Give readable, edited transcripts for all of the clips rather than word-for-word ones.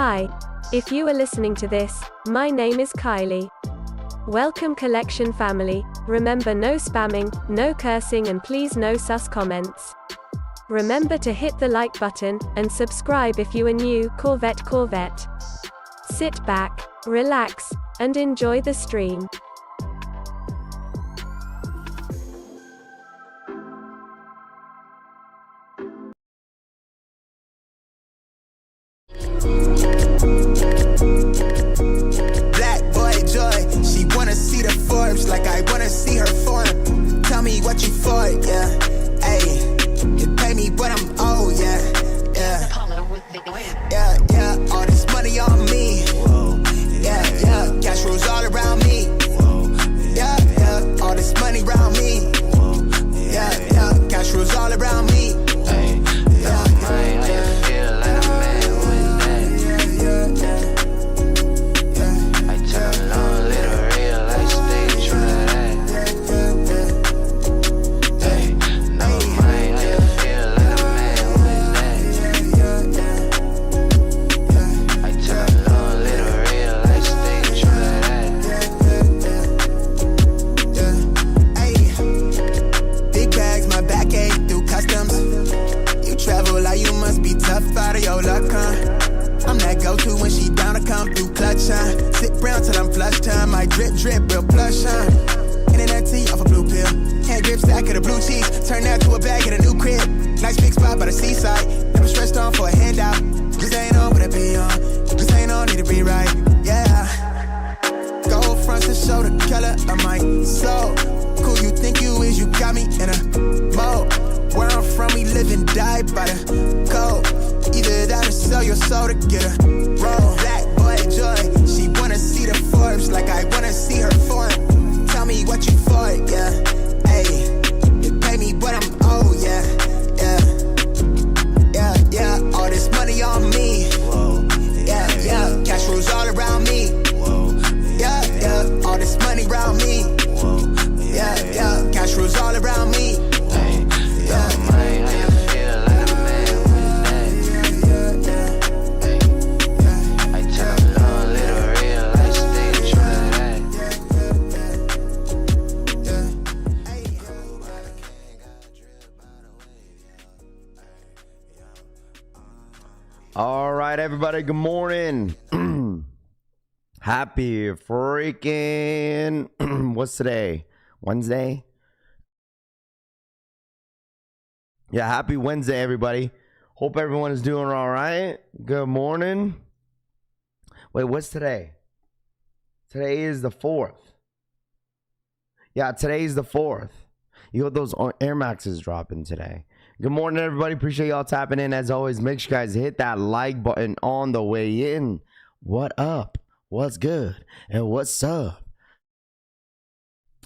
Hi. If you are listening to this, my name is Kylie. Welcome collection family. Remember, no spamming, no cursing, and please no sus comments. Remember to hit the like button, and subscribe if you are new. Corvette. Sit back, relax, and enjoy the stream. Like I wanna see her form. Tell me what you for, yeah. Ayy, you pay me, but I'm old, yeah. Yeah. All this money on me. Yeah. Cash rules all around me. Yeah. All this money around me. Yeah. Cash rules all around me. I'm that go-to when she down to come through clutch, huh? Sit brown till I'm flush time. My drip, real plush, huh? Internet tea off a blue pill. Hand grip stack of the blue cheese. Turn that to a bag in a new crib. Nice big spot by the seaside. Never stressed on for a handout. Just ain't on, but I be on. Just ain't on, need to be right, yeah. Gold fronts to show the color of my soul. Cool you think you is, you got me in a mode. Where I'm from, we live and die by the code. Either that or sell your soul to get a roll. Black boy joy, she wanna see the Forbes like I wanna see her form. Tell me what you for, yeah. Ayy, you pay me, but I'm old, yeah. All this money on me. Yeah. Cash rules all around me. Yeah. All this money around me. Yeah. Cash rules all around me. All right, everybody, good morning. Happy freaking what's today? Wednesday? Yeah, happy Wednesday, everybody. Hope everyone is doing all right. Good morning. Wait, what's today? Today is the 4th. Yeah, today's the 4th. You got those Air Maxes dropping today. Good morning, everybody. Appreciate y'all tapping in. As always, make sure you guys hit that like button on the way in. What up? What's good? And what's up?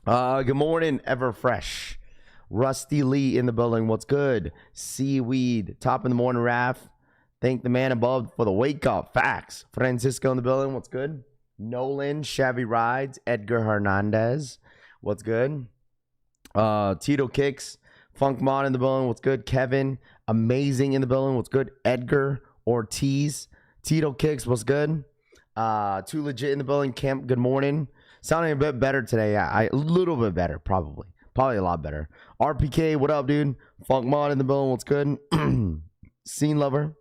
Good morning, Everfresh. Rusty Lee in the building. What's good? Seaweed. Top of the morning, Raph. Thank the man above for the wake up. Facts. Francisco in the building. What's good? Nolan. Chevy Rides. Edgar Hernandez. What's good? Tito Kicks. Funk Mod in the building. What's good? Kevin. Amazing in the building. What's good? Edgar Ortiz. Tito Kicks. What's good? Too Legit in the building. Kemp. Good morning. Sounding a bit better today. A little bit better, probably. Probably a lot better. RPK, what up, dude? Funk Mod in the building. What's good? Scene Lover.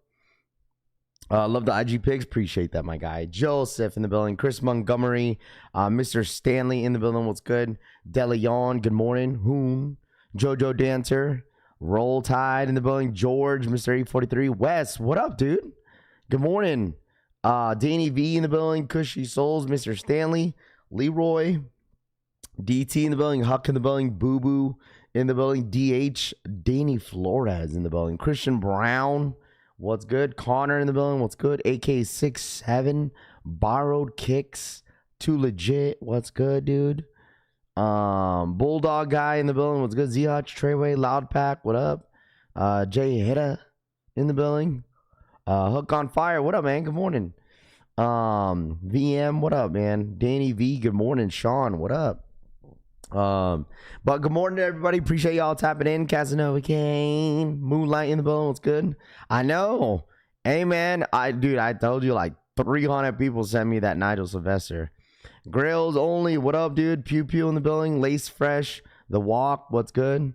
Love the IG pics. Appreciate that, my guy. Joseph in the building. Chris Montgomery. Mr. Stanley in the building. What's good? DeLeon. Good morning. Hoon. Jojo Dancer. Roll Tide in the building. George. Mr. 843. Wes. What up, dude? Good morning. Danny V in the building. Cushy Souls. Mr. Stanley. Leroy. DT in the building. Huck in the building. Boo Boo in the building. DH. Danny Flores in the building. Christian Brown. What's good? Connor in the building. What's good? AK67. Borrowed Kicks. Too Legit. What's good, dude? Bulldog guy in the building. What's good? Zhotch, Treyway, Loud Pack. What up? Jay Hitta in the building. Hook on Fire. What up, man? Good morning. VM. What up, man? Danny V. Good morning. Sean. What up? But good morning to everybody. Appreciate y'all tapping in. Casanova Kane, Moonlight in the building. What's good? I know. Hey man, I told you like 300 people sent me that Nigel Sylvester. Grails only. What up, dude? Pew Pew in the building. Lace Fresh. The Walk. What's good?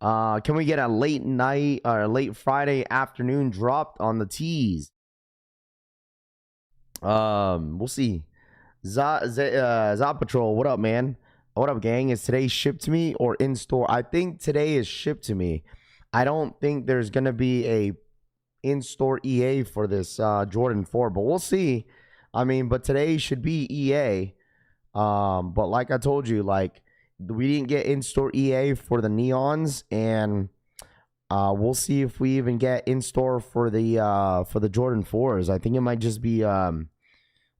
Can we get a late night or late Friday afternoon dropped on the tees? We'll see. Za Patrol. What up, man? What up, gang? Is today shipped to me or in store? I think today is shipped to me. I don't think there's gonna be a in-store EA for this Jordan 4, but we'll see. I mean, but today should be EA. But like I told you, like we didn't get in-store EA for the neons, and we'll see if we even get in-store for the Jordan 4s. I think it might just be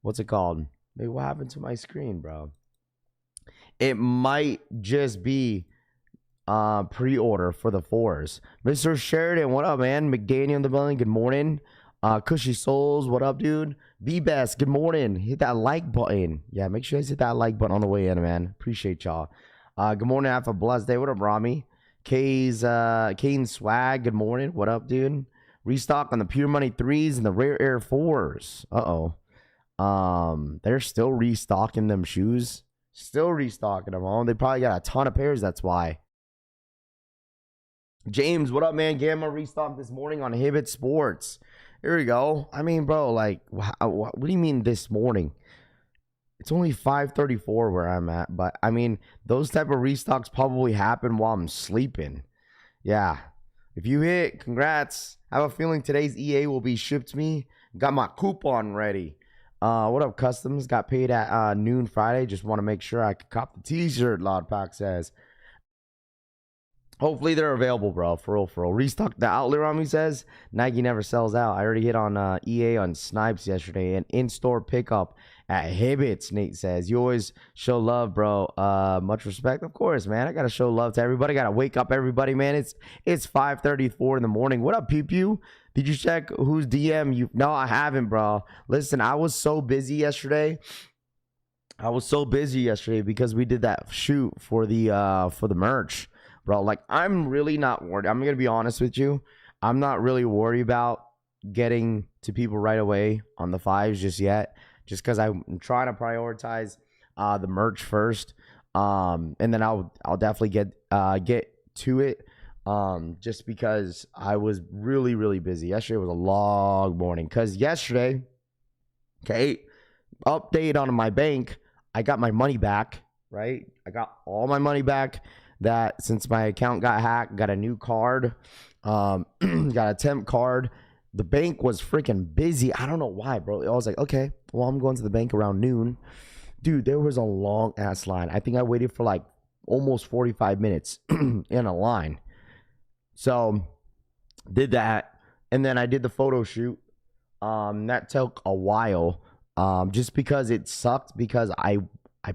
what's it called? Wait, what happened to my screen, bro? It might just be pre-order for the 4s. Mr. Sheridan, what up, man? McDaniel in the building, good morning. Cushy Souls, what up, dude? Be Best, good morning. Hit that like button. Yeah, make sure you guys hit that like button on the way in, man. Appreciate y'all. Good morning. Have a blessed day. What up, Rami? Kane Swag, good morning. What up, dude? Restock on the Pure Money 3s and the Rare Air 4s. They're still restocking them shoes. Still restocking them all. They probably got a ton of pairs, that's why. James, what up, man? Gamma restocked this morning on Jdsports. Here we go. I mean, bro, like, what do you mean this morning? It's only 5:34 where I'm at, but I mean, those type of restocks probably happen while I'm sleeping. Yeah. If you hit, congrats. I have a feeling today's EA will be shipped to me. Got my coupon ready. What up, Customs? Got paid at noon Friday. Just want to make sure I could cop the t-shirt, Loudpack says. Hopefully they're available, bro. For real, for real. Restock the outlet on me, says. Nike never sells out. I already hit on EA on Snipes yesterday. And in-store pickup at Hibbits, Nate says. You always show love, bro. Much respect. Of course, man. I got to show love to everybody. Got to wake up everybody, man. It's 5:34 in the morning. What up, Pew Pew? Did you check whose DM you? No, I haven't, bro. Listen, I was so busy yesterday. Because we did that shoot for the merch. Bro, like, I'm really not worried. I'm going to be honest with you. I'm not really worried about getting to people right away on the 5s just yet. Just because I'm trying to prioritize the merch first. And then I'll definitely get to it. Just because I was really, really busy. Yesterday was a long morning. Because yesterday, okay, update on my bank, I got my money back, right? I got all my money back. That since my account got hacked, got a new card, got a temp card. The bank was freaking busy. I don't know why, bro. I was like, okay, well, I'm going to the bank around noon. Dude, there was a long ass line. I think I waited for like almost 45 minutes in a line. So did that. And then I did the photo shoot. That took a while. Just because it sucked because I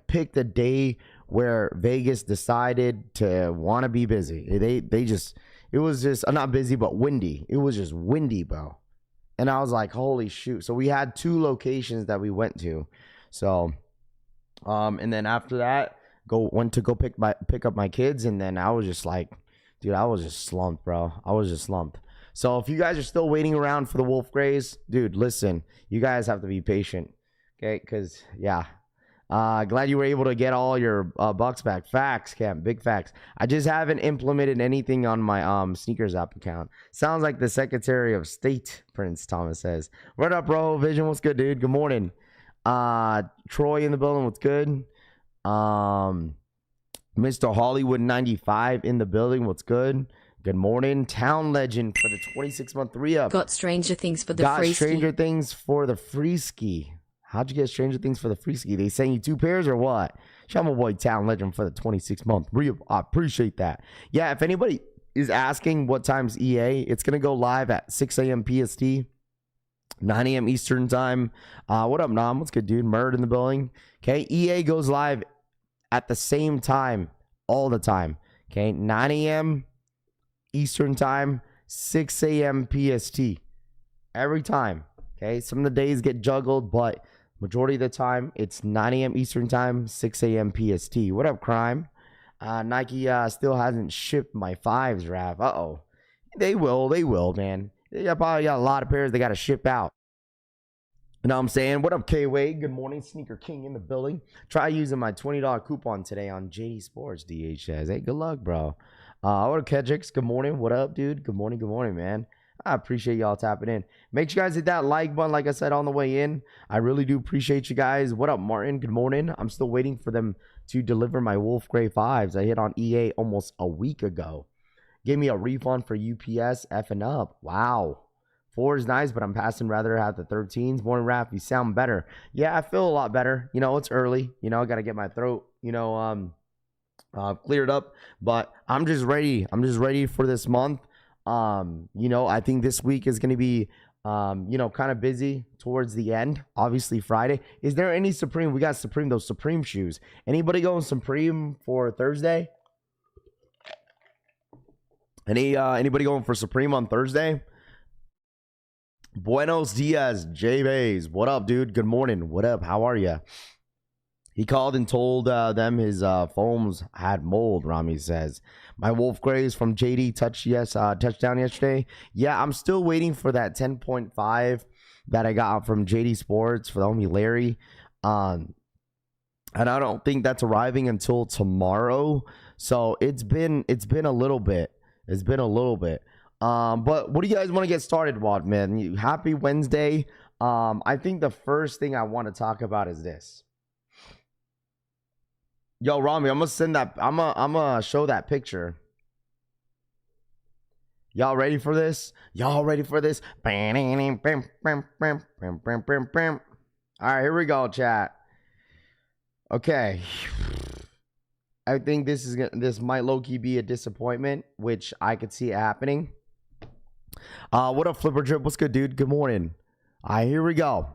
picked a day where Vegas decided to want to be busy. It was just not busy, but windy. It was just windy, bro. And I was like, holy shoot. So we had 2 locations that we went to. So, and then after that, went to go pick up my kids. And then I was just like, dude, I was just slumped, bro. I was just slumped. So if you guys are still waiting around for the Wolf Grays, dude, listen, you guys have to be patient. Okay. Cause yeah. Glad you were able to get all your bucks back. Facts, Cam. Big facts. I just haven't implemented anything on my sneakers app account. Sounds like the Secretary of State, Prince Thomas says. What up, bro? Vision, what's good, dude? Good morning. Troy in the building, what's good? Mr. Hollywood 95 in the building, what's good? Good morning. Town Legend for the 26-month re-up. Got Stranger Things for the free ski. Got Stranger Things for the free ski. How'd you get Stranger Things for the free ski? They sent you 2 pairs or what? Shout out my boy Town Legend for the 26-month re-up. I appreciate that. Yeah, if anybody is asking what time's EA, it's going to go live at 6 a.m. PST, 9 a.m. Eastern time. What up, Nam? What's good, dude? Murd in the building. Okay, EA goes live at the same time all the time. Okay, 9 a.m. Eastern time, 6 a.m. PST. Every time. Okay, some of the days get juggled, but majority of the time, it's 9 a.m. Eastern time, 6 a.m. PST. What up, Crime? Nike still hasn't shipped my 5s, Rav. Uh-oh. They will, man. They probably got a lot of pairs they got to ship out. You know what I'm saying? What up, K-Wade? Good morning. Sneaker King in the building. Try using my $20 coupon today on Jdsports, DH says. Hey, good luck, bro. What up, Kedrix? Good morning. What up, dude? Good morning, man. I appreciate y'all tapping in. Make sure you guys hit that like button, like I said on the way in. I really do appreciate you guys. What up, Martin? Good morning. I'm still waiting for them to deliver my Wolf Gray 5s. I hit on EA almost a week ago. Gave me a refund for UPS effing up. Wow. 4 is nice, but I'm passing rather have the 13s. Morning, Raph. You sound better. Yeah, I feel a lot better. You know, it's early. You know, I got to get my throat, cleared up. But I'm just ready. I'm just ready for this month. I think this week is going to be, kind of busy towards the end. Obviously, Friday. Is there any Supreme? We got Supreme, those Supreme shoes. Anybody going Supreme for Thursday? Anybody going for Supreme on Thursday? Buenos dias, J Bays. What up, dude? Good morning. What up? How are you? He called and told them his foams had mold, Rami says. My Wolf Grays from JD touchdown yesterday. Yeah, I'm still waiting for that 10.5 that I got from Jdsports for the homie Larry. And I don't think that's arriving until tomorrow. So it's been a little bit. It's been a little bit. But what do you guys want to get started with, man? Happy Wednesday. I think the first thing I want to talk about is this. Yo, Rami, I'm gonna send that. I'm gonna show that picture. Y'all ready for this? Y'all ready for this? All right, here we go, chat. Okay. I think this might low-key be a disappointment, which I could see it happening. What up, Flipper Drip? What's good, dude? Good morning. All right, here we go.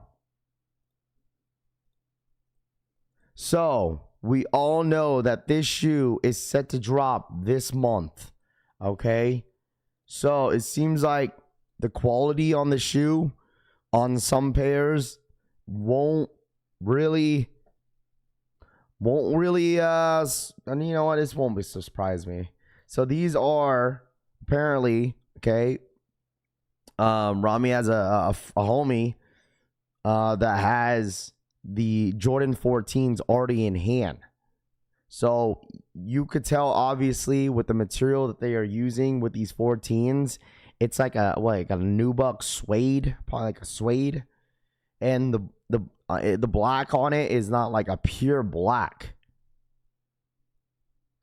So, we all know that this shoe is set to drop this month, okay? So, it seems like the quality on the shoe on some pairs won't really, and you know what? This won't surprise me. So, these are apparently, okay, Rami has a homie that has the Jordan 14s already in hand. So you could tell obviously with the material that they are using with these 14s, it's like a nubuck suede, probably like a suede, and the black on it is not like a pure black.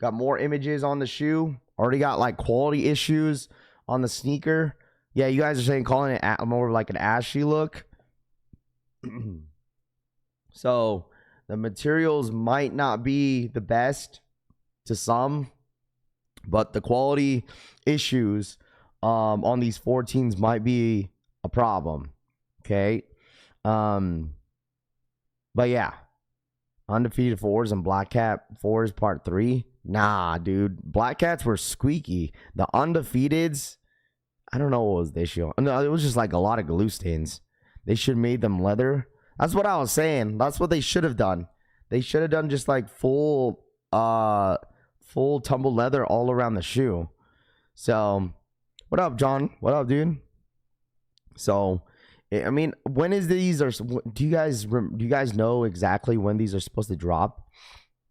Got more images on the shoe. Already got like quality issues on the sneaker. Yeah, you guys are saying calling it more like an ashy look. So the materials might not be the best to some, but the quality issues on these 14s might be a problem. Okay. But yeah, undefeated 4s and Black Cat 4s part 3. Nah, dude. Black Cats were squeaky. The undefeateds, I don't know what was the issue. No, it was just like a lot of glue stains. They should have made them leather. That's what I was saying. That's what they should have done. They should have done just like full tumble leather all around the shoe. So, what up, John? What up, dude? So, I mean, when is these? Or do you guys know exactly when these are supposed to drop?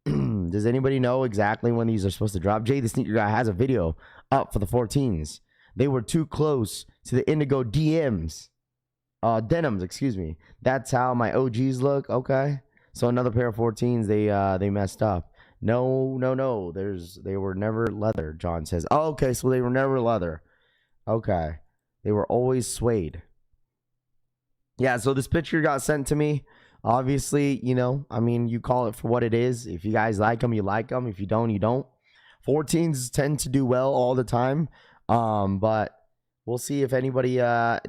Does anybody know exactly when these are supposed to drop? Jay, the sneaker guy, has a video up for the 14s. They were too close to the indigo denims, excuse me. That's how my OGs look. Okay, so another pair of 14s. They messed up. No. They were never leather. John says. Oh, okay, so they were never leather. Okay, they were always suede. Yeah. So this picture got sent to me. Obviously, I mean, you call it for what it is. If you guys like them, you like them. If you don't, you don't. 14s tend to do well all the time. But we'll see if anybody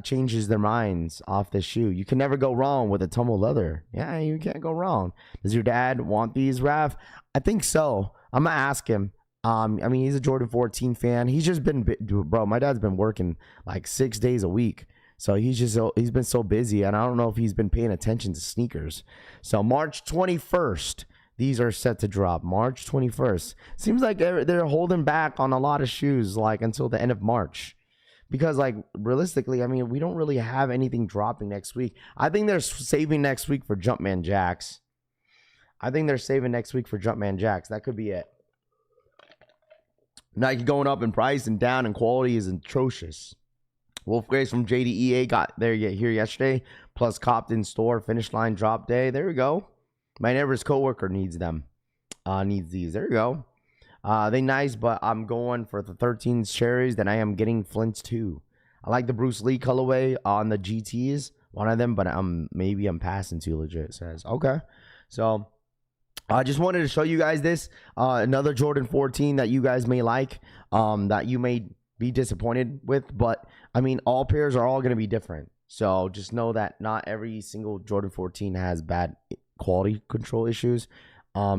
changes their minds off this shoe. You can never go wrong with a tumble leather. Yeah, you can't go wrong. Does your dad want these, Raph? I think so. I'm gonna ask him. I mean, he's a Jordan 14 fan. He's just been, bro. My dad's been working like 6 days a week, so he's been so busy, and I don't know if he's been paying attention to sneakers. So March 21st. These are set to drop March 21st. Seems like they're holding back on a lot of shoes, like until the end of March. because like realistically, I mean, we don't really have anything dropping next week. I think they're saving next week for Jumpman Jacks. That could be it. Nike going up in price and down in quality is atrocious. Wolf Grace from JDEA got there here yesterday. Plus copped in store. Finish line drop day. There we go. My neighbor's coworker needs them. Needs these. There we go. They nice, but I'm going for the 13 cherries. Then I am getting Flints too. I like the Bruce Lee colorway on the GTs. One of them, but maybe I'm passing too legit. It says okay. So I just wanted to show you guys this. Another Jordan 14 that you guys may like. That you may be disappointed with, but I mean, all pairs are all going to be different. So just know that not every single Jordan 14 has bad quality control issues.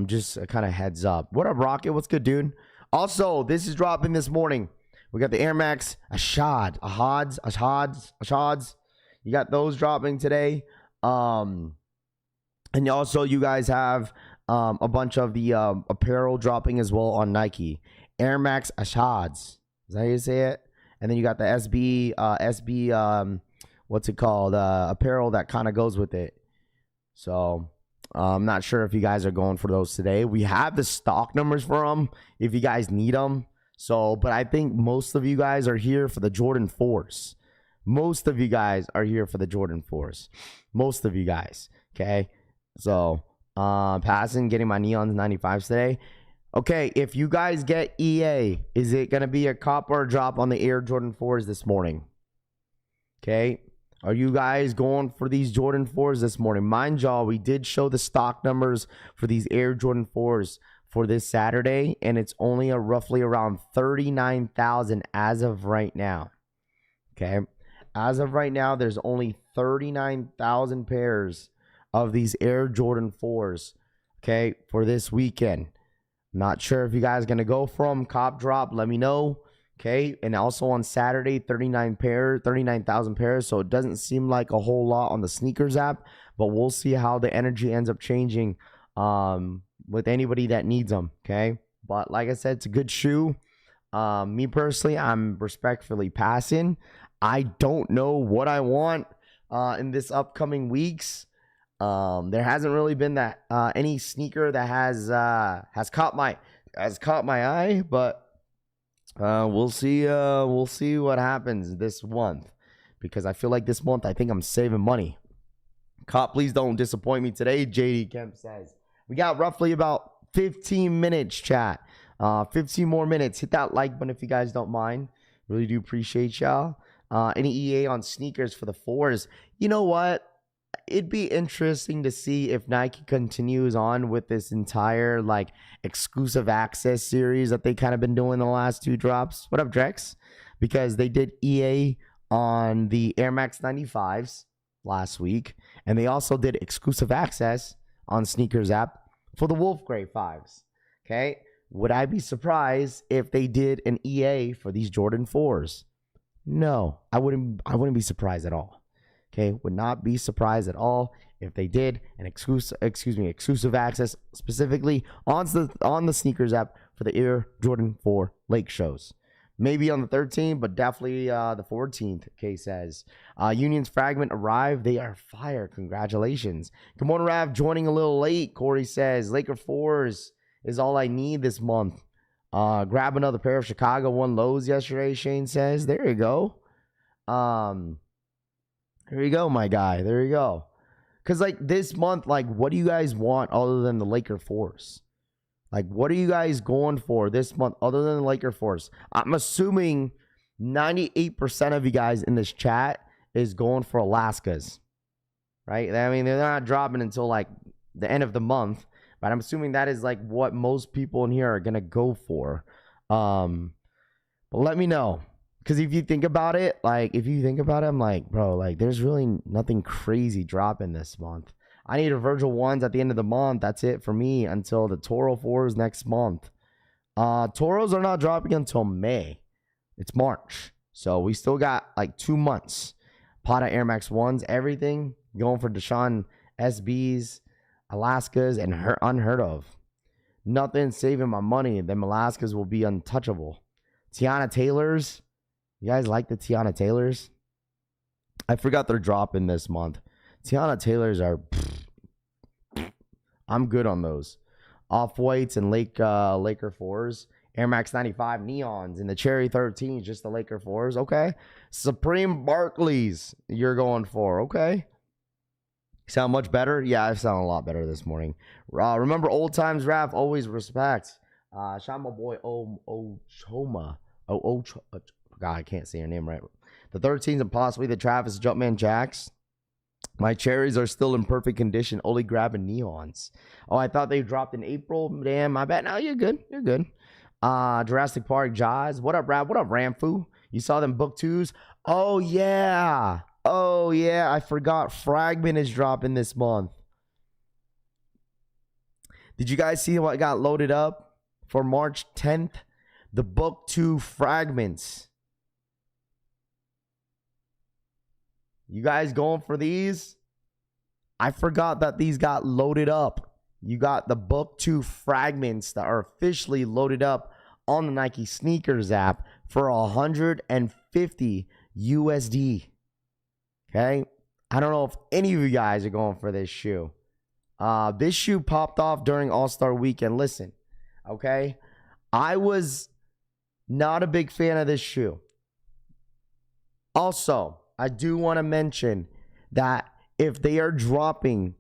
Just a kind of heads up. What up, Rocket? What's good, dude? Also, this is dropping this morning. We got the Air Max Ashads. You got those dropping today. And also you guys have a bunch of the apparel dropping as well on Nike. Air Max Ashads. Is that how you say it? And then you got the SB what's it called? Apparel that kind of goes with it. So I'm not sure if you guys are going for those today. We have the stock numbers for them if you guys need them. So, but I think most of you guys are here for the Jordan 4s. Most of you guys. Okay. So, passing, getting my Neons 95s today. Okay, if you guys get EA, is it going to be a cop or a drop on the Air Jordan 4s this morning? Okay. Are you guys going for these Jordan 4s this morning? Mind y'all, we did show the stock numbers for these Air Jordan 4s for this Saturday, and it's only roughly around 39,000 as of right now. Okay. As of right now, there's only 39,000 pairs of these Air Jordan 4s, okay, for this weekend. Not sure if you guys are going to go for them. Cop drop, let me know. Okay, and also on Saturday, 39,000 pairs. So it doesn't seem like a whole lot on the sneakers app, but we'll see how the energy ends up changing with anybody that needs them. Okay, but like I said, it's a good shoe. Me personally, I'm respectfully passing. I don't know what I want in this upcoming weeks. There hasn't really been that any sneaker that has caught my eye, but we'll see what happens this month, because I feel like this month I think I'm saving money. Cop, please don't disappoint me today, JD Kemp says. We got roughly about 15 minutes, chat. 15 more minutes. Hit that like button if you guys don't mind. Really do appreciate y'all. Any EA on sneakers for the 4s? You know what? It'd be interesting to see if Nike continues on with this entire like exclusive access series that they kind of been doing the last 2 drops. What up, Drex? Because they did EA on the Air Max 95s last week, and they also did exclusive access on Sneakers app for the Wolf Gray 5s. Okay, would I be surprised if they did an EA for these Jordan 4s? No, I wouldn't be surprised at all. Okay, would not be surprised at all if they did an exclusive access specifically on the Sneakers app for the Air Jordan 4 Lake shows. Maybe on the 13th, but definitely the 14th, Kay says. Union's Fragment arrived. They are fire. Congratulations. Good morning, Rav. Joining a little late, Corey says. Laker 4s is all I need this month. Grab another pair of Chicago 1 lows yesterday, Shane says. There you go. There you go, my guy. There you go. Because, like, this month, like, what do you guys want other than the Laker 4s? Like, what are you guys going for this month other than the Laker 4s? I'm assuming 98% of you guys in this chat is going for Alaskas, right? I mean, they're not dropping until, like, the end of the month. But I'm assuming that is, like, what most people in here are going to go for. But let me know. Because if you think about it, I'm like, bro, like, there's really nothing crazy dropping this month. I need a Virgil 1s at the end of the month. That's it for me until the Toro 4s next month. Toros are not dropping until May. It's March. So we still got, like, 2 months. Pata Air Max 1s, everything. Going for Deshaun SBs, Alaskas, and unheard of. Nothing saving my money. Them Alaskas will be untouchable. Tiana Taylor's. You guys like the Tiana Taylors? I forgot they're dropping this month. Tiana Taylors are... I'm good on those. Off-whites and Laker 4s. Air Max 95 neons and the Cherry 13, just the Laker 4s. Okay. Supreme Barclays you're going for. Okay. Sound much better? Yeah, I sound a lot better this morning. Remember, old times, Raph, always respect. Shout my boy Ochoma. God, I can't say your name right. The 13s and possibly the Travis Jumpman Jacks. My cherries are still in perfect condition, only grabbing neons. Oh, I thought they dropped in April. Damn, my bad. No, you're good. You're good. Jurassic Park Jaws. What up, Rap? What up, Ramfu? You saw them book 2s? Oh, yeah. Oh, yeah. I forgot Fragment is dropping this month. Did you guys see what got loaded up for March 10th? The book 2 Fragments. You guys going for these? I forgot that these got loaded up. You got the book 2 Fragments that are officially loaded up on the Nike Sneakers app for 150 USD. Okay? I don't know if any of you guys are going for this shoe. This shoe popped off during All-Star Weekend. Listen, okay? I was not a big fan of this shoe. Also, I do want to mention that if they are dropping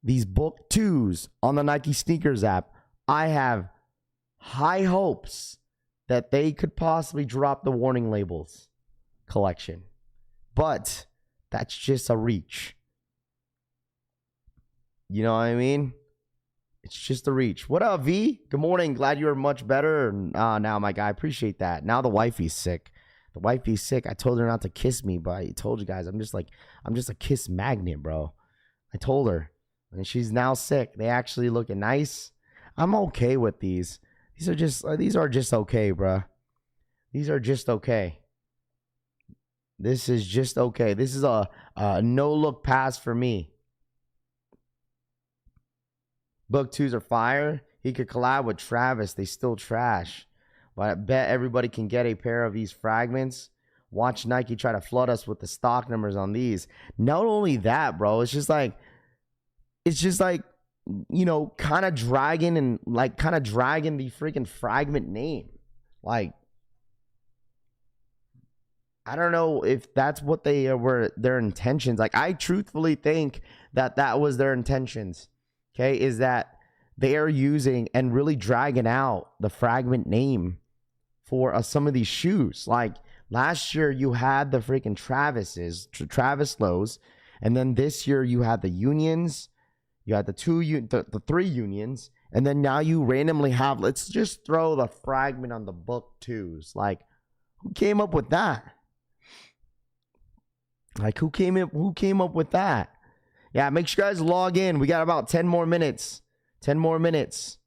these book 2s on the Nike Sneakers app, I have high hopes that they could possibly drop the warning labels collection. But that's just a reach. You know what I mean? It's just a reach. What up, V? Good morning. Glad you're much better. Now, my guy, appreciate that. Now the wifey's sick. The wifey's sick. I told her not to kiss me, but I told you guys, I'm just a kiss magnet, bro. I told her. And she's now sick. They actually looking nice. I'm okay with these. These are just okay, bro. These are just okay. This is just okay. This is a no-look pass for me. Book 2s are fire. He could collab with Travis. They still trash. But I bet everybody can get a pair of these Fragments. Watch Nike try to flood us with the stock numbers on these. Not only that, bro. It's just like, you know, kind of dragging the freaking Fragment name. Like, I don't know if that's what they were, their intentions. Like, I truthfully think that was their intentions. Okay, is that they are using and really dragging out the Fragment name for some of these shoes. Like, last year you had the freaking Travis Lows, and then this year you had the Unions, you had the 3 Unions, and then now you randomly have, let's just throw the Fragment on the book 2s. Like, who came up with that? Like, who came up with that? Yeah, make sure you guys log in. We got about 10 more minutes. 10 more minutes.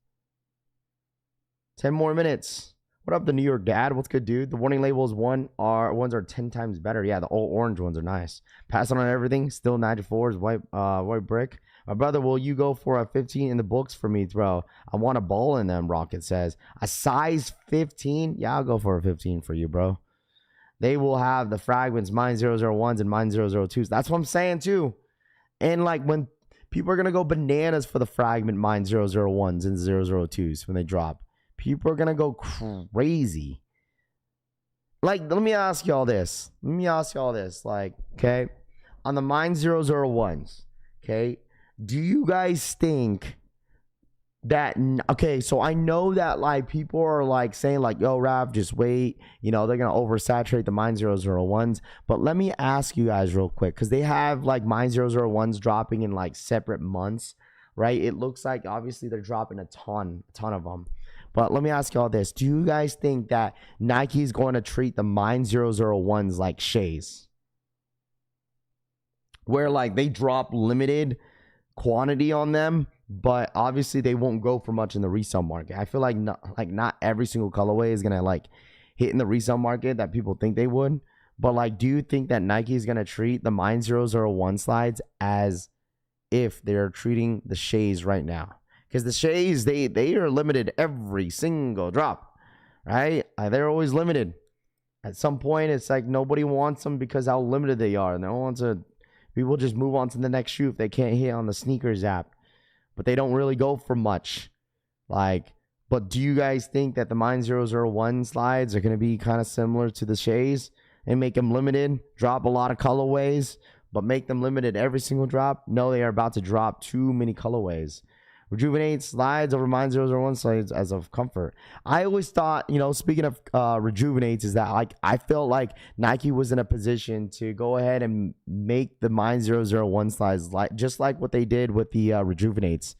10 more minutes. What up, the New York Dad? What's good, dude? The warning labels ones are 10 times better. Yeah, the old orange ones are nice. Passing on everything. Still 94s, white brick. My brother, will you go for a 15 in the books for me, bro? I want a ball in them, Rocket says. A size 15? Yeah, I'll go for a 15 for you, bro. They will have the Fragments, mine 001s and mine 002s. That's what I'm saying, too. And, like, when people are going to go bananas for the Fragment mine 001s and 002s when they drop. People are going to go crazy. Like, let me ask y'all this. Like, okay, on the mine 001s, okay, do you guys think that, okay, so I know that, like, people are, like, saying, like, yo, Rav, just wait. You know, they're going to oversaturate the mine 001s. But let me ask you guys real quick, because they have, like, mine 001s dropping in, like, separate months, right? It looks like, obviously, they're dropping a ton of them. But let me ask y'all this. Do you guys think that Nike is going to treat the mine 001s like Shays? Where, like, they drop limited quantity on them, but obviously they won't go for much in the resale market. I feel like not every single colorway is gonna, like, hit in the resale market that people think they would. But, like, do you think that Nike is gonna treat the mine 001 slides as if they're treating the Shays right now? Because the Shays, they are limited every single drop, right? They're always limited. At some point, it's like nobody wants them because how limited they are. And people just move on to the next shoe if they can't hit on the sneakers app. But they don't really go for much. But do you guys think that the Mine 001 slides are going to be kind of similar to the Shays and make them limited, drop a lot of colorways, but make them limited every single drop? No, they are about to drop too many colorways. Rejuvenate slides over Mine 001 slides as of comfort. I always thought, speaking of rejuvenates, is that I felt like Nike was in a position to go ahead and make the Mine 001 slides just like what they did with the rejuvenates.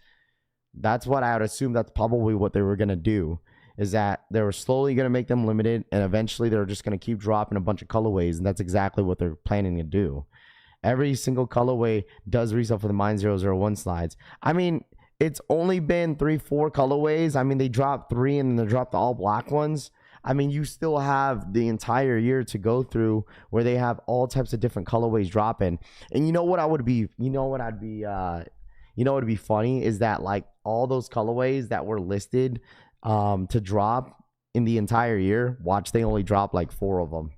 That's what I would assume. That's probably what they were going to do, is that they were slowly going to make them limited, and eventually they're just going to keep dropping a bunch of colorways, and that's exactly what they're planning to do. Every single colorway does resell for the Mine 001 slides. I mean, it's only been 3-4 colorways. I mean, they dropped 3 and then they dropped the all black ones. I mean, you still have the entire year to go through where they have all types of different colorways dropping. And would be funny is that all those colorways that were listed to drop in the entire year, watch, they only drop 4 of them.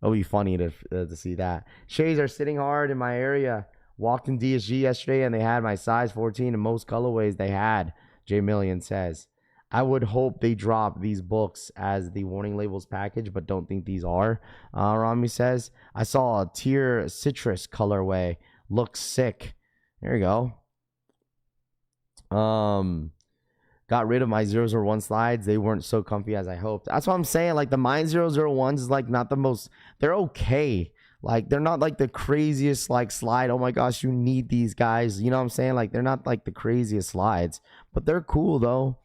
It'll be funny to see that. Shays are sitting hard in my area. Walked in DSG yesterday and they had my size 14 and most colorways they had, J Million says. I would hope they drop these books as the warning labels package, but don't think these are. Rami says, I saw a tier citrus colorway. Looks sick. There you go. Got rid of my 001 slides. They weren't so comfy as I hoped. That's what I'm saying. The Mine 001s is not the most, they're okay. They're not the craziest slide. Oh my gosh, you need these guys. You know what I'm saying? They're not the craziest slides, but they're cool though.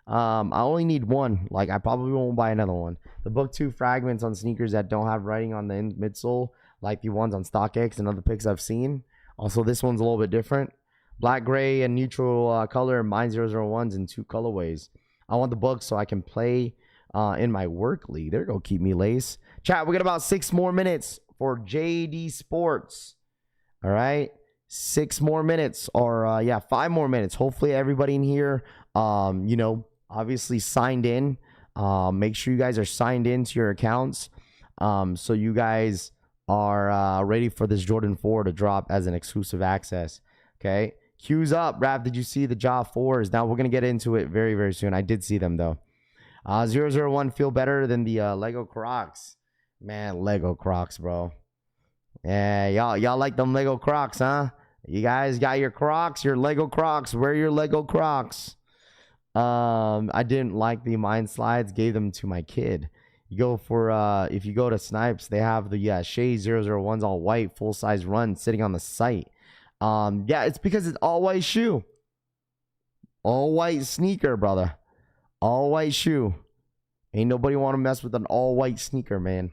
I only need one. I probably won't buy another one. The book 2 fragments on sneakers that don't have writing on the midsole, like the ones on StockX and other pics I've seen. Also, this one's a little bit different. Black, gray, and neutral color. Mine 001s in 2 colorways. I want the book so I can play in my work league. There you go. Keep me lace. Chat, we got about 6 more minutes for Jdsports. All right, 6 more minutes, or 5 more minutes. Hopefully everybody in here obviously signed in. Make sure you guys are signed into your accounts, so you guys are ready for this Jordan 4 to drop as an exclusive access. Okay, cues up. Raph, did you see the Ja 4s? Now we're gonna get into it very, very soon. I did see them though. 001 feel better than the Lego Crocs. Man, Lego Crocs, bro. Yeah, y'all like them Lego Crocs, huh? You guys got your Crocs, your Lego Crocs. Where are your Lego Crocs? I didn't like the Mine slides. Gave them to my kid. You go for if you go to Snipes, they have the Shea 001s all white, full size run sitting on the site. It's because it's all white shoe, all white sneaker, brother, all white shoe. Ain't nobody want to mess with an all white sneaker, man.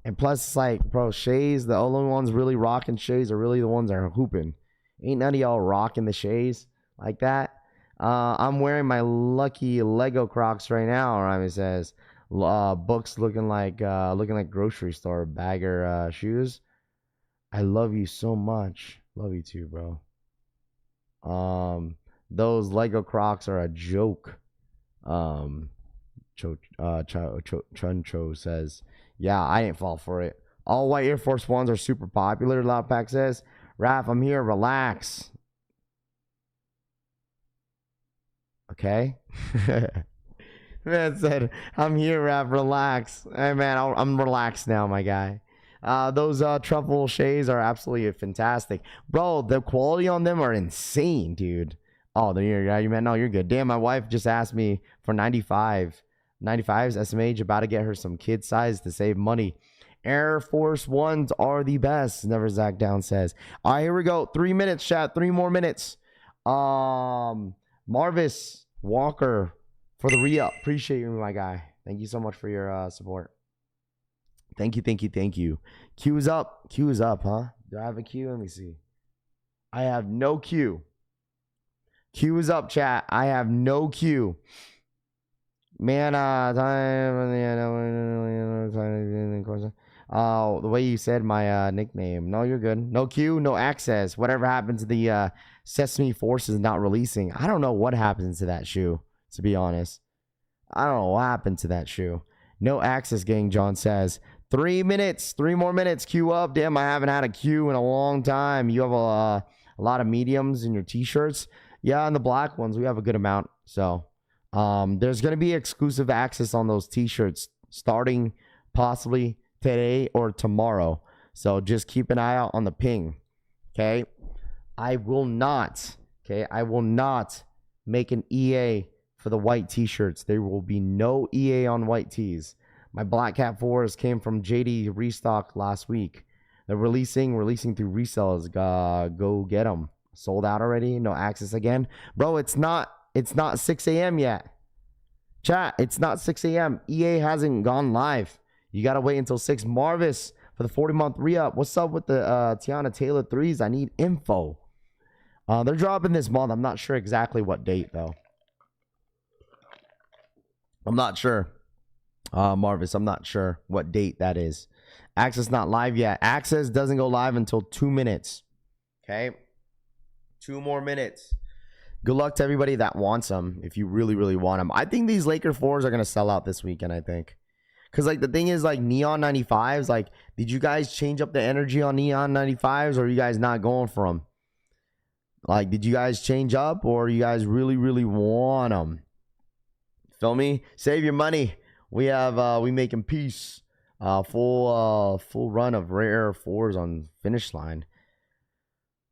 And plus, it's bro, Shays, the only ones really rocking Shays are really the ones that are hooping. Ain't none of y'all rocking the Shays like that. I'm wearing my lucky Lego Crocs right now, Rami says. Books looking like grocery store bagger shoes. I love you so much. Love you too, bro. Those Lego Crocs are a joke. Chuncho says, yeah, I didn't fall for it. All white Air Force Ones are super popular, Loudpack says. Raph, I'm here, relax. Okay. Man said, I'm here, Raph, relax. Hey man, I'm relaxed now, my guy. Those truffle shades are absolutely fantastic. Bro, the quality on them are insane, dude. Oh, you're good. Damn, my wife just asked me for 95s SMH, about to get her some kid size to save money. Air Force Ones are the best, Never Zach Down says. All right, here we go. 3 minutes, chat. 3 more minutes. Marvis Walker for the re-up. Appreciate you, my guy. Thank you so much for your support. Thank you. Q is up, huh? Do I have a Q? Let me see. I have no Q. Q is up, chat. I have no Q. Man, the way you said my nickname. No, you're good. No Q, no access. Whatever happens to the Sesame Force is not releasing. I don't know what happens to that shoe, to be honest. I don't know what happened to that shoe. No access, gang, John says. 3 minutes. 3 more minutes. Queue up. Damn, I haven't had a queue in a long time. You have a lot of mediums in your t-shirts. Yeah, and the black ones, we have a good amount. So there's going to be exclusive access on those t-shirts starting possibly today or tomorrow. So just keep an eye out on the ping. Okay. I will not make an EA for the white t-shirts. There will be no EA on white tees. My Black Cat 4s came from JD Restock last week. They're releasing through resellers. Go get them. Sold out already. No access again. Bro, it's not 6 a.m. yet. Chat, it's not 6 a.m. EA hasn't gone live. You got to wait until 6. Marvis for the 40-month re-up. What's up with the Tiana Taylor 3s? I need info. They're dropping this month. I'm not sure exactly what date, though. I'm not sure. Marvis, I'm not sure what date that is. Access not live yet. Access doesn't go live until 2 minutes. Okay? 2 more minutes. Good luck to everybody that wants them, if you really, really want them. I think these Laker 4s are going to sell out this weekend, I think. Because, like, the thing is, like, Neon 95s, like, did you guys change up the energy on Neon 95s, or are you guys not going for them? Like, did you guys change up, or you guys really, really want them? Feel me? Save your money. We have, we making peace. Full run of rare 4s on finish line.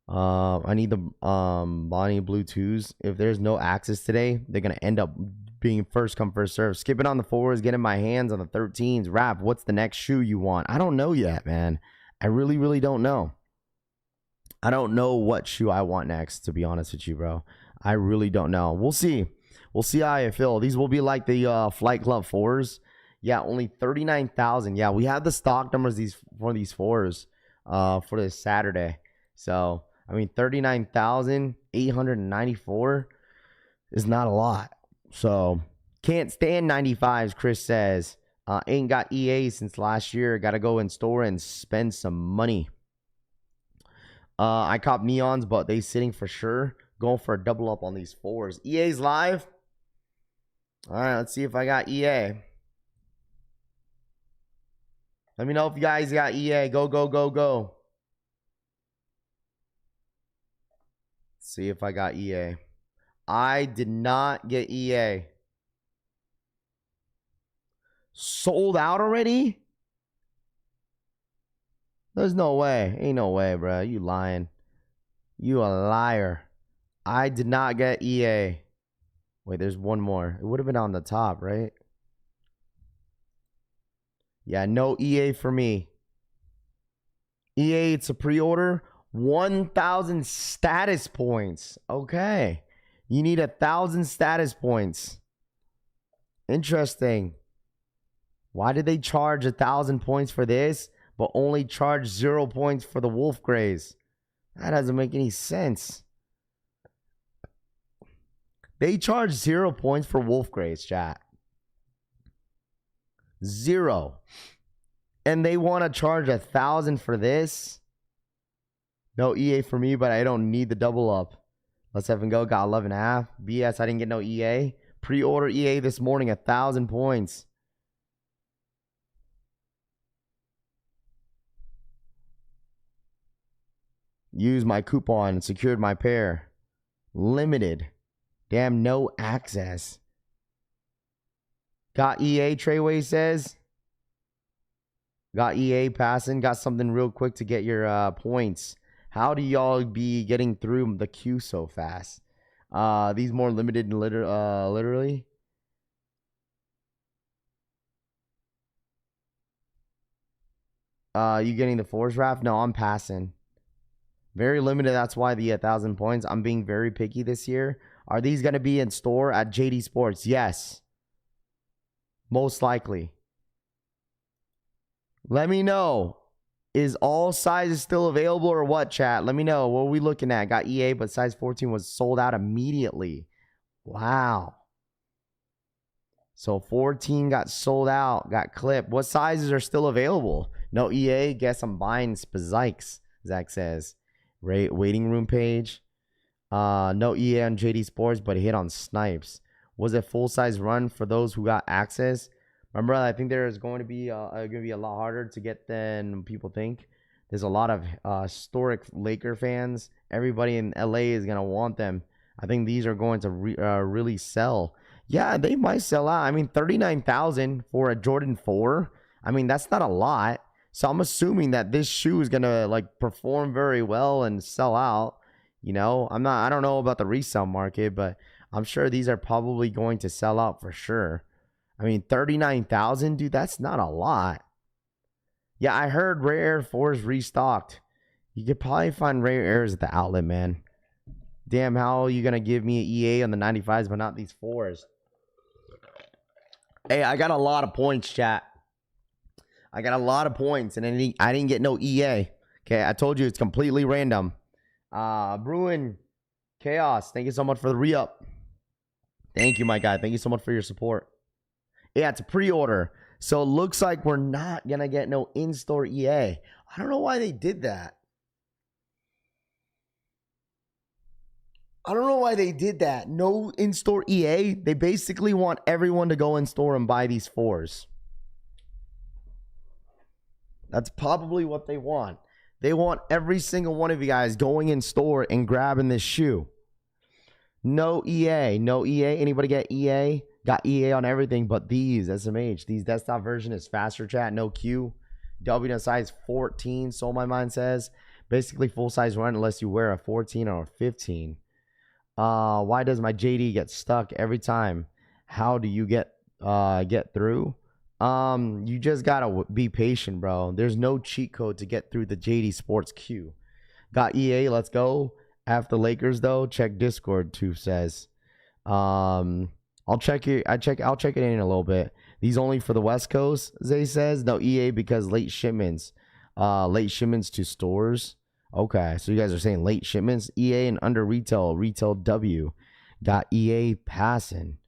I need the Bonnie Blue 2s. If there's no access today, they're going to end up being first come, first serve. Skipping on the 4s, getting my hands on the 13s. Rap, what's the next shoe you want? I don't know yet, man. I really, really don't know. I don't know what shoe I want next, to be honest with you, bro. I really don't know. We'll see. We'll see how I feel. These will be like the Flight Club 4s. Yeah, only 39,000. Yeah, we have the stock numbers for these 4s for this Saturday. So, I mean, 39,894 is not a lot. So, can't stand 95s, Chris says. Ain't got EA since last year. Got to go in store and spend some money. I cop Neons, but they sitting for sure. Going for a double up on these 4s. EA's live. All right, let's see if I got EA. Let me know if you guys got EA. Go, go, go, go. Let's see if I got EA. I did not get EA. Sold out already? There's no way. Ain't no way, bro. You lying. You a liar. I did not get EA. Wait, there's one more. It would have been on the top, right? Yeah, no EA for me. EA, it's a pre-order. 1,000 status points. Okay. You need 1,000 status points. Interesting. Why did they charge 1,000 points for this, but only charge 0 points for the Wolf Grays? That doesn't make any sense. They charge 0 points for Wolf Grays, chat. 0. And they want to charge 1,000 for this. No EA for me, but I don't need the double up. Let's have him go. Got 11.5. BS, I didn't get no EA. Pre-order EA this morning, 1,000 points. Use my coupon and secured my pair. Limited. Damn, no access. Got EA, Treyway says. Got EA passing. Got something real quick to get your points. How do y'all be getting through the queue so fast? These more limited, literally. You getting the force raft? No, I'm passing. Very limited. That's why the 1,000 points. I'm being very picky this year. Are these going to be in store at Jdsports? Yes. Most likely. Let me know. Is all sizes still available or what, chat? Let me know. What are we looking at? Got EA, but size 14 was sold out immediately. Wow. So 14 got sold out, got clipped. What sizes are still available? No EA. Guess I'm buying Spazikes, Zach says. Waiting room page. No EA on Jdsports, but hit on Snipes. Was it full size run for those who got access? Remember, I think there is going to be a lot harder to get than people think. There's a lot of historic Laker fans. Everybody in LA is gonna want them. I think these are going to really sell. Yeah, they might sell out. I mean, 39,000 for a Jordan 4. I mean, that's not a lot. So I'm assuming that this shoe is gonna like perform very well and sell out. You know, I don't know about the resale market, but I'm sure these are probably going to sell out for sure. I mean, 39,000, dude, that's not a lot. Yeah, I heard Rare Air 4s restocked. You could probably find Rare Airs at the outlet, man. Damn, how are you going to give me an EA on the 95s but not these 4s? Hey, I got a lot of points, chat. I got a lot of points, and I didn't get no EA. Okay, I told you it's completely random. Bruin Chaos, thank you so much for the re-up. Thank you, my guy. Thank you so much for your support. Yeah, it's a pre-order. So it looks like we're not going to get no in-store EA. I don't know why they did that. No in-store EA. They basically want everyone to go in-store and buy these 4s. That's probably what they want. They want every single one of you guys going in store and grabbing this shoe. No EA. No EA. Anybody get EA? Got EA on everything but these SMH. These desktop version is faster, chat. No Q. W to size 14. So my mind says. Basically full size run unless you wear a 14 or a 15. Why does my JD get stuck every time? How do you get through? You just gotta be patient, bro. There's no cheat code to get through the Jdsports queue. Got EA, let's go. After Lakers though, check Discord too says. I'll check it. I'll check it in a little bit. These only for the West Coast, Zay says. No EA because late shipments. Late shipments to stores. Okay, so you guys are saying late shipments. EA and under retail W. Got EA passing.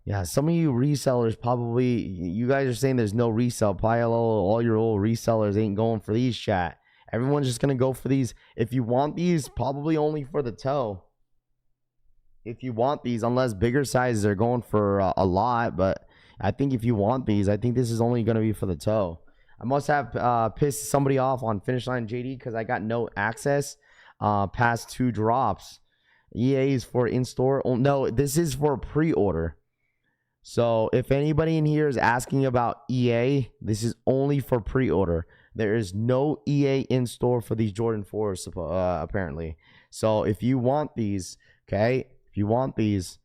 Yeah, some of you resellers probably, you guys are saying there's no resell. Probably all your old resellers ain't going for these, chat. Everyone's just going to go for these. If you want these, probably only for the toe. If you want these, unless bigger sizes are going for a lot. But I think if you want these, I think this is only going to be for the toe. I must have pissed somebody off on Finish Line JD because I got no access past 2 drops. EA is for in-store. Oh, no, this is for pre-order. So if anybody in here is asking about EA, this is only for pre-order. There is no EA in store for these Jordan 4s, apparently. So if you want these, okay, if you want these,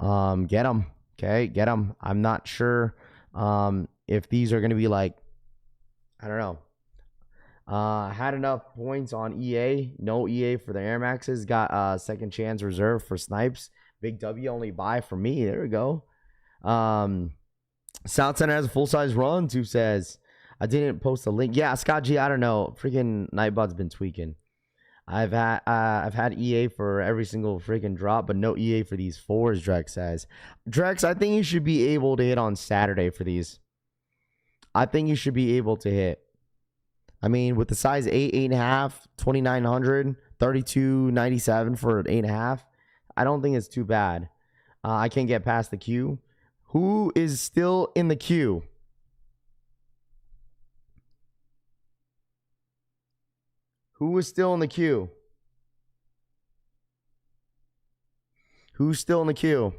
get them, okay, get them. I'm not sure if these are going to be like, I don't know. Had enough points on EA. No EA for the Air Maxes. Got second chance reserved for Snipes. Big W only buy for me. There we go. South Center has a full-size run, too says. I didn't post a link. Yeah, Scott G, I don't know. Freaking Nightbot's been tweaking. I've had EA for every single freaking drop, but no EA for these 4s, Drex says. Drex, I think you should be able to hit on Saturday for these. I think you should be able to hit. I mean, with the size 8, 8.5, 2,900, 32.97 for an 8.5, I don't think it's too bad. I can't get past the queue. Who is still in the queue? Who is still in the queue? Who's still in the queue?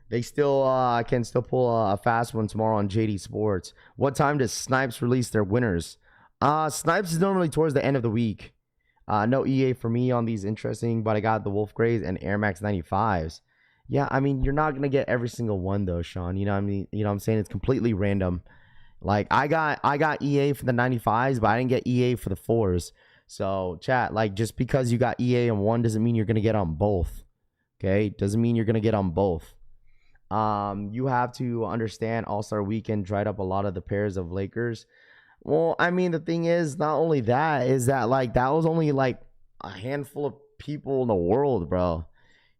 They still can still pull a fast one tomorrow on Jdsports. What time does Snipes release their winners? Snipes is normally towards the end of the week. No EA for me on these interesting, but I got the Wolf Grays and Air Max 95s. Yeah, I mean, you're not going to get every single one though, Sean. You know what I mean? You know what I'm saying? It's completely random. Like I got EA for the 95s, but I didn't get EA for the 4s. So, chat, like just because you got EA on one doesn't mean you're going to get on both. Okay? Doesn't mean you're going to get on both. You have to understand All-Star Weekend dried up a lot of the pairs of Lakers. Well, I mean, the thing is, not only that, is that like that was only like a handful of people in the world, bro.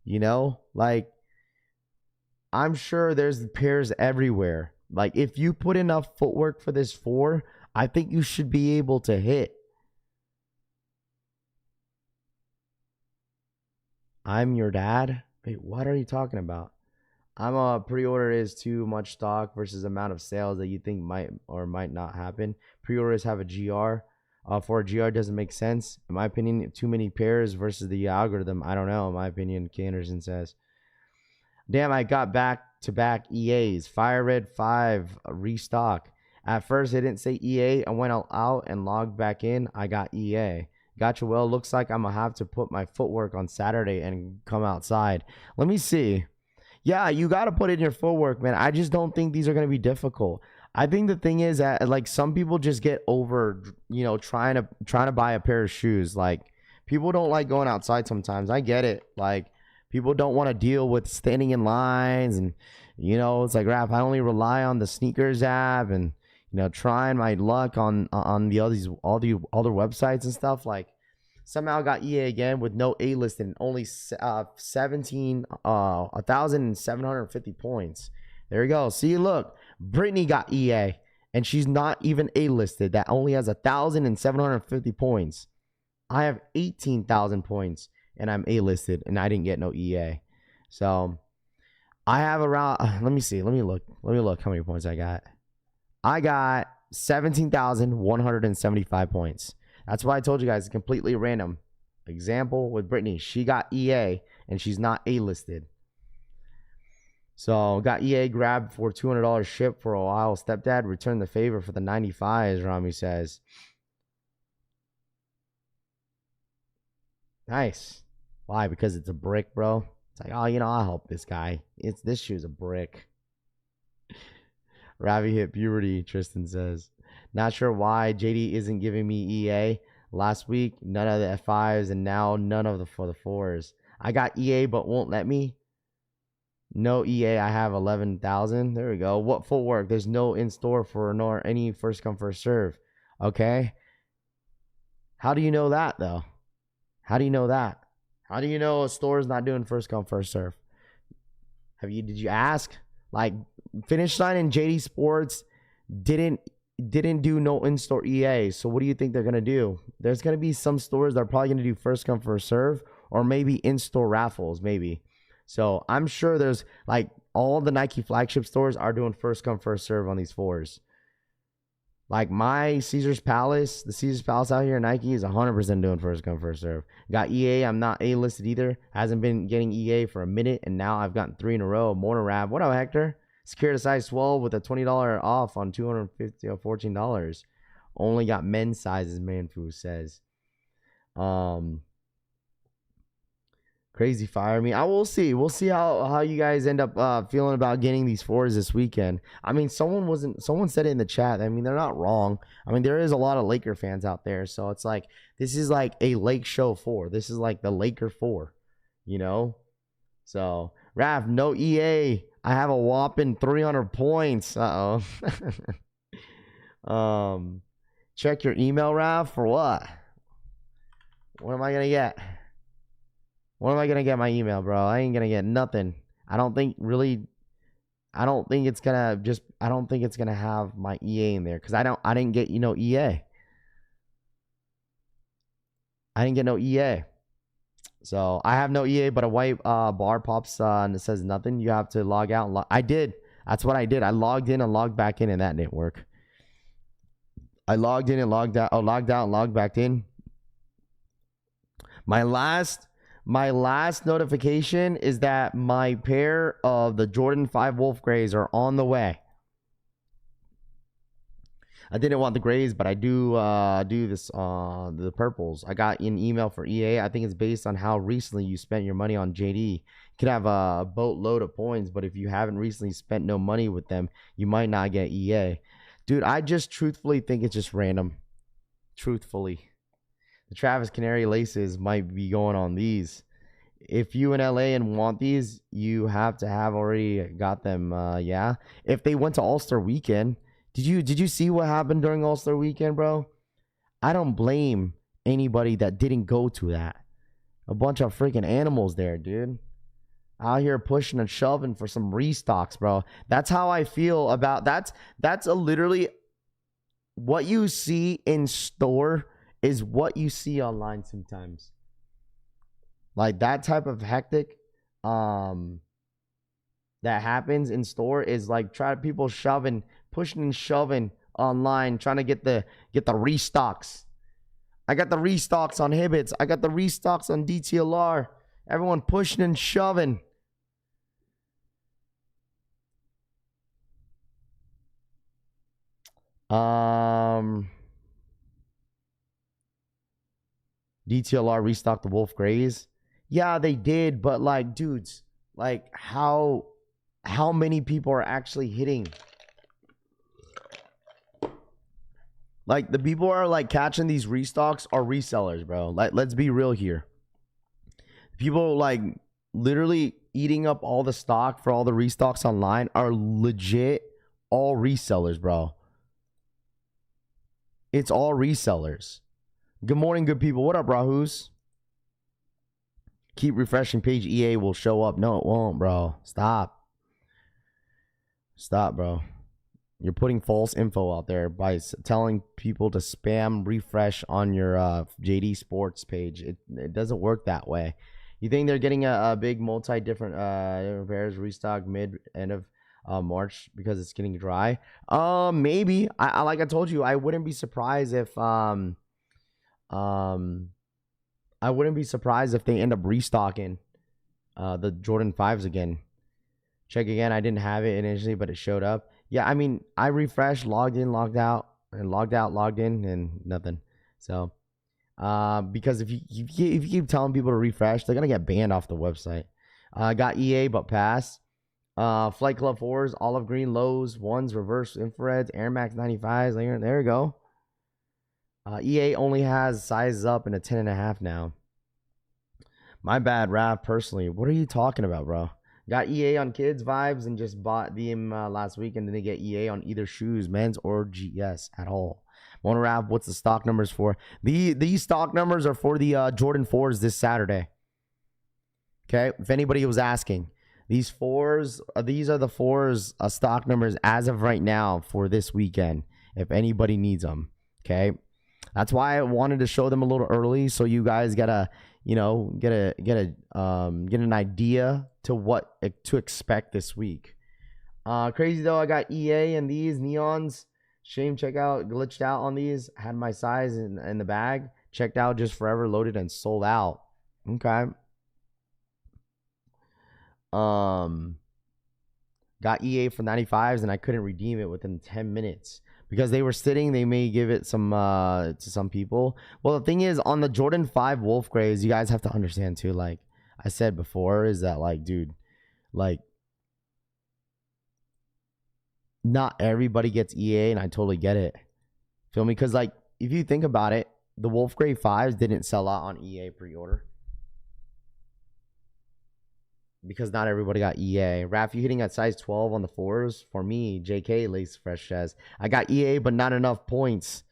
You know, like I'm sure there's pairs everywhere. Like if you put enough footwork for this 4, I think you should be able to hit. I'm your dad. Wait, what are you talking about? I'm a pre-order is too much stock versus amount of sales that you think might or might not happen. Pre-orders have a GR. For a GR doesn't make sense. In my opinion, too many pairs versus the algorithm. I don't know. In my opinion, Anderson says. Damn, I got back-to-back EAs. Fire Red 5 restock. At first, it didn't say EA. I went all out and logged back in. I got EA. Gotcha. Well, looks like I'm going to have to put my footwork on Saturday and come outside. Let me see. Yeah, you got to put in your footwork, man. I just don't think these are going to be difficult. I think the thing is that, like, some people just get over, you know, trying to buy a pair of shoes. Like, people don't like going outside sometimes. I get it. Like, people don't want to deal with standing in lines, and, you know, it's like, Raph, I only rely on the sneakers app and, you know, trying my luck on the all the other websites and stuff. Like, somehow got EA again with no A list and only 1,750 points. There you go. See, look, Brittany got EA and she's not even A listed. That only has 1,750 points. I have 18,000 points and I'm A listed and I didn't get no EA. So I have around, let me see. Let me look how many points I got. I got 17,175 points. That's why I told you guys it's completely random. Example with Brittany, she got EA and she's not A listed. So got EA grabbed for $200 ship for a while. Stepdad returned the favor for the 95s, Rami says. Nice. Why? Because it's a brick, bro. It's like, oh, you know, I'll help this guy. This shoe's a brick. Ravi hit puberty, Tristan says. Not sure why JD isn't giving me EA. Last week, none of the F5s, and now none of the for the 4s. I got EA, but won't let me. No EA, I have 11,000. There we go. What footwork? There's no in-store for nor any first come, first serve. Okay. How do you know that, though? How do you know that? How do you know a store is not doing first come, first serve? Did you ask? Like, Finish Line and Jdsports didn't do no in-store EA. So what do you think they're going to do? There's going to be some stores that are probably going to do first come, first serve, or maybe in-store raffles, maybe. So I'm sure there's, like, all the Nike flagship stores are doing first come, first serve on these 4s. Like my Caesar's Palace, the Caesar's Palace out here, Nike is 100% doing first come, first serve. Got EA. I'm not A listed either. Hasn't been getting EA for a minute, and now I've gotten 3 in a row. Morning Rab. What up, Hector? Secured a size 12 with a $20 off on $250 or $14. Only got men's sizes, Manfu says. Crazy fire me. I will see. We'll see how you guys end up feeling about getting these 4s this weekend. I mean, someone said it in the chat. I mean, they're not wrong. I mean, there is a lot of Laker fans out there, so it's like this is like a Lake Show 4. This is like the Laker 4, you know? So, Raph, no EA. I have a whopping 300 points. Check your email, Raph, for what? What am I gonna get? What am I gonna get my email, bro? I ain't gonna get nothing. I don't think it's gonna have my EA in there because I didn't get, you know, EA. I didn't get no EA. So I have no EA, but a white bar pops and it says nothing. You have to log out and I did. That's what I did. I logged in and logged back in, and that didn't work. I logged in and logged out. Oh, logged out and logged back in. My last notification is that my pair of the Jordan 5 Wolf Grays are on the way. I didn't want the grays, but I do this the purples. I got an email for EA. I think it's based on how recently you spent your money on JD. You could have a boatload of points, but if you haven't recently spent no money with them, you might not get EA. Dude, I just truthfully think it's just random. Truthfully. The Travis Canary laces might be going on these. If you in LA and want these, you have to have already got them. Yeah. If they went to All-Star Weekend, did you see what happened during All-Star Weekend, bro? I don't blame anybody that didn't go to that. A bunch of freaking animals there, dude. Out here pushing and shoving for some restocks, bro. That's how I feel about that's literally what you see in store is what you see online sometimes. Like that type of hectic that happens in store is like people pushing and shoving online, trying to get the restocks. I got the restocks on Hibbits. I got the restocks on DTLR. Everyone pushing and shoving. DTLR restocked the Wolf Grays. Yeah, they did, but like, dudes, like how many people are actually hitting? Like, the people are like catching these restocks are resellers, bro. Like, let's be real here. People like literally eating up all the stock for all the restocks online are legit all resellers, bro. It's all resellers. Good morning, good people. What up, Rahus? Keep refreshing page. EA will show up. No, it won't, bro. Stop. Stop, bro. You're putting false info out there by telling people to spam refresh on your Jdsports page. It doesn't work that way. You think they're getting a big different pairs restock end of March because it's getting dry? Maybe. I like I told you, I wouldn't be surprised if they end up restocking the Jordan 5s again. Check again. I didn't have it initially, but it showed up. Yeah, I mean, I refreshed, logged in, logged out, and logged out, logged in, and nothing. So, because if you keep telling people to refresh, they're gonna get banned off the website. Got EA but pass. Flight Club 4s, olive green lows, 1s, reverse infrareds, Air Max 95s. There you go. EA only has sizes up in a 10.5 now. My bad, Rav. Personally, what are you talking about, bro? Got EA on kids vibes and just bought them last week and didn't get EA on either shoes, men's or GS at all. Mona Rav, what's the stock numbers for? These stock numbers are for the Jordan 4s this Saturday. Okay, if anybody was asking, these are the 4s stock numbers as of right now for this weekend. If anybody needs them, okay. That's why I wanted to show them a little early, so you guys get an idea to what to expect this week. Crazy though, I got EA and these neons. Shame checkout glitched out on these. Had my size in the bag. Checked out just forever, loaded and sold out. Okay. Got EA for 95s and I couldn't redeem it within 10 minutes. Because they were sitting, they may give it some to some people. Well, the thing is, on the Jordan 5 Wolf Grays, you guys have to understand too, like I said before, is that like, dude, like not everybody gets EA, and I totally get it. Feel me? Because like, if you think about it, the Wolf Gray 5s didn't sell out on EA pre-order. Because not everybody got EA. Raph, you hitting at size 12 on the 4s? For me, JK Lace Fresh says, I got EA, but not enough points.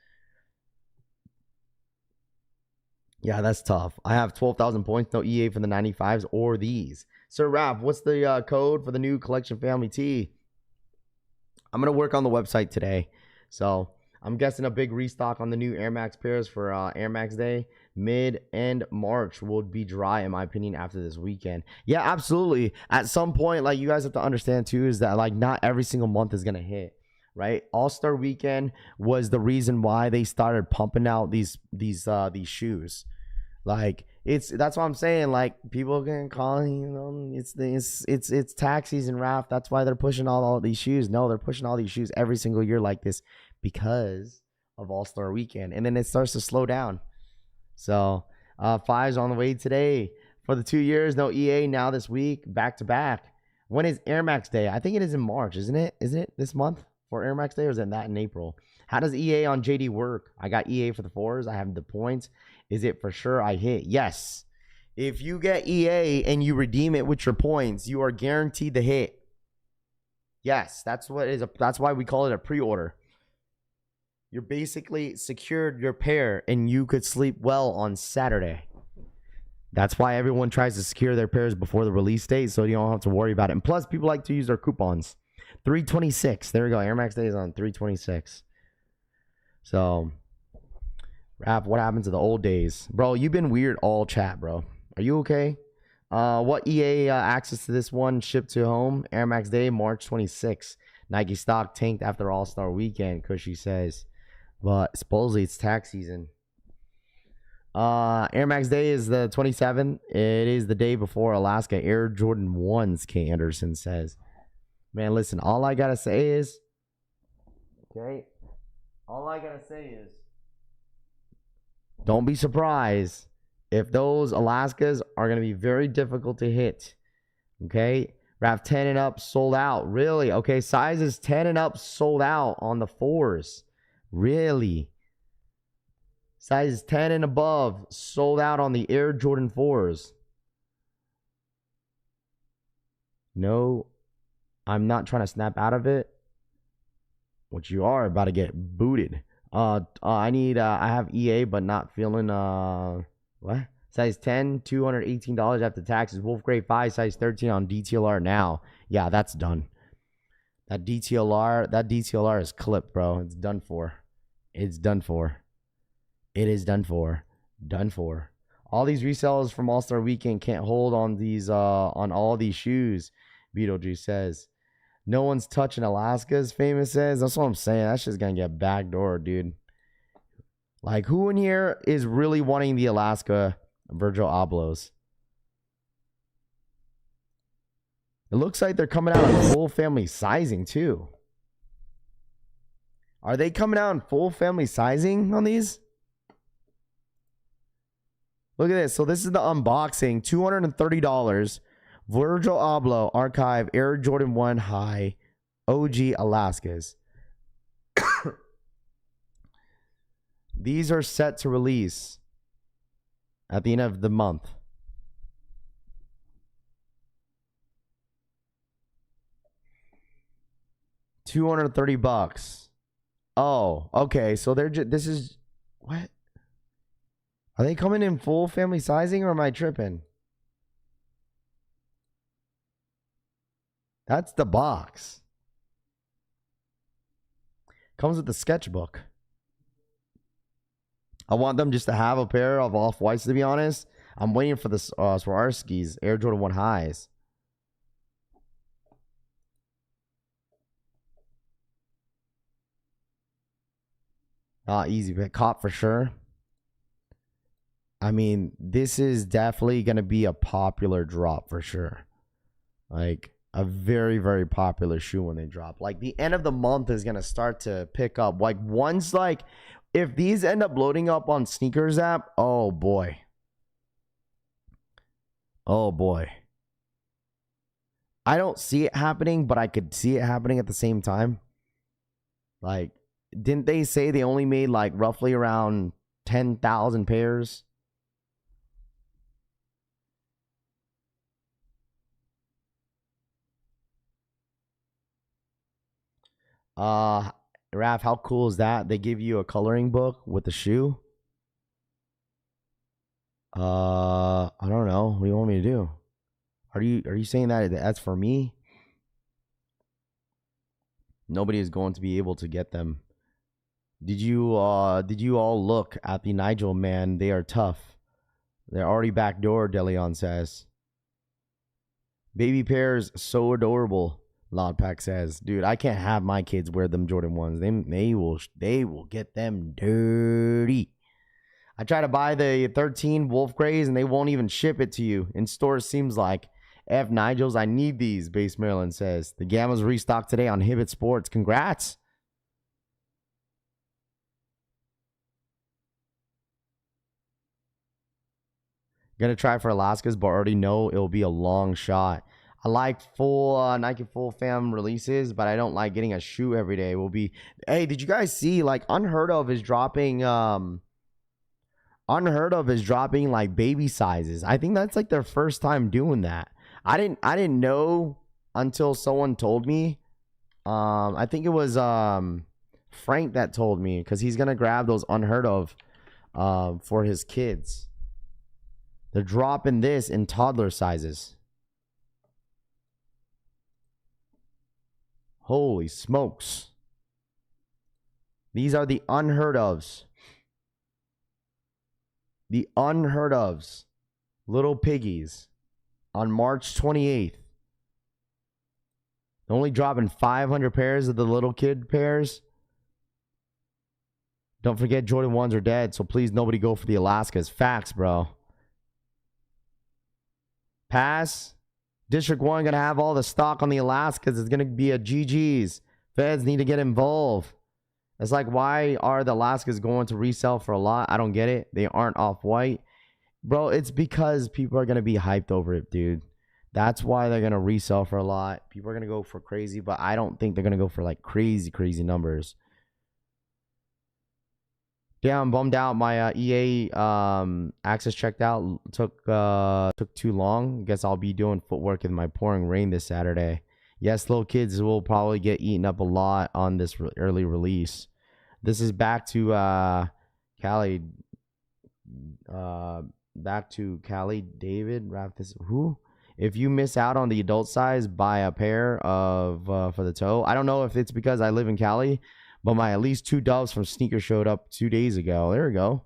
Yeah, that's tough. I have 12,000 points, no EA for the 95s or these. Sir Raph, what's the code for the new Collection Family Tee? I'm going to work on the website today. So I'm guessing a big restock on the new Air Max pairs for Air Max Day. Mid-end March will be dry, in my opinion, after this weekend. Yeah, absolutely. At some point, like, you guys have to understand too, is that like not every single month is gonna hit, right? All-Star Weekend was the reason why they started pumping out these shoes. Like, that's what I'm saying. Like, people can call, you know, it's tax season, Raph. That's why they're pushing all these shoes. No, they're pushing all these shoes every single year like this because of All-Star Weekend, and then it starts to slow down. So 5's on the way today for the 2 years. No EA now this week, back to back. When is Air Max Day? I think it is in March, isn't it? Isn't it this month for Air Max Day, or is it that in April? How does EA on JD work? I got EA for the 4s. I have the points. Is it for sure I hit? Yes. If you get EA and you redeem it with your points, you are guaranteed the hit. Yes, that's what it is. That's why we call it a pre-order. You're basically secured your pair and you could sleep well on Saturday. That's why everyone tries to secure their pairs before the release date so you don't have to worry about it. And plus, people like to use their coupons. 326. There we go. Air Max Day is on 326. So, Rap, what happened to the old days? Bro, you've been weird all chat, bro. Are you okay? What EA access to this one shipped to home? Air Max Day, March 26th. Nike stock tanked after All-Star Weekend, Cushy says. But supposedly it's tax season. Air Max Day is the 27th. It is the day before Alaska Air Jordan 1s, K. Anderson says. Man, listen, all I gotta say is, don't be surprised if those Alaskas are gonna be very difficult to hit. Okay, Raf 10 and up sold out. Really? Okay, sizes 10 and up sold out on the 4s. Really? Sizes 10 and above sold out on the Air Jordan 4s. No, I'm not trying to snap out of it. Which you are about to get booted. I have EA, but not feeling, what? Size 10, $218 after taxes. Wolf Grade 5, size 13 on DTLR now. Yeah, that's done. That DTLR is clipped, bro. It's done for. It's done for. It is done for. Done for. All these resellers from All-Star Weekend can't hold on these on all these shoes, Beetlejuice says. No one's touching Alaska's, Famous says. That's what I'm saying. That shit's gonna get backdoor, dude. Like, who in here is really wanting the Alaska Virgil Ablohs? It looks like they're coming out in full family sizing too. Are they coming out in full family sizing on these? Look at this. So this is the unboxing. $230. Virgil Abloh Archive Air Jordan 1 High OG Alaskas. These are set to release at the end of the month. $230. Oh, okay. So they're this is what? Are they coming in full family sizing or am I tripping? That's the box. Comes with the sketchbook. I want them just to have a pair of off-whites, to be honest. I'm waiting for the Swarovski's Air Jordan 1 highs. Easy pick. Cop for sure. I mean, this is definitely going to be a popular drop for sure. Like, a very, very popular shoe when they drop. Like, the end of the month is going to start to pick up. Like, once, like, if these end up loading up on Sneakers app, oh, boy. Oh, boy. I don't see it happening, but I could see it happening at the same time. Like, didn't they say they only made, like, roughly around 10,000 pairs? Raph, how cool is that? They give you a coloring book with the shoe. I don't know. What do you want me to do? Are you saying that that's for me? Nobody is going to be able to get them. Did you all look at the Nigel man? They are tough. They're already backdoor, Deleon says. Baby pairs so adorable. Loudpack says, dude, I can't have my kids wear them Jordan 1s. They will get them dirty. I try to buy the 13 Wolf Grays and they won't even ship it to you. In stores seems like. F Nigels, I need these, Base Maryland says. The Gamma's restocked today on Jdsports. Congrats. Gonna try for Alaska's, but already know it'll be a long shot. I like full Nike full fam releases, but I don't like getting a shoe every day. Will be, hey, did you guys see like Unheard of is dropping like baby sizes. I think that's like their first time doing that. I didn't know until someone told me. I think it was Frank that told me, because he's gonna grab those Unheard of for his kids. They're dropping this in toddler sizes. Holy smokes. These are the Unheard ofs. The Unheard ofs. Little piggies. on March 28th. They're only dropping 500 pairs of the little kid pairs. Don't forget Jordan 1s are dead, so please nobody go for the Alaskas. Facts, bro. Pass. District 1 going to have all the stock on the Alaskas. It's going to be a GG's. Feds need to get involved. It's like, why are the Alaskas going to resell for a lot? I don't get it. They aren't off-white. Bro, it's because people are going to be hyped over it, dude. That's why they're going to resell for a lot. People are going to go for crazy, but I don't think they're going to go for like crazy numbers. Yeah, I'm bummed out. My EA access checked out. Took too long. Guess I'll be doing footwork in my pouring rain this Saturday. Yes, little kids will probably get eaten up a lot on this early release. This is back to Cali. Back to Cali. David, wrap this. Who? If you miss out on the adult size, buy a pair of for the toe. I don't know if it's because I live in Cali. But my at least 2 doves from Sneaker showed up 2 days ago. There we go.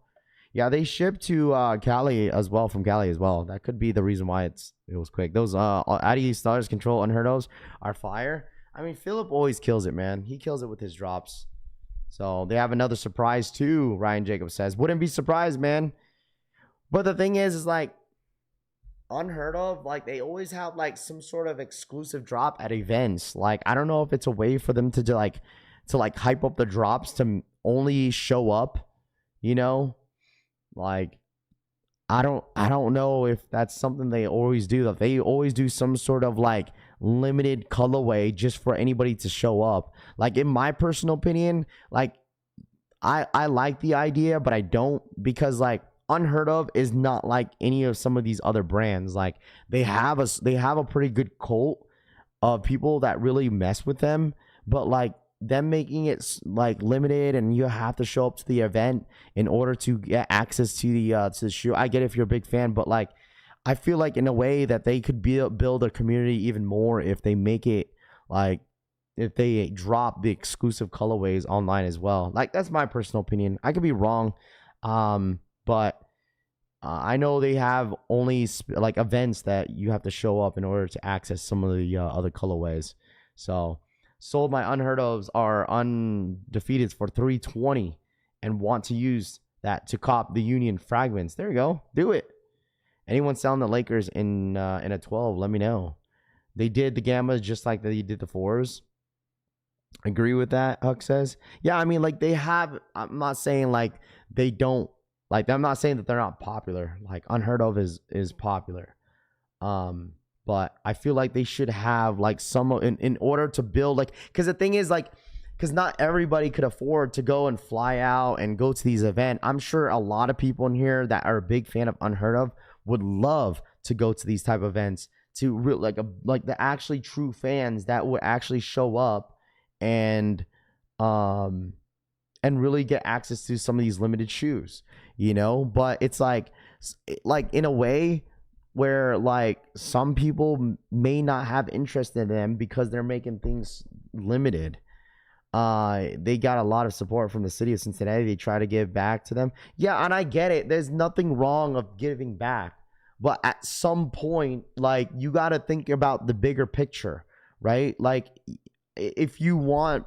Yeah, they shipped to Cali as well, from Cali as well. That could be the reason why it was quick. Those Addy Stars Control Unheard Ofs are fire. I mean, Philip always kills it, man. He kills it with his drops. So they have another surprise too, Ryan Jacobs says. Wouldn't be surprised, man. But the thing is like, Unheard Of, like they always have like some sort of exclusive drop at events. Like, I don't know if it's a way for them to do like, hype up the drops to only show up, you know, like I don't know if that's something they always do. That they always do some sort of like limited colorway just for anybody to show up. Like, in my personal opinion, like I like the idea, but I don't, because like Unheard Of is not like any of some of these other brands. Like they have a pretty good cult of people that really mess with them, but like them making it like limited and you have to show up to the event in order to get access to the shoe. I get it if you're a big fan, but like I feel like in a way that they could build a community even more if they make it like, if they drop the exclusive colorways online as well. Like, that's my personal opinion. I could be wrong, but I know they have only like events that you have to show up in order to access some of the other colorways. So sold my Unheard Ofs are undefeated for $320 and want to use that to cop the Union fragments. There you go. Do it. Anyone selling the Lakers in a 12, let me know. They did the Gammas just like they did the 4s. Agree with that, Huck says. Yeah, I mean, like they have, I'm not saying like they don't, like I'm not saying that they're not popular. Like Unheard Of is popular. But I feel like they should have like some in order to build, like, because the thing is like, because not everybody could afford to go and fly out and go to these events. I'm sure a lot of people in here that are a big fan of Unheard Of would love to go to these type of events, to like the actually true fans that would actually show up and really get access to some of these limited shoes, you know. But it's like in a way where like some people may not have interest in them because they're making things limited. They got a lot of support from the city of Cincinnati. They try to give back to them. Yeah, and I get it. There's nothing wrong of giving back. But at some point, like, you got to think about the bigger picture, right? Like, if you want,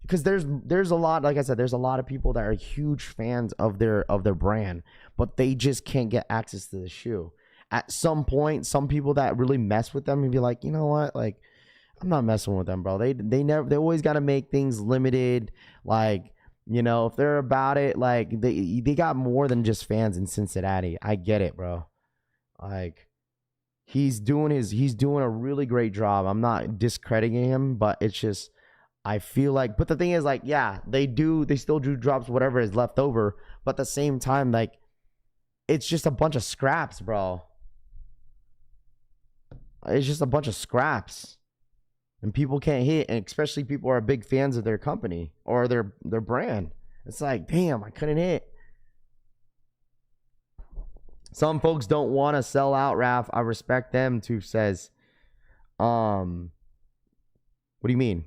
because there's a lot, like I said, there's a lot of people that are huge fans of their brand, but they just can't get access to the shoe. At some point, some people that really mess with them and be like, you know what, like, I'm not messing with them, bro. They always got to make things limited. Like, you know, if they're about it, like they got more than just fans in Cincinnati. I get it, bro. Like, he's doing a really great job. I'm not discrediting him, but it's just, I feel like, but the thing is, like, yeah, they still do drops whatever is left over, but at the same time, like, it's just a bunch of scraps, bro. It's just a bunch of scraps. And people can't hit, and especially people are big fans of their company or their brand. It's like, damn, I couldn't hit. Some folks don't want to sell out, Raf. I respect them too, says. What do you mean?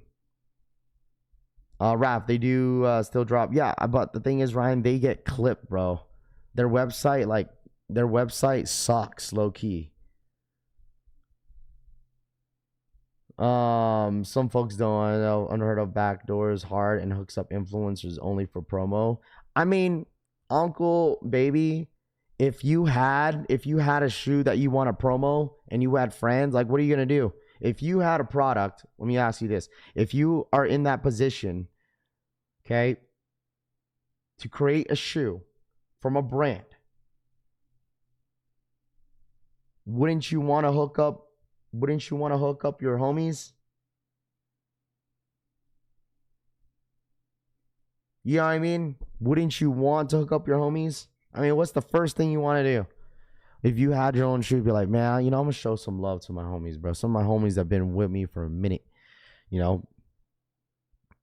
Raf, they do still drop. Yeah, but the thing is, Ryan, they get clipped, bro. Their website sucks, low key. Some folks don't know. Unheard of backdoors hard and hooks up influencers only for promo. I mean, uncle, baby, if you had a shoe that you want to promo and you had friends, like, what are you gonna do? If you had a product, let me ask you this: if you are in that position, okay, to create a shoe from a brand, wouldn't you want to hook up? Wouldn't you want to hook up your homies? You know what I mean? Wouldn't you want to hook up your homies? I mean, what's the first thing you want to do? If you had your own shoe, be like, man, I'm going to show some love to my homies, bro. Some of my homies have been with me for a minute,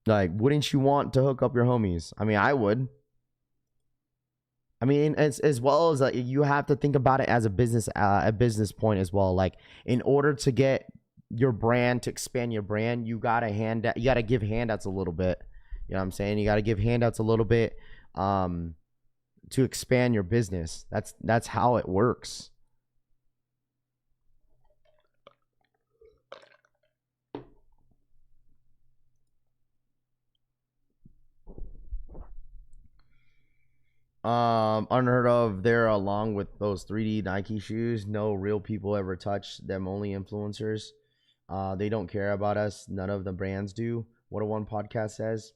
Like, wouldn't you want to hook up your homies? I mean, I would. I mean, as well as you have to think about it as a business point as well. Like, in order to get your brand, to expand your brand, you gotta give handouts a little bit. You know what I'm saying? You gotta give handouts a little bit to expand your business. That's how it works. Unheard of there, along with those 3D Nike shoes. No real people ever touch them, only influencers. They don't care about us. None of the brands do. What a One podcast says.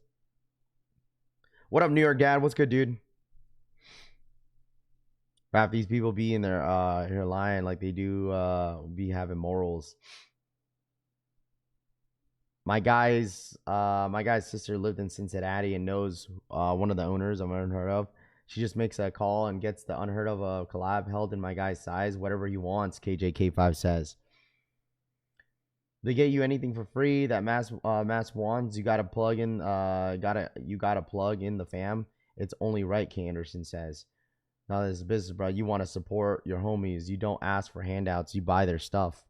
What up, New York Dad? What's good, dude? Rap, these people be in their here lying like they do be having morals. My guy's sister lived in Cincinnati and knows one of the owners I'm unheard of. She just makes a call and gets the unheard of a collab held in my guy's size, whatever he wants, KJK5 says. They get you anything for free. That mass wands, you gotta plug in you gotta plug in the fam. It's only right, K Anderson says. Now this is business, bro. You want to support your homies. You don't ask for handouts, you buy their stuff.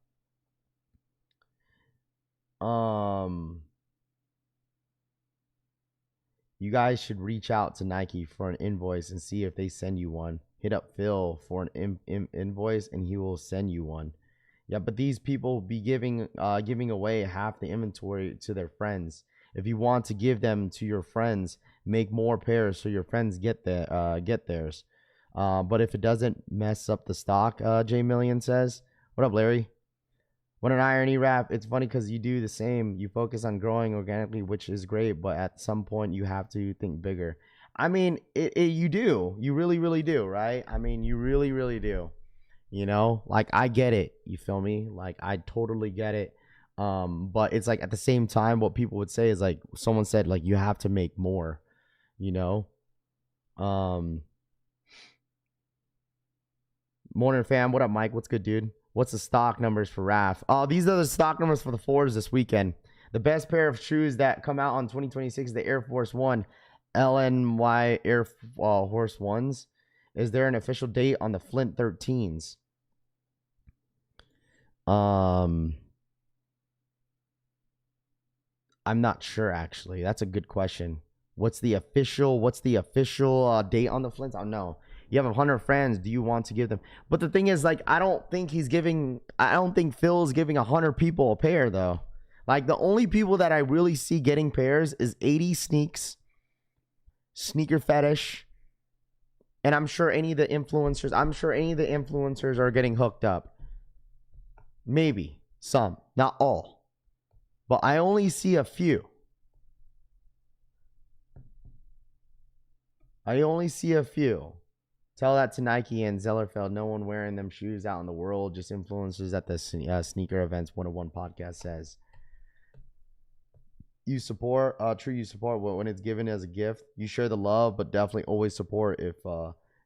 You guys should reach out to Nike for an invoice and see if they send you one. Hit up Phil for an invoice and he will send you one. Yeah, but these people be giving away half the inventory to their friends. If you want to give them to your friends, make more pairs so your friends get theirs. But if it doesn't mess up the stock, J Million says. What up, Larry? What an irony, Rap. It's funny because you do the same. You focus on growing organically, which is great, but at some point you have to think bigger. I mean, you do. You really, really do, right? I mean, you really, really do. Like, I get it. You feel me? Like, I totally get it. But it's like, at the same time, what people would say is like, someone said, like, you have to make more, Morning, fam. What up, Mike? What's good, dude? What's the stock numbers for RAF? Oh, these are the stock numbers for the Forbes this weekend. The best pair of shoes that come out on 2026 is the Air Force One LNY Air Force Ones. Is there an official date on the Flint 13s? I'm not sure, actually. That's a good question. What's the official date on the Flints? I don't know. You have 100 friends. Do you want to give them? But the thing is, like, I don't think Phil's giving 100 people a pair, though. Like, the only people that I really see getting pairs is 80 Sneaks, Sneaker Fetish, and I'm sure any of the influencers are getting hooked up. Maybe some, not all. But I only see a few. Tell that to Nike and Zellerfeld. No one wearing them shoes out in the world. Just influencers at the sneaker events. 101 podcast says. You support, when it's given as a gift. You share the love, but definitely always support if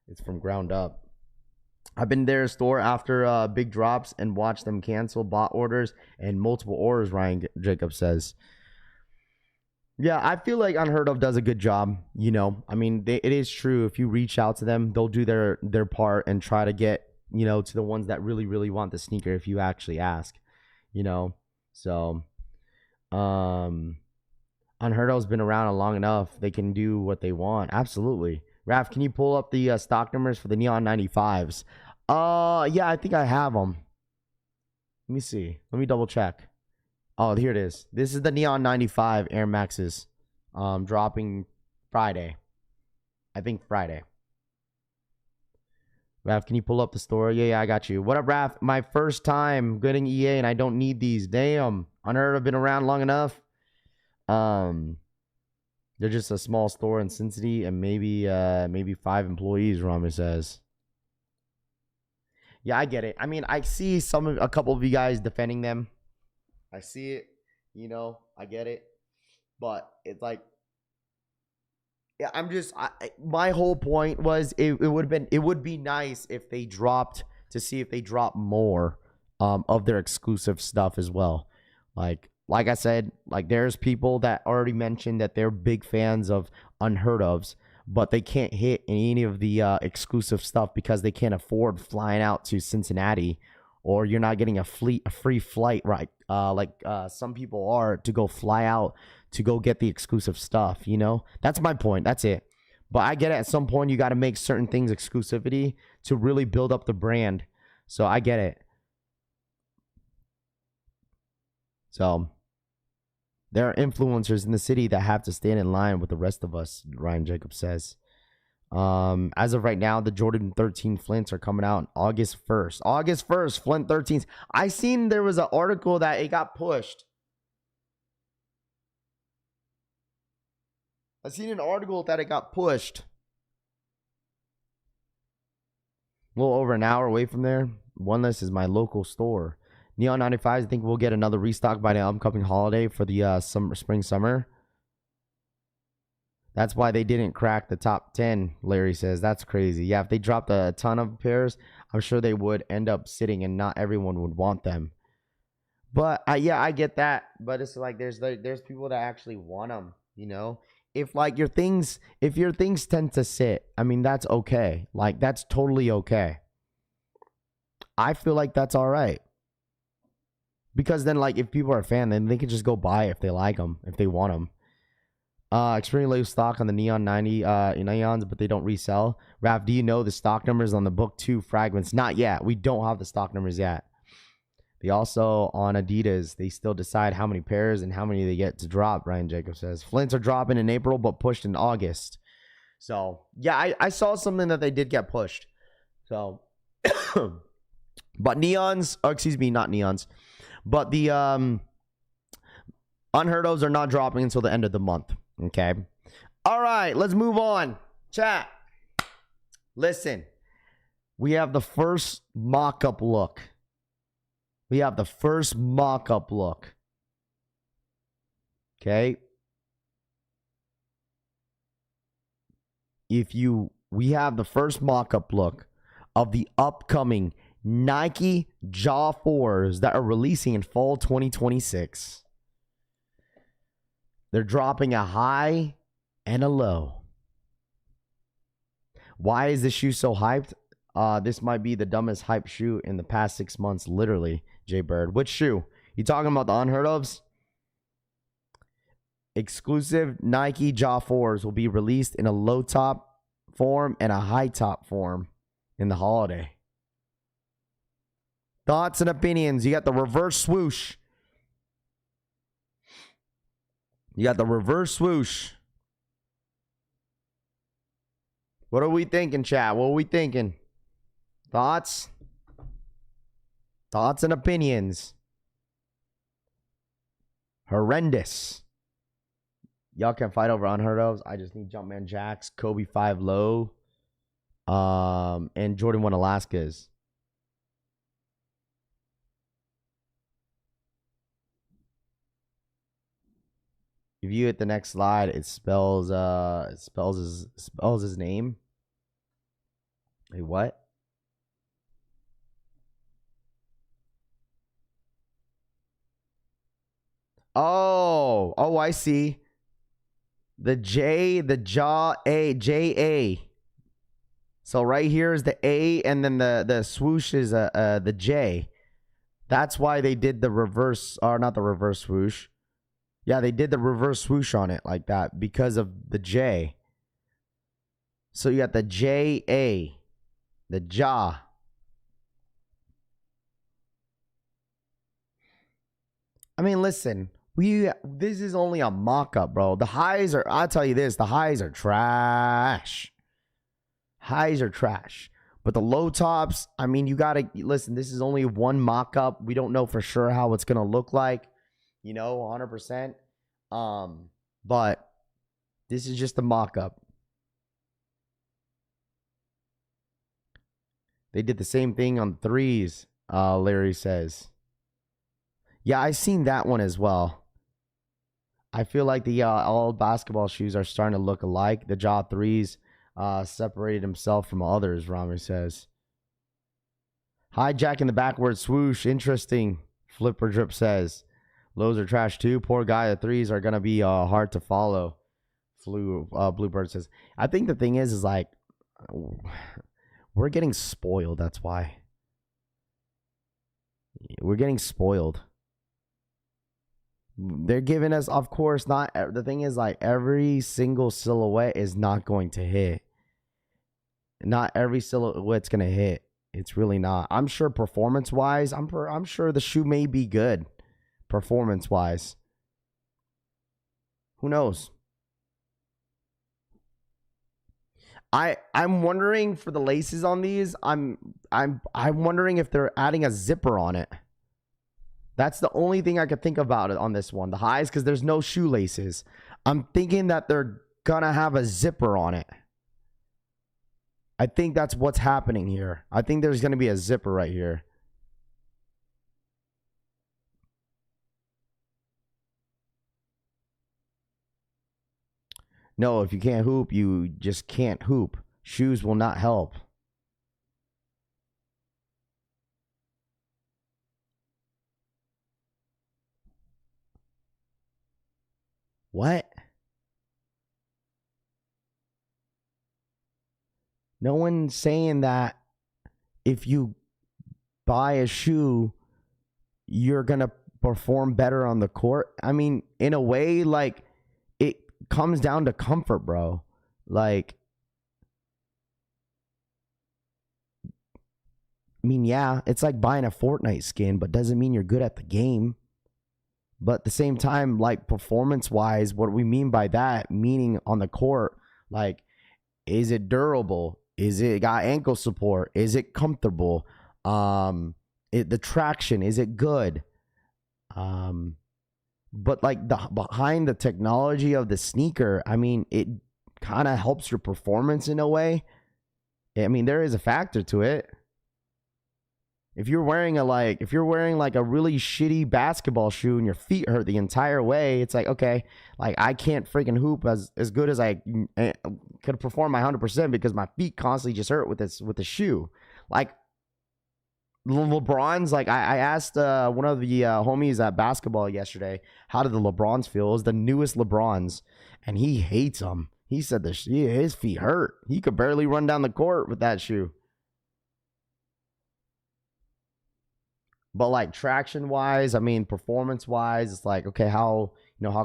it's from ground up. I've been there store after big drops and watched them cancel bot orders and multiple orders, Ryan Jacobs says. Yeah, I feel like Unheard of does a good job. I mean, it is true. If you reach out to them, they'll do their part and try to get, to the ones that really, really want the sneaker if you actually ask, So, Unheard of's been around long enough. They can do what they want. Absolutely. Raph, can you pull up the stock numbers for the Neon 95s? Yeah, I think I have them. Let me see. Let me double check. Oh, here it is. This is the Neon 95 Air Maxes. Dropping Friday. I think Friday. Raph, can you pull up the store? Yeah, I got you. What up, Raph? My first time getting EA and I don't need these. Damn. Unheard of, been around long enough. They're just a small store in Cincinnati and maybe 5 employees, Rami says. Yeah, I get it. I mean, I see a couple of you guys defending them. I see it, you know, I get it. But it's like, yeah, my whole point was it would be nice if they dropped more of their exclusive stuff as well. Like I said, like there's people that already mentioned that they're big fans of Unheard Ofs, but they can't hit any of the exclusive stuff because they can't afford flying out to Cincinnati, or you're not getting a free flight, right? Some people are, to go fly out to go get the exclusive stuff, you know? That's my point. That's it. But I get it. At some point, you got to make certain things exclusivity to really build up the brand. So I get it. So there are influencers in the city that have to stand in line with the rest of us, Ryan Jacobs says. As of right now, the Jordan 13 Flints are coming out on August 1st. August 1st, Flint 13s. I seen there was an article that it got pushed. I seen an article that it got pushed. A little over an hour away from there. One less is my local store. Neon 95s, I think we'll get another restock by the upcoming holiday for the spring summer. That's why they didn't crack the top 10, Larry says. That's crazy. Yeah, if they dropped a ton of pairs, I'm sure they would end up sitting and not everyone would want them. But yeah, I get that. But it's like there's people that actually want them, you know? If your things tend to sit, I mean, that's okay. Like, that's totally okay. I feel like that's all right. Because then, like, if people are a fan, then they can just go buy it if they like them, if they want them. Extremely low stock on the Neon 90 Neons, but they don't resell. Raph, do you know the stock numbers on the Book 2 fragments? Not yet. We don't have the stock numbers yet. They also, on Adidas, they still decide how many pairs and how many they get to drop, Ryan Jacobs says. Flints are dropping in April, but pushed in August. So, yeah, I saw something that they did get pushed. So, but Neons, or excuse me, not Neons, but the Unheard Ofs are not dropping until the end of the month. Okay. All right, let's move on. Chat. Listen, we have the first mock-up look. We have the first mock-up look. Okay. We have the first mock-up look of the upcoming Nike Jaw 4s that are releasing in fall 2026. They're dropping a high and a low. Why is this shoe so hyped? This might be the dumbest hype shoe in the past 6 months, literally, Jay Bird. Which shoe? You talking about the Unheard Ofs? Exclusive Nike Jaw 4s will be released in a low top form and a high top form in the holiday. Thoughts and opinions. You got the reverse swoosh. You got the reverse swoosh. What are we thinking, chat? What are we thinking? Thoughts? Thoughts and opinions. Horrendous. Y'all can fight over Unheard Ofs. I just need Jumpman Jacks, Kobe 5 Low, and Jordan 1 Alaskas. If you hit the next slide, it spells his name. Wait, what? Oh, I see. The J, the Jaw A, J-A. So right here is the A, and then the swoosh is the J. That's why they did the reverse, or not the reverse swoosh. Yeah, they did the reverse swoosh on it like that because of the J. So you got the J-A, the Jaw. I mean, listen, this is only a mock-up, bro. The highs are, I'll tell you this, the highs are trash. Highs are trash. But the low tops, I mean, you got to, listen, this is only one mock-up. We don't know for sure how it's going to look like, 100%. But this is just a mock-up. They did the same thing on threes, Larry says. Yeah, I seen that one as well. I feel like the all basketball shoes are starting to look alike. The Ja threes separated himself from others, Rami says. Hijacking the backward swoosh. Interesting, Flipper Drip says. Lows are trash too. Poor guy. The threes are going to be hard to follow. Bluebird says. I think the thing is like, we're getting spoiled. That's why. We're getting spoiled. They're giving us, of course, not. The thing is, like, every single silhouette is not going to hit. Not every silhouette's going to hit. It's really not. I'm sure performance-wise, I'm sure the shoe may be good. Performance-wise. Who knows? I'm wondering for the laces on these, I'm wondering if they're adding a zipper on it. That's the only thing I could think about it on this one. The highs, because there's no shoelaces. I'm thinking that they're gonna have a zipper on it. I think that's what's happening here. I think there's gonna be a zipper right here. No, if you can't hoop, you just can't hoop. Shoes will not help. What? No one's saying that if you buy a shoe, you're going to perform better on the court. I mean, in a way, like, it comes down to comfort, bro. Like, I mean, yeah, it's like buying a Fortnite skin, but doesn't mean you're good at the game. But at the same time, like, performance-wise, what we mean by that, meaning on the court, like, is it durable? Is it got ankle support? Is it comfortable? The traction, is it good? But like behind the technology of the sneaker, I mean, it kind of helps your performance in a way. I mean, there is a factor to it. If you're wearing like a really shitty basketball shoe and your feet hurt the entire way, it's like, okay, like I can't freaking hoop as good as I could perform my 100% because my feet constantly just hurt with the shoe. Like LeBron's, like I asked one of the homies at basketball yesterday, how did the LeBrons feel? It was the newest LeBrons, and he hates them. He said his feet hurt. He could barely run down the court with that shoe. But like traction wise, I mean, performance wise, it's like, okay, how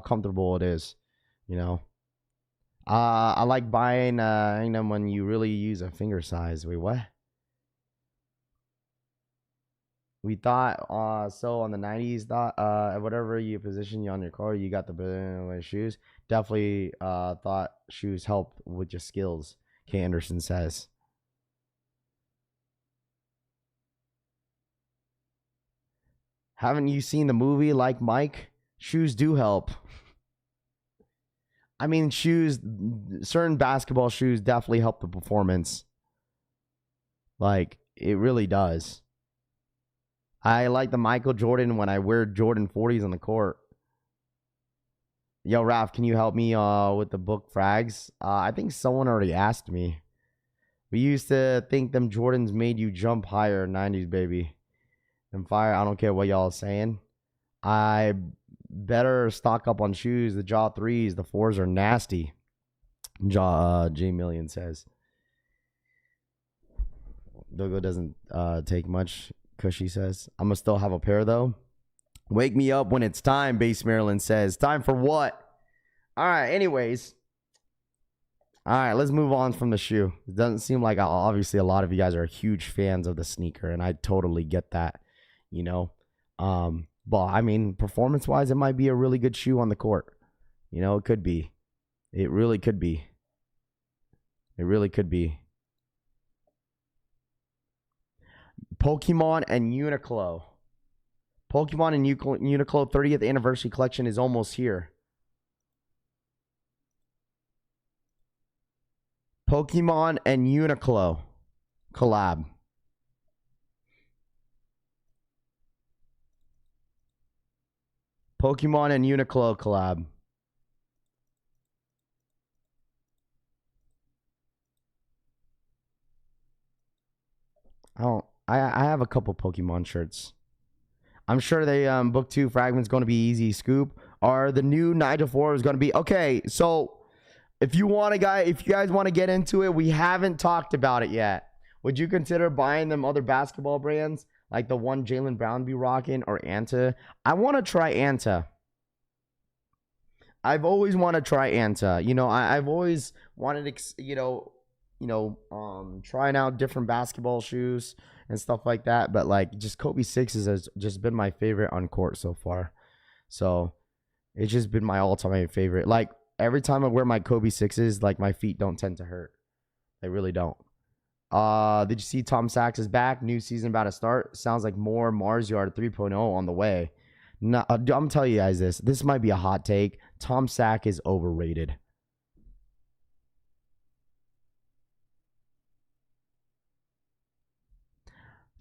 comfortable it is, I like buying them when you really use a finger size. Wait, what? We thought so on the 90s, whatever you position you on your car, you got the shoes. Definitely thought shoes helped with your skills, K. Anderson says. Haven't you seen the movie Like Mike? Shoes do help. I mean, certain basketball shoes definitely help the performance. Like, it really does. I like the Michael Jordan when I wear Jordan 40s on the court. Yo, Raph, can you help me with the book frags? I think someone already asked me. We used to think them Jordans made you jump higher, 90s, baby. And fire, I don't care what y'all are saying. I better stock up on shoes. The Jaw 3s, the 4s are nasty. J Million says. Dogo doesn't take much, Cushy says. I'm going to still have a pair, though. Wake me up when it's time, Base Maryland says. Time for what? All right, anyways. All right, let's move on from the shoe. It doesn't seem like, obviously, a lot of you guys are huge fans of the sneaker, and I totally get that. But I mean, performance-wise, it might be a really good shoe on the court. You know, it could be. It really could be. It really could be. Pokemon and Uniqlo. Pokemon and Uniqlo 30th anniversary collection is almost here. Pokemon and Uniqlo collab. Pokemon and Uniqlo collab. I have a couple Pokemon shirts. I'm sure they book 2 fragments going to be easy scoop. Are the new Nigel Sylvester going to be okay? So if you guys want to get into it, we haven't talked about it yet. Would you consider buying them other basketball brands like the one Jaylen Brown be rocking or Anta? I want to try Anta. I've always wanted to try Anta. You know, I've always wanted to, trying out different basketball shoes and stuff like that. But like, just Kobe 6s has just been my favorite on court so far. So it's just been my all-time favorite. Like every time I wear my Kobe 6s, like my feet don't tend to hurt. They really don't. Did you see Tom Sachs is back? New season about to start. Sounds like more Mars Yard 3.0 on the way. No, I'm telling you guys this. This might be a hot take. Tom Sachs is overrated.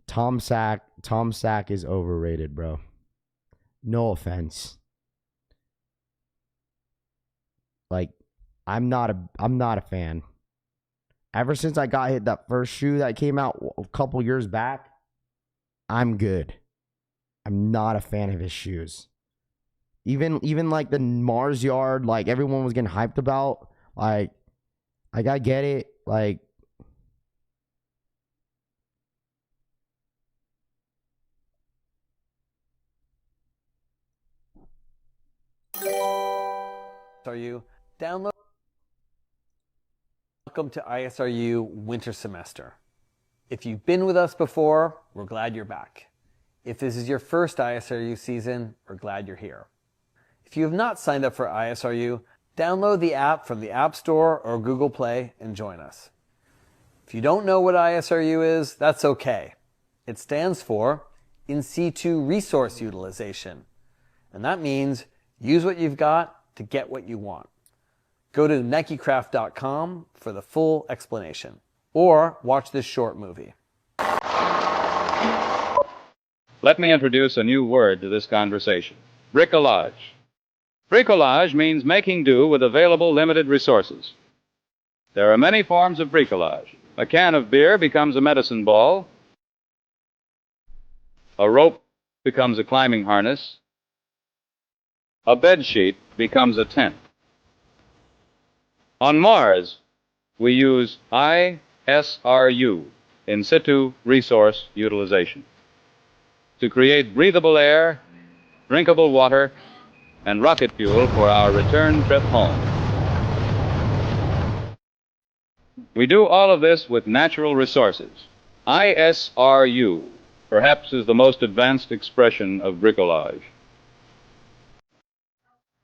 Tom Sachs is overrated, bro. No offense. Like, I'm not a fan. Ever since I got hit that first shoe that came out a couple years back, I'm good. I'm not a fan of his shoes. Even like the Mars Yard, like everyone was getting hyped about. Like I get it. Like ISRU download. Welcome to ISRU winter semester. If you've been with us before, we're glad you're back. If this is your first ISRU season, we're glad you're here. If you have not signed up for ISRU, download the app from the App Store or Google Play and join us. If you don't know what ISRU is, that's okay. It stands for In Situ Resource Utilization, and that means use what you've got to get what you want. Go to nikecraft.com for the full explanation, or watch this short movie. Let me introduce a new word to this conversation: bricolage. Bricolage means making do with available limited resources. There are many forms of bricolage. A can of beer becomes a medicine ball. A rope becomes a climbing harness. A bed sheet becomes a tent. On Mars, we use ISRU, In Situ Resource Utilization, to create breathable air, drinkable water, and rocket fuel for our return trip home. We do all of this with natural resources. ISRU, perhaps, is the most advanced expression of bricolage.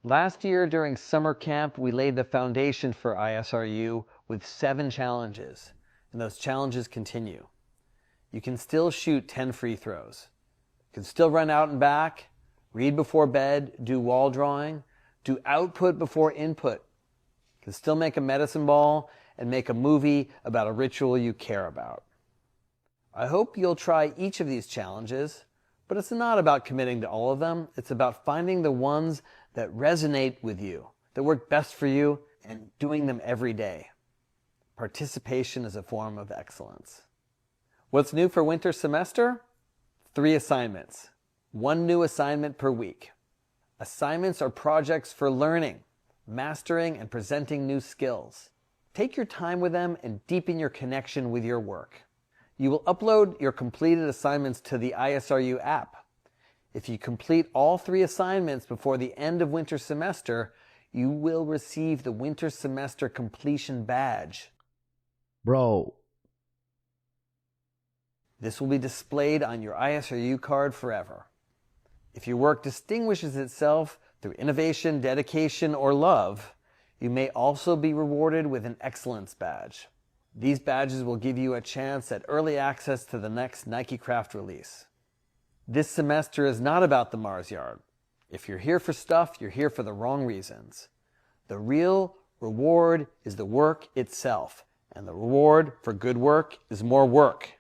Last year during summer camp, we laid the foundation for ISRU with 7 challenges, and those challenges continue. You can still shoot 10 free throws. You can still run out and back, read before bed, do wall drawing, do output before input. You can still make a medicine ball and make a movie about a ritual you care about. I hope you'll try each of these challenges, but it's not about committing to all of them. It's about finding the ones that resonate with you, that work best for you, and doing them every day. Participation is a form of excellence. What's new for winter semester? 3 assignments. 1 new assignment per week. Assignments are projects for learning, mastering, and presenting new skills. Take your time with them and deepen your connection with your work. You will upload your completed assignments to the ISRU app. If you complete all 3 assignments before the end of winter semester, you will receive the winter semester completion badge. bro, This will be displayed on your ISRU card forever. If your work distinguishes itself through innovation, dedication, or love, you may also be rewarded with an excellence badge. These badges will give you a chance at early access to the next Nike Craft release. This semester is not about the Mars Yard. If you're here for stuff, you're here for the wrong reasons. The real reward is the work itself, and the reward for good work is more work.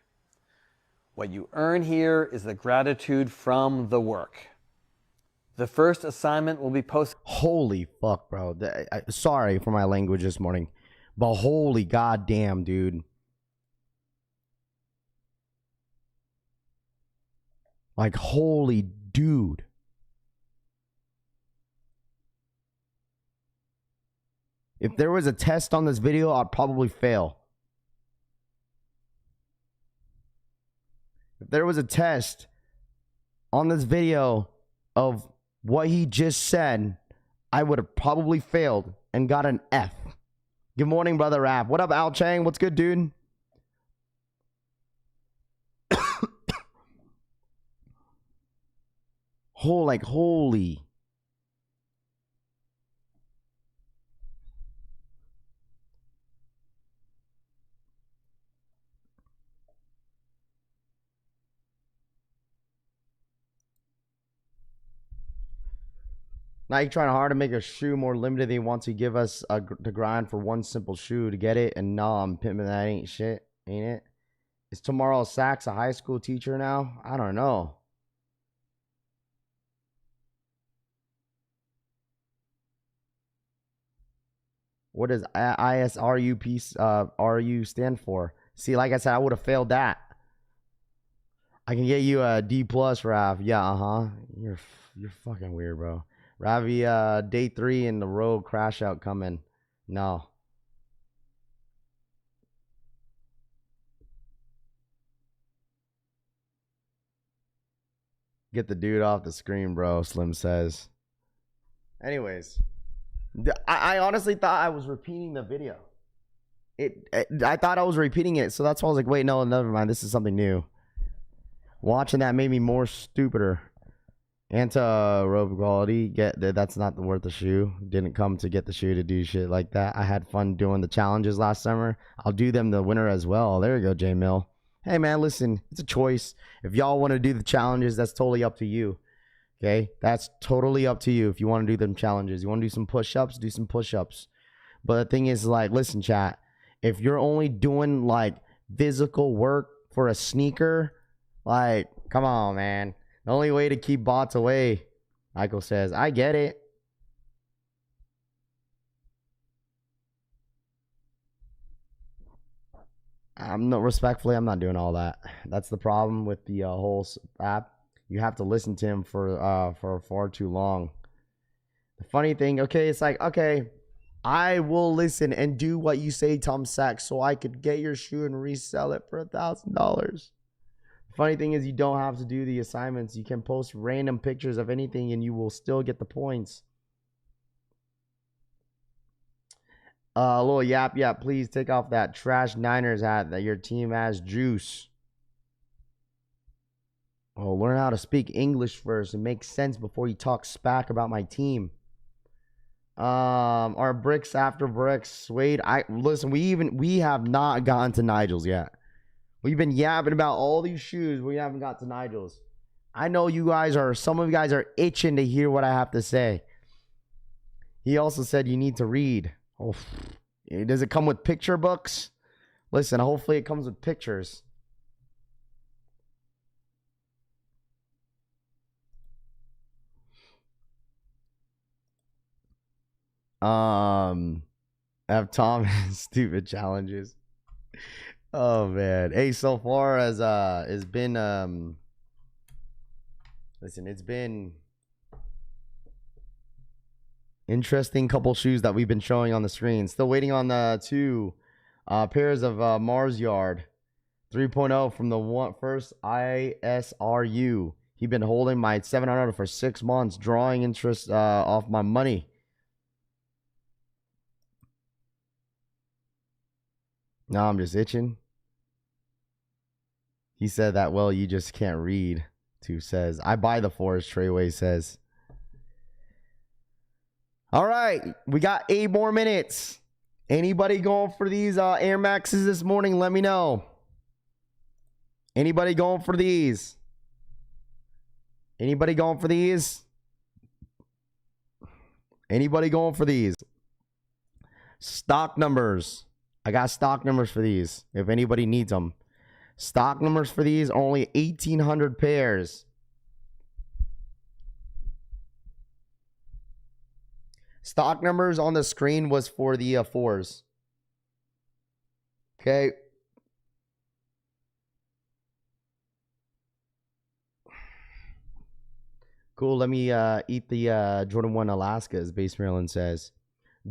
What you earn here is the gratitude from the work. The first assignment will be posted. Holy fuck, bro. Sorry for my language this morning, but holy goddamn, dude. Like, holy dude. If there was a test on this video, I'd probably fail. If there was a test on this video of what he just said, I would have probably failed and got an F. Good morning, brother Rap. What up, Al Chang? What's good, dude? Holy. Nike trying hard to make a shoe more limited. They want to give us the grind for one simple shoe to get it. And no, I'm pimping that ain't shit, ain't it? Is tomorrow Sachs a high school teacher now? I don't know. What does ISRU RU stand for? See, like I said, I would have failed that. I can get you a D plus, Rav. Yeah, You're fucking weird, bro. Ravi, day 3 in the road crash out coming. No. Get the dude off the screen, bro, Slim says. Anyways, I honestly thought I was repeating the video. I thought I was repeating it, so that's why I was like, wait, no, never mind. This is something new. Watching that made me more stupider. Anti-rope quality, that's not worth the shoe. Didn't come to get the shoe to do shit like that. I had fun doing the challenges last summer. I'll do them the winter as well. There you go, J Mill. Hey man, listen, it's a choice. If y'all want to do the challenges, that's totally up to you. Okay, that's totally up to you. If you want to do them challenges, you want to do some push-ups, do some push-ups. But the thing is, like, listen, chat. If you're only doing like physical work for a sneaker, like, come on, man. The only way to keep bots away, Michael says. I get it. Respectfully, I'm not doing all that. That's the problem with the whole app. You have to listen to him for far too long. The funny thing, okay, it's like, okay, I will listen and do what you say, Tom Sachs, so I could get your shoe and resell it for $1,000. Funny thing is, you don't have to do the assignments. You can post random pictures of anything and you will still get the points. Little yap, please take off that trash Niners hat that your team has juice. Oh, learn how to speak English first and make sense before you talk smack about my team. Our bricks after bricks. Wade, listen, we have not gotten to Nigel's yet. We've been yapping about all these shoes. We haven't got to Nigel's. I know some of you guys are itching to hear what I have to say. He also said you need to read. Oh, does it come with picture books? Listen, hopefully it comes with pictures. Have Tom stupid challenges. Oh man. Hey, so far as it's been listen, it's been interesting couple shoes that we've been showing on the screen. Still waiting on the 2 pairs of Mars Yard 3.0 from the first ISRU. He's been holding my 700 for 6 months, drawing interest off my money. Now I'm just itching. He said that, well, you just can't read. Two says, I buy the fours, Treyway says. All right, we got 8 more minutes. Anybody going for these Air Maxes this morning? Let me know. Anybody going for these? Anybody going for these? Anybody going for these? Stock numbers. I got stock numbers for these if anybody needs them. Stock numbers for these are only 1,800 pairs. Stock numbers on the screen was for the fours. Okay. Cool. Let me eat the Jordan 1 Alaska, as Base Maryland says.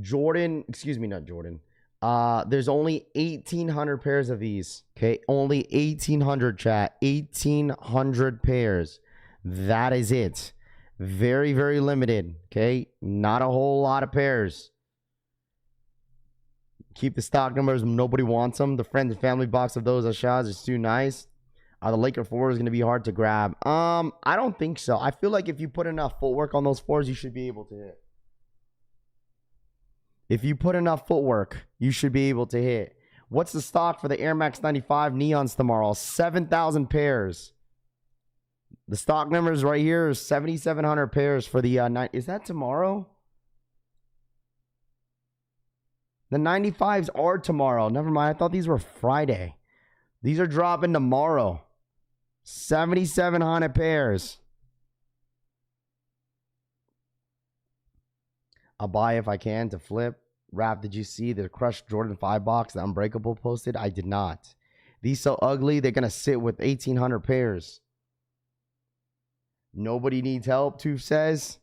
Jordan, excuse me, not Jordan. There's only 1,800 pairs of these. Okay. Only 1,800, chat. 1,800 pairs. That is it. Very, very limited. Okay. Not a whole lot of pairs. Keep the stock numbers. Nobody wants them. The friends and family box of those Ashaz is too nice. The Laker 4 is going to be hard to grab. I don't think so. I feel like if you put enough footwork on those 4s, you should be able to hit. If you put enough footwork, you should be able to hit. What's the stock for the Air Max 95 Neons tomorrow? 7,000 pairs. The stock numbers right here is 7,700 pairs for the 9. Is that tomorrow? The 95s are tomorrow. Never mind. I thought these were Friday. These are dropping tomorrow. 7,700 pairs. I'll buy if I can to flip. Rap, did you see the crushed Jordan 5 box that Unbreakable posted? I did not. These so ugly, they're going to sit with 1,800 pairs. Nobody needs help, Tooth says.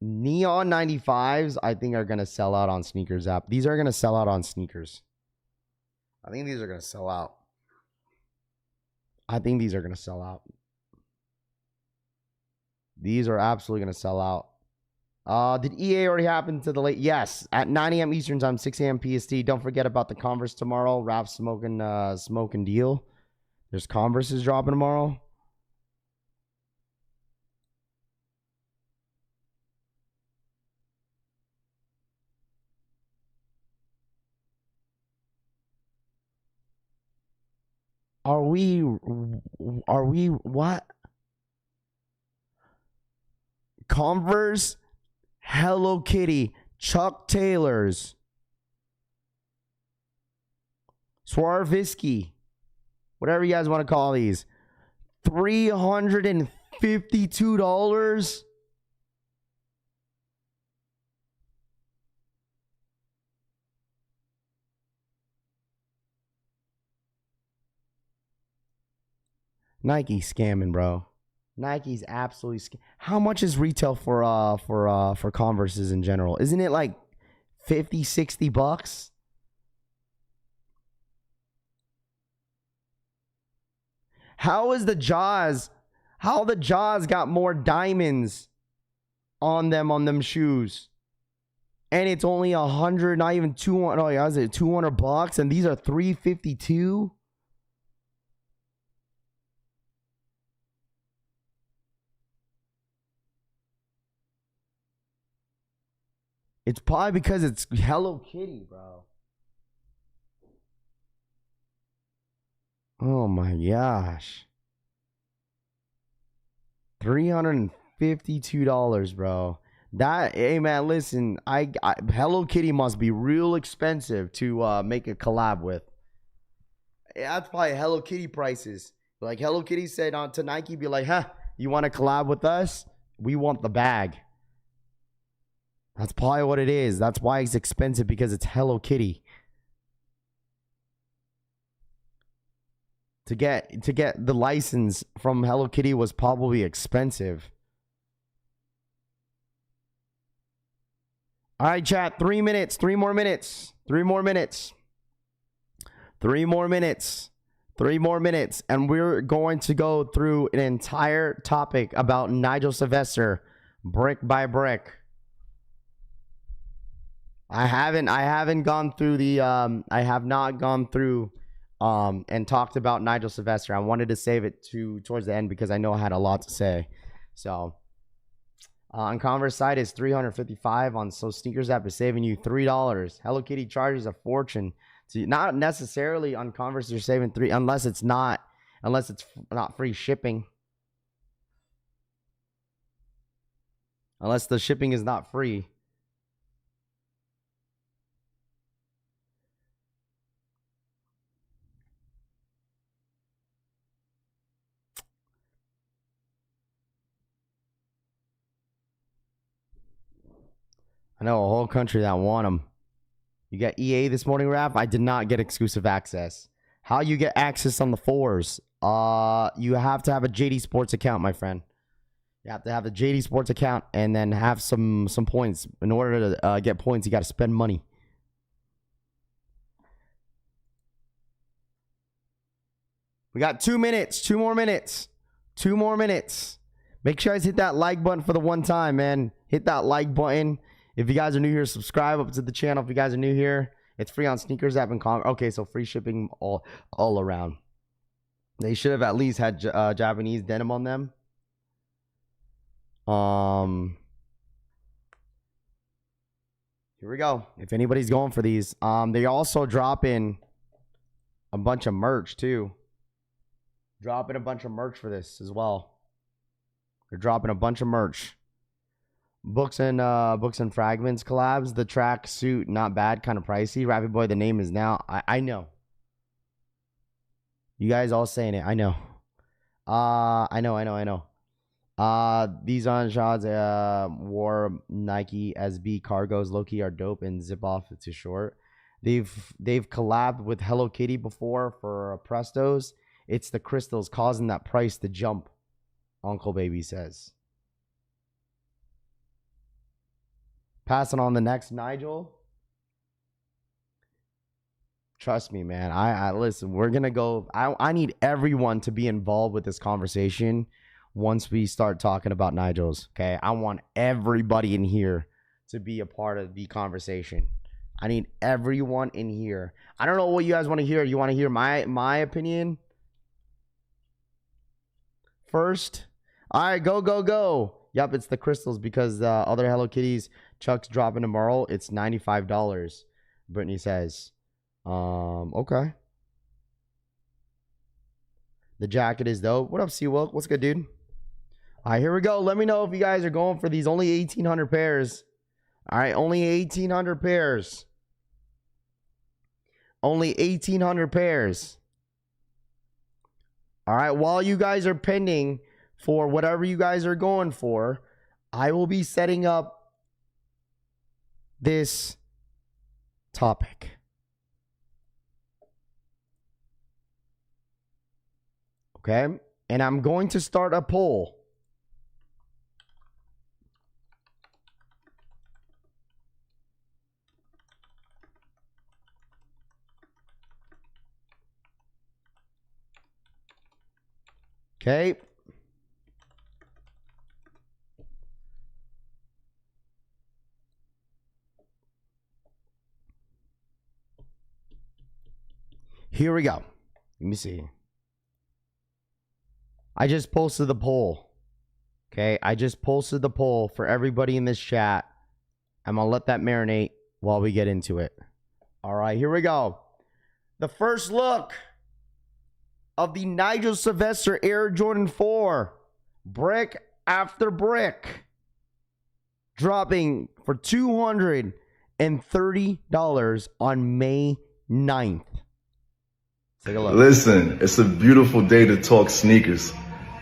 Neon 95s, I think, are going to sell out on Sneakers app. These are going to sell out on Sneakers. I think these are going to sell out. I think these are going to sell out. These are absolutely going to sell out. Did EA already happen to the late? Yes, at 9 a.m. Eastern time, 6 a.m. PST. Don't forget about the Converse tomorrow. Rap smoking deal. There's Converses dropping tomorrow. Are we what? Converse, Hello Kitty, Chuck Taylors, Swarovski, whatever you guys want to call these. $352. Nike scamming, bro. Nike's absolutely How much is retail for Converses in general? Isn't it like 50, 60 bucks? How is the Jaws? How the Jaws got more diamonds on them shoes? And it's only 100, not even 200. Oh yeah, is it 200 bucks? And these are 352. It's probably because it's Hello Kitty, bro. Oh my gosh. $352, bro. That, hey man, listen, I Hello Kitty must be real expensive to make a collab with. That's probably Hello Kitty prices. Like Hello Kitty said on to Nike, be like, huh, you want to collab with us? We want the bag. That's probably what it is. That's why it's expensive, because it's Hello Kitty. To get the license from Hello Kitty was probably expensive. All right, chat. 3 minutes. 3 more minutes. 3 more minutes. 3 more minutes. 3 more minutes. And we're going to go through an entire topic about Nigel Sylvester, brick by brick. I haven't gone through the I have not gone through and talked about Nigel Sylvester. I wanted to save it towards the end because I know I had a lot to say. So on Converse site is $355. On So Sneakers app is saving you $3. Hello Kitty charges a fortune. So not necessarily on Converse you're saving $3 unless it's not free shipping. Unless the shipping is not free. I know a whole country that want them. You got EA this morning, Raph? I did not get exclusive access. How you get access on the 4s? You have to have a Jdsports account, my friend. You have to have a Jdsports account and then have some points. In order to get points, you got to spend money. We got 2 minutes. 2 more minutes. 2 more minutes. Make sure you guys hit that like button for the one time, man. Hit that like button. If you guys are new here, subscribe up to the channel. If you guys are new here, it's free on Sneakers app and Okay, so free shipping all around. They should have at least had Japanese denim on them. Here we go. If anybody's going for these, they also drop in a bunch of merch too. Dropping a bunch of merch for this as well. They're dropping a bunch of merch. Books and Fragments collabs. The track suit, not bad, kind of pricey. Rappy Boy, the name is now. I know. You guys all saying it. I know. I know. These on shots wore Nike SB cargos. Low-key are dope and zip off to short. They've collabed with Hello Kitty before for Prestos. It's the crystals causing that price to jump, Uncle Baby says. Passing on the next Nigel. Trust me, man. I listen, we're going to go. I need everyone to be involved with this conversation once we start talking about Nigels. Okay. I want everybody in here to be a part of the conversation. I need everyone in here. I don't know what you guys want to hear. You want to hear my opinion first? All right, go. Yep, it's the crystals because other Hello Kitties Chuck's dropping tomorrow. It's $95. Brittany says. Okay. The jacket is dope. What up, C-Wilk? What's good, dude? All right, here we go. Let me know if you guys are going for these. Only 1,800 pairs. All right, only 1,800 pairs. Only 1,800 pairs. All right, while you guys are pending for whatever you guys are going for, I will be setting up this topic. Okay? And I'm going to start a poll. Okay? Here we go. Let me see. I just posted the poll. Okay, I just posted the poll for everybody in this chat. I'm going to let that marinate while we get into it. All right, here we go. The first look of the Nigel Sylvester Air Jordan 4. Brick after brick. Dropping for $230 on May 9th. Take a look. Listen, it's a beautiful day to talk sneakers.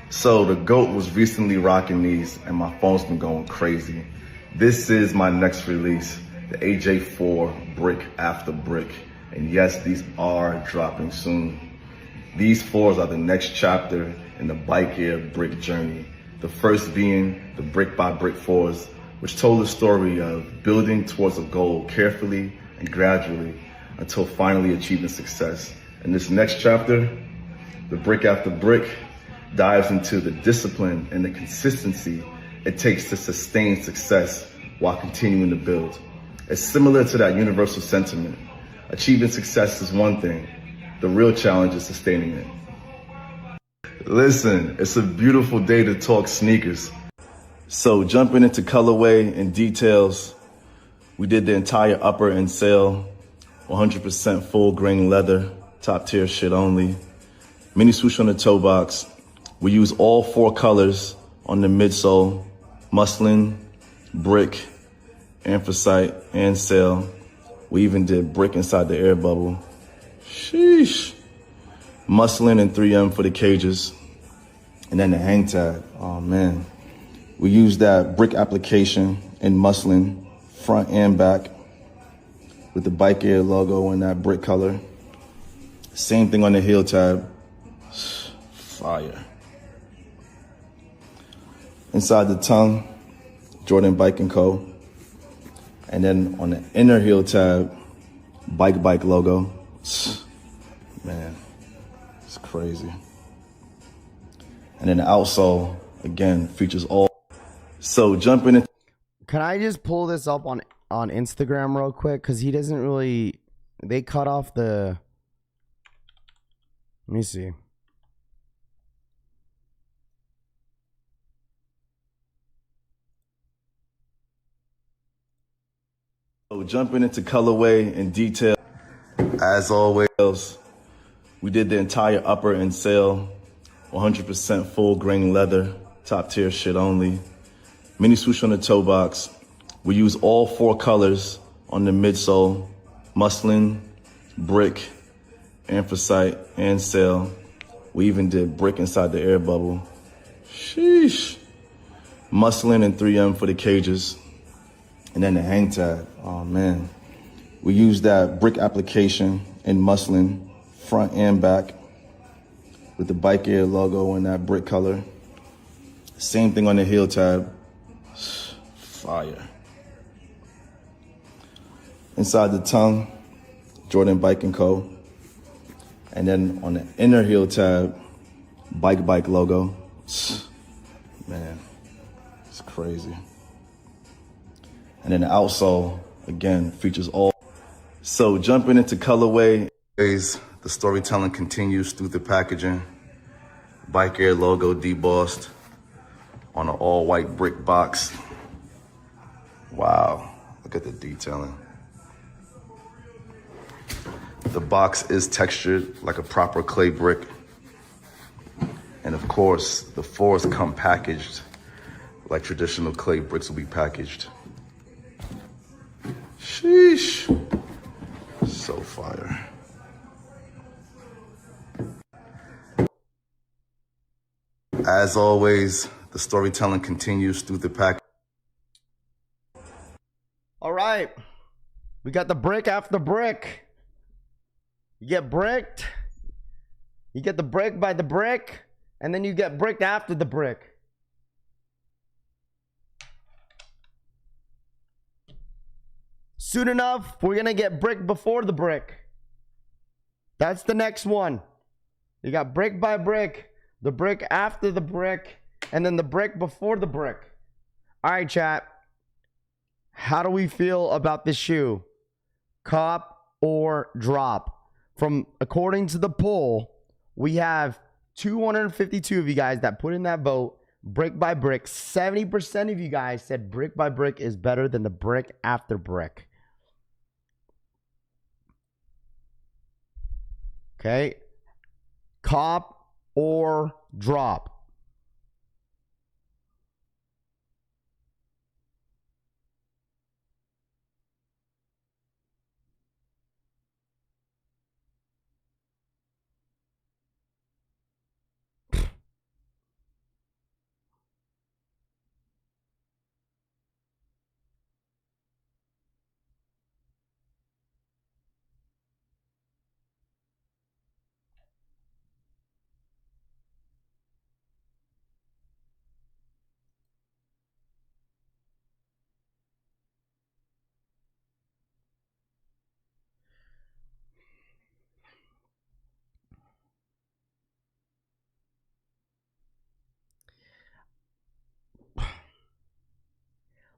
So the GOAT was recently rocking these and my phone's been going crazy. This is my next release, the AJ4 Brick After Brick. And yes, these are dropping soon. These 4s are the next chapter in the bike air brick journey. The first being the brick by brick 4s, which told the story of building towards a goal carefully and gradually until finally achieving success. In this next chapter, the Brick After Brick dives into the discipline and the consistency it takes to sustain success while continuing to build. It's similar to that universal sentiment. Achieving success is one thing, The real challenge is sustaining it. Listen, it's a beautiful day to talk sneakers. So jumping into colorway and details, we did the entire upper and sale, 100% full grain leather, top tier shit only. Mini swoosh on the toe box. We use all 4 colors on the midsole, muslin, brick, anthracite, and sail. We even did brick inside the air bubble. Sheesh. Muslin and 3M for the cages. And then the hang tag, oh man. We used that brick application in muslin, front and back, with the Bike Air logo in that brick color. Same thing on the heel tab. Fire. Inside the tongue, Jordan Bike & Co. And then on the inner heel tab, Bike logo. Man, it's crazy. And then the outsole, again, features all. So jumping in. Can I just pull this up on Instagram real quick? Because he doesn't really, they cut off the, let me see. So jumping into colorway and detail, as always, we did the entire upper and sale, 100% full grain leather, top tier shit only. Mini swoosh on the toe box. We use all 4 colors on the midsole, muslin, brick, anthracite, and sail. We even did brick inside the air bubble. Sheesh. Muslin and 3M for the cages. And then the hang tag, oh man. We used that brick application in muslin, front and back, with the Bike Air logo in that brick color. Same thing on the heel tab. Fire. Inside the tongue, Jordan Bike & Co. And then on the inner heel tab, Bike logo. Man, it's crazy. And then the outsole, again, features all. So jumping into colorway, the storytelling continues through the packaging. Bike Air logo debossed on an all-white brick box. Wow, look at the detailing. The box is textured like a proper clay brick. And of course, the fours come packaged like traditional clay bricks will be packaged. Sheesh. So fire. As always, the storytelling continues through the pack. All right. We got the brick after brick. You get bricked. You get the brick by the brick. And then you get bricked after the brick. Soon enough, we're going to get brick before the brick. That's the next one. You got brick by brick, the brick after the brick, and then the brick before the brick. All right, chat. How do we feel about this shoe? Cop or drop? According to the poll, we have 252 of you guys that put in that vote, brick by brick. 70% of you guys said brick by brick is better than the brick after brick. Okay. Cop or drop?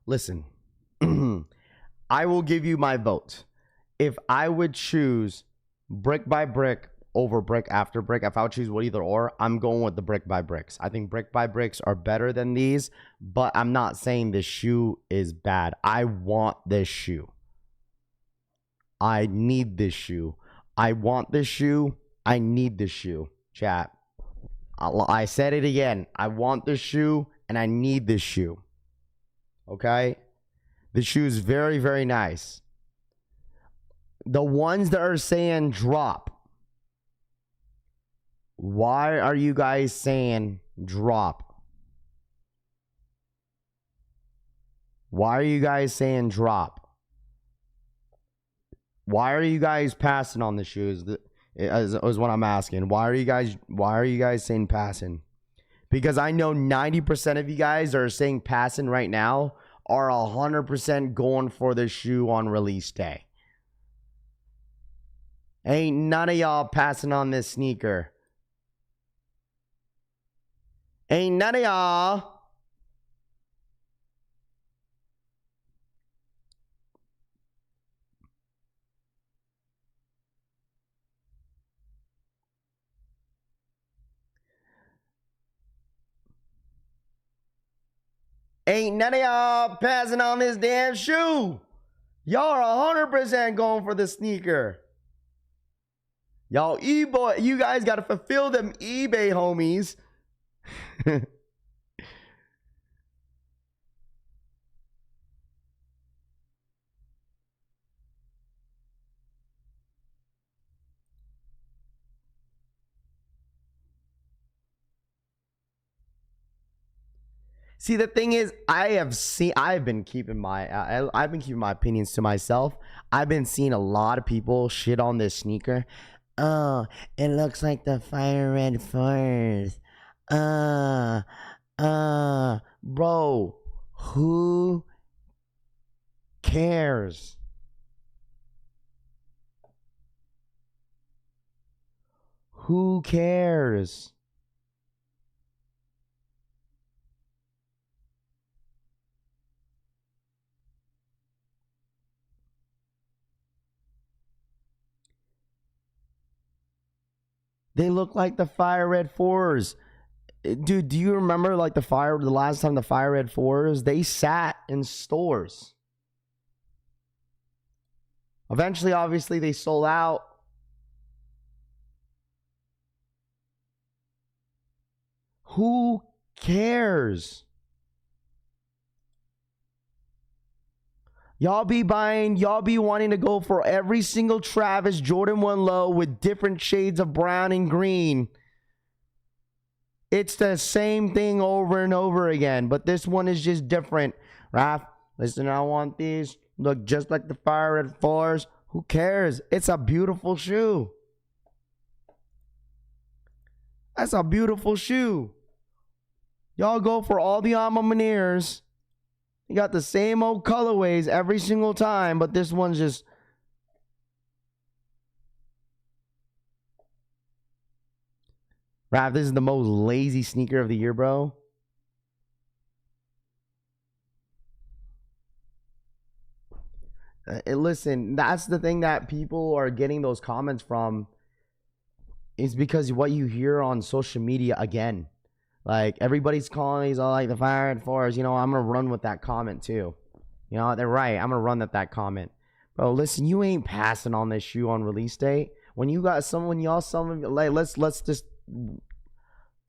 Listen, I will give you my vote. If I would choose brick by brick over brick after brick. If I would choose what either or, I'm going with the brick by bricks. I think brick by bricks are better than these, but I'm not saying this shoe is bad. I want this shoe. I need this shoe. I want this shoe. I need this shoe. Chat. I said it again. I want this shoe and I need this shoe. Okay? The shoe is very, very nice. The ones that are saying drop. Why are you guys saying drop? Why are you guys saying drop? Why are you guys passing on the shoes? Is what I'm asking. Why are you guys saying passing? Because I know 90% of you guys that are saying passing right now are 100% going for the shoe on release day. Ain't none of y'all passing on this sneaker. Ain't none of y'all. Ain't none of y'all passing on this damn shoe. Y'all are 100% going for the sneaker. Y'all eBay, you guys got to fulfill them eBay homies. See, the thing is, I've been keeping my opinions to myself. I've been seeing a lot of people shit on this sneaker. Oh, it looks like the Fire Red Force. Bro, who cares? Who cares? They look like the Fire Red 4s. Dude, do you remember like the last time the Fire Red 4s, they sat in stores. Eventually, obviously, they sold out. Who cares? Y'all be wanting to go for every single Travis Jordan 1 low with different shades of brown and green. It's the same thing over and over again, but this one is just different. Raph, listen, I want these. Look just like the Fire Red 4s. Who cares? It's a beautiful shoe. That's a beautiful shoe. Y'all go for all the Alma Maniers. You got the same old colorways every single time, but this one's just... Raph, this is the most lazy sneaker of the year, bro. Listen, that's the thing that people are getting those comments from, is because what you hear on social media again. Like, everybody's calling these all like the Fire Red 4s. You know, I'm going to run with that comment too. You know, they're right. I'm going to run with that comment. Bro, listen, you ain't passing on this shoe on release date. When you got someone, like, let's just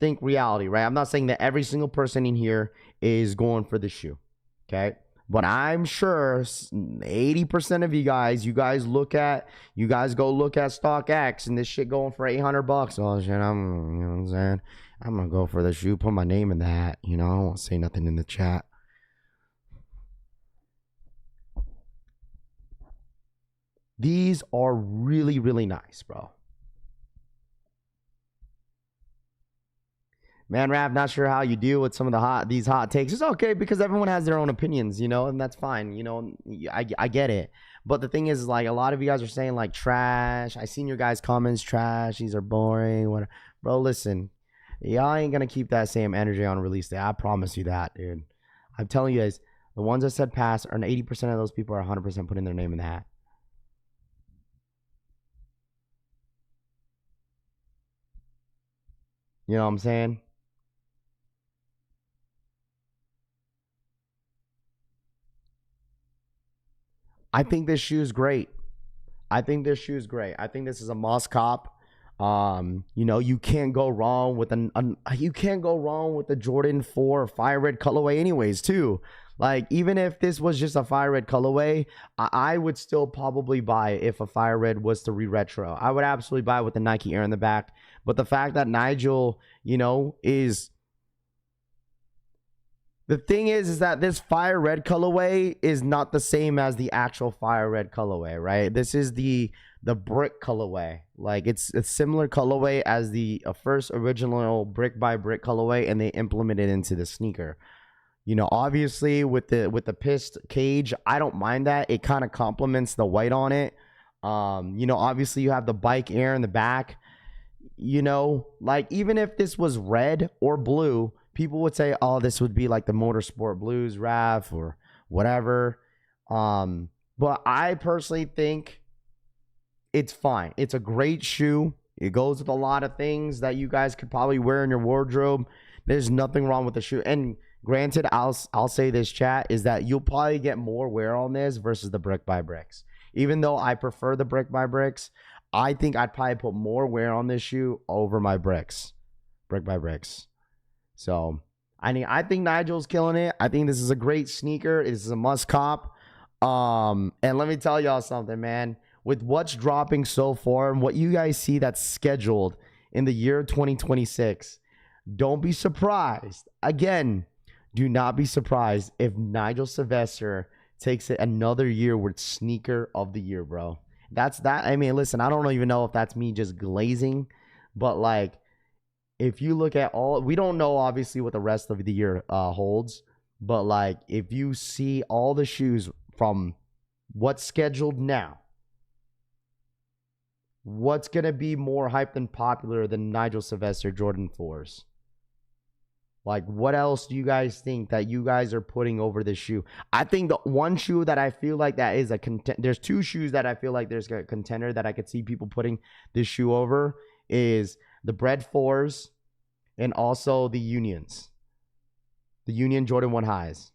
think reality, right? I'm not saying that every single person in here is going for the shoe, okay? But I'm sure 80% of you guys go look at StockX and this shit going for $800. Oh shit, you know what I'm saying? I'm gonna go for the shoe, put my name in the hat, you know, I won't say nothing in the chat. These are really, really nice, bro. Man, Rav, not sure how you deal with some of these hot takes. It's okay because everyone has their own opinions, you know, and that's fine. You know, I get it. But the thing is, like, a lot of you guys are saying, like, trash. I seen your guys' comments, trash. These are boring. Whatever. Bro, listen. Y'all ain't going to keep that same energy on release day. I promise you that, dude. I'm telling you guys, the ones that said pass, and 80% of those people are 100% putting their name in the hat. You know what I'm saying? I think this shoe is great. I think this shoe is great. I think this is a must cop. You know, you can't go wrong with you can't go wrong with the Jordan 4 fire red colorway anyways, too. Like, even if this was just a fire red colorway, I would still probably buy it if a fire red was to re-retro. I would absolutely buy it with the Nike Air in the back. But the fact that Nigel, you know, is... The thing is that this fire red colorway is not the same as the actual fire red colorway, right? This is the brick colorway. Like, it's a similar colorway as the first original brick by brick colorway, and they implemented it into the sneaker. You know, obviously with the pissed cage, I don't mind that. It kind of complements the white on it. You know, obviously you have the bike air in the back. You know, like, even if this was red or blue, people would say, oh, this would be like the Motorsport Blues RAF or whatever. But I personally think it's fine. It's a great shoe. It goes with a lot of things that you guys could probably wear in your wardrobe. There's nothing wrong with the shoe. And granted, I'll say this, chat, is that you'll probably get more wear on this versus the brick by bricks. Even though I prefer the brick by bricks, I think I'd probably put more wear on this shoe over my brick by bricks. So, I mean, I think Nigel's killing it. I think this is a great sneaker. This is a must cop. And let me tell y'all something, man. With what's dropping so far and what you guys see that's scheduled in the year 2026, don't be surprised. Again, do not be surprised if Nigel Sylvester takes it another year with sneaker of the year, bro. That's that. I mean, listen, I don't even know if that's me just glazing, but like, if you look at all, we don't know obviously what the rest of the year holds, but like, if you see all the shoes from what's scheduled now, what's going to be more hyped and popular than Nigel Sylvester Jordan 4s? Like, what else do you guys think that you guys are putting over this shoe? I think the one shoe that I feel like that is a there's two shoes that I feel like there's a contender that I could see people putting this shoe over is the Bread 4s and also the Unions. The Union Jordan 1 highs.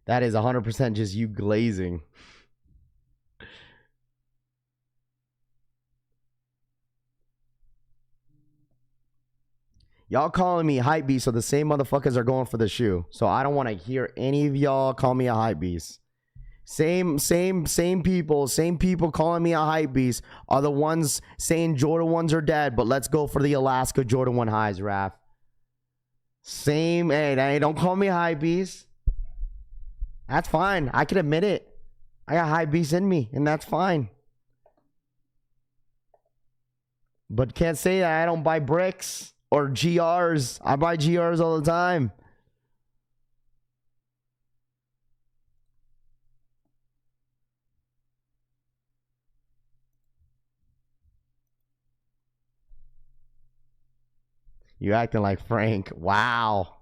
That is 100% just you glazing. Y'all calling me hype beast, so the same motherfuckers are going for the shoe. So I don't want to hear any of y'all call me a hype beast. Same people calling me a hype beast are the ones saying Jordan 1s are dead, but let's go for the Alaska Jordan 1 highs, Raph. Same, hey, don't call me a hype beast. That's fine. I can admit it. I got hype beast in me, and that's fine. But can't say that I don't buy bricks or GRs. I buy GRs all the time. You acting like Frank. Wow.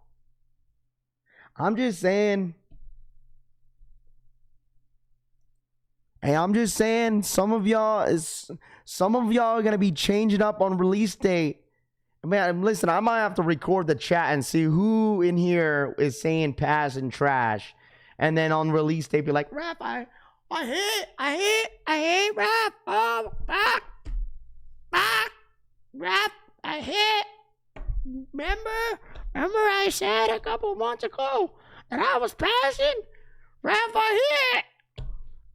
I'm just saying. Hey, I'm just saying, some of y'all are gonna be changing up on release date. Man, listen, I might have to record the chat and see who in here is saying pass and trash, and then on release date be like, Rap, I hate Rap, oh, back, Rap, I hit. Remember I said a couple months ago that I was passing, Rap, I hit.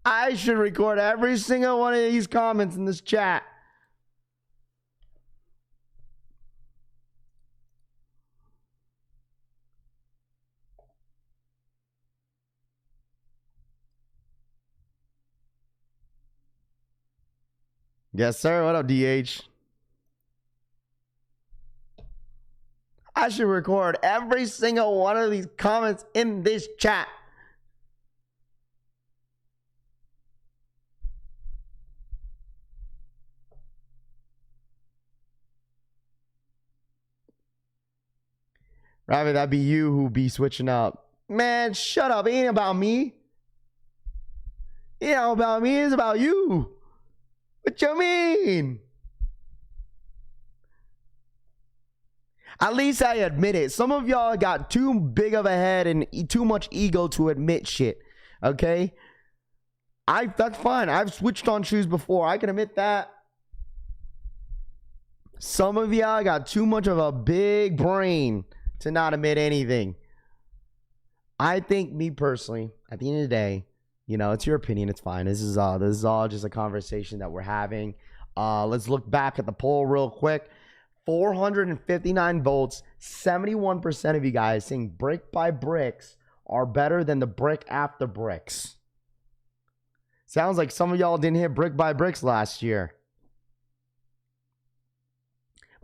I should record every single one of these comments in this chat. Yes, sir. What up, DH? I should record every single one of these comments in this chat. Ravi, that'd be you who be switching up. Man, shut up. It ain't about me. It ain't about me. It's about you. What you mean? At least I admit it. Some of y'all got too big of a head and too much ego to admit shit. Okay? That's fine. I've switched on shoes before. I can admit that. Some of y'all got too much of a big brain to not admit anything. I think, me personally, at the end of the day, you know, it's your opinion. It's fine. This is all just a conversation that we're having. Let's look back at the poll real quick. 459 votes. 71% of you guys saying brick by bricks are better than the brick after bricks. Sounds like some of y'all didn't hit brick by bricks last year.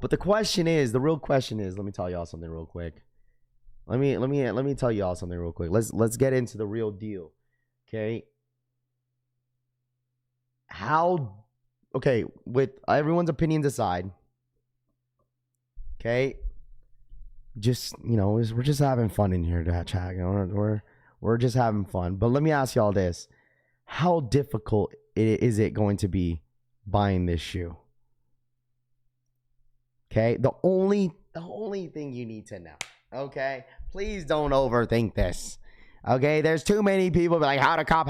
But the real question is, let me tell y'all something real quick. Let me tell y'all something real quick. Let's get into the real deal. Okay? With everyone's opinions aside, okay? Just, you know, we're just having fun in here, chat. You know, we're just having fun. But let me ask y'all this. How difficult is it going to be buying this shoe? Okay? The only thing you need to know, okay? Please don't overthink this. Okay? There's too many people like how to cop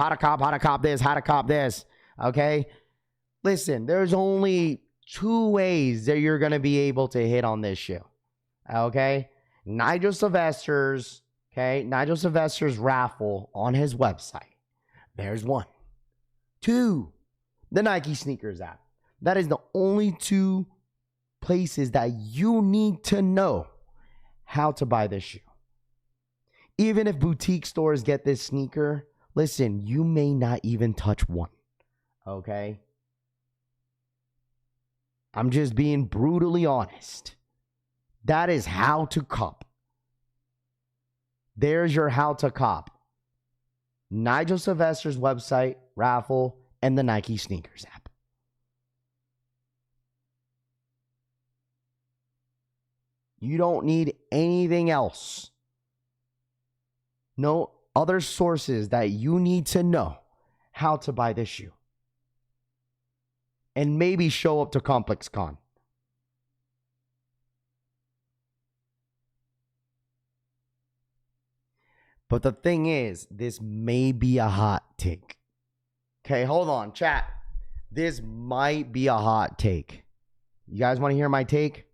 this. Okay? Listen, there's only two ways that you're going to be able to hit on this shoe. Okay? Nigel Sylvester's raffle on his website. There's one. Two, the Nike sneakers app. That is the only two places that you need to know how to buy this shoe. Even if boutique stores get this sneaker, listen, you may not even touch one. Okay? I'm just being brutally honest. That is how to cop. There's your how to cop. Nigel Sylvester's website, raffle, and the Nike sneakers app. You don't need anything else. No other sources that you need to know how to buy this shoe. And maybe show up to Complex Con. But the thing is, this may be a hot take. Okay, hold on, chat. This might be a hot take. You guys want to hear my take?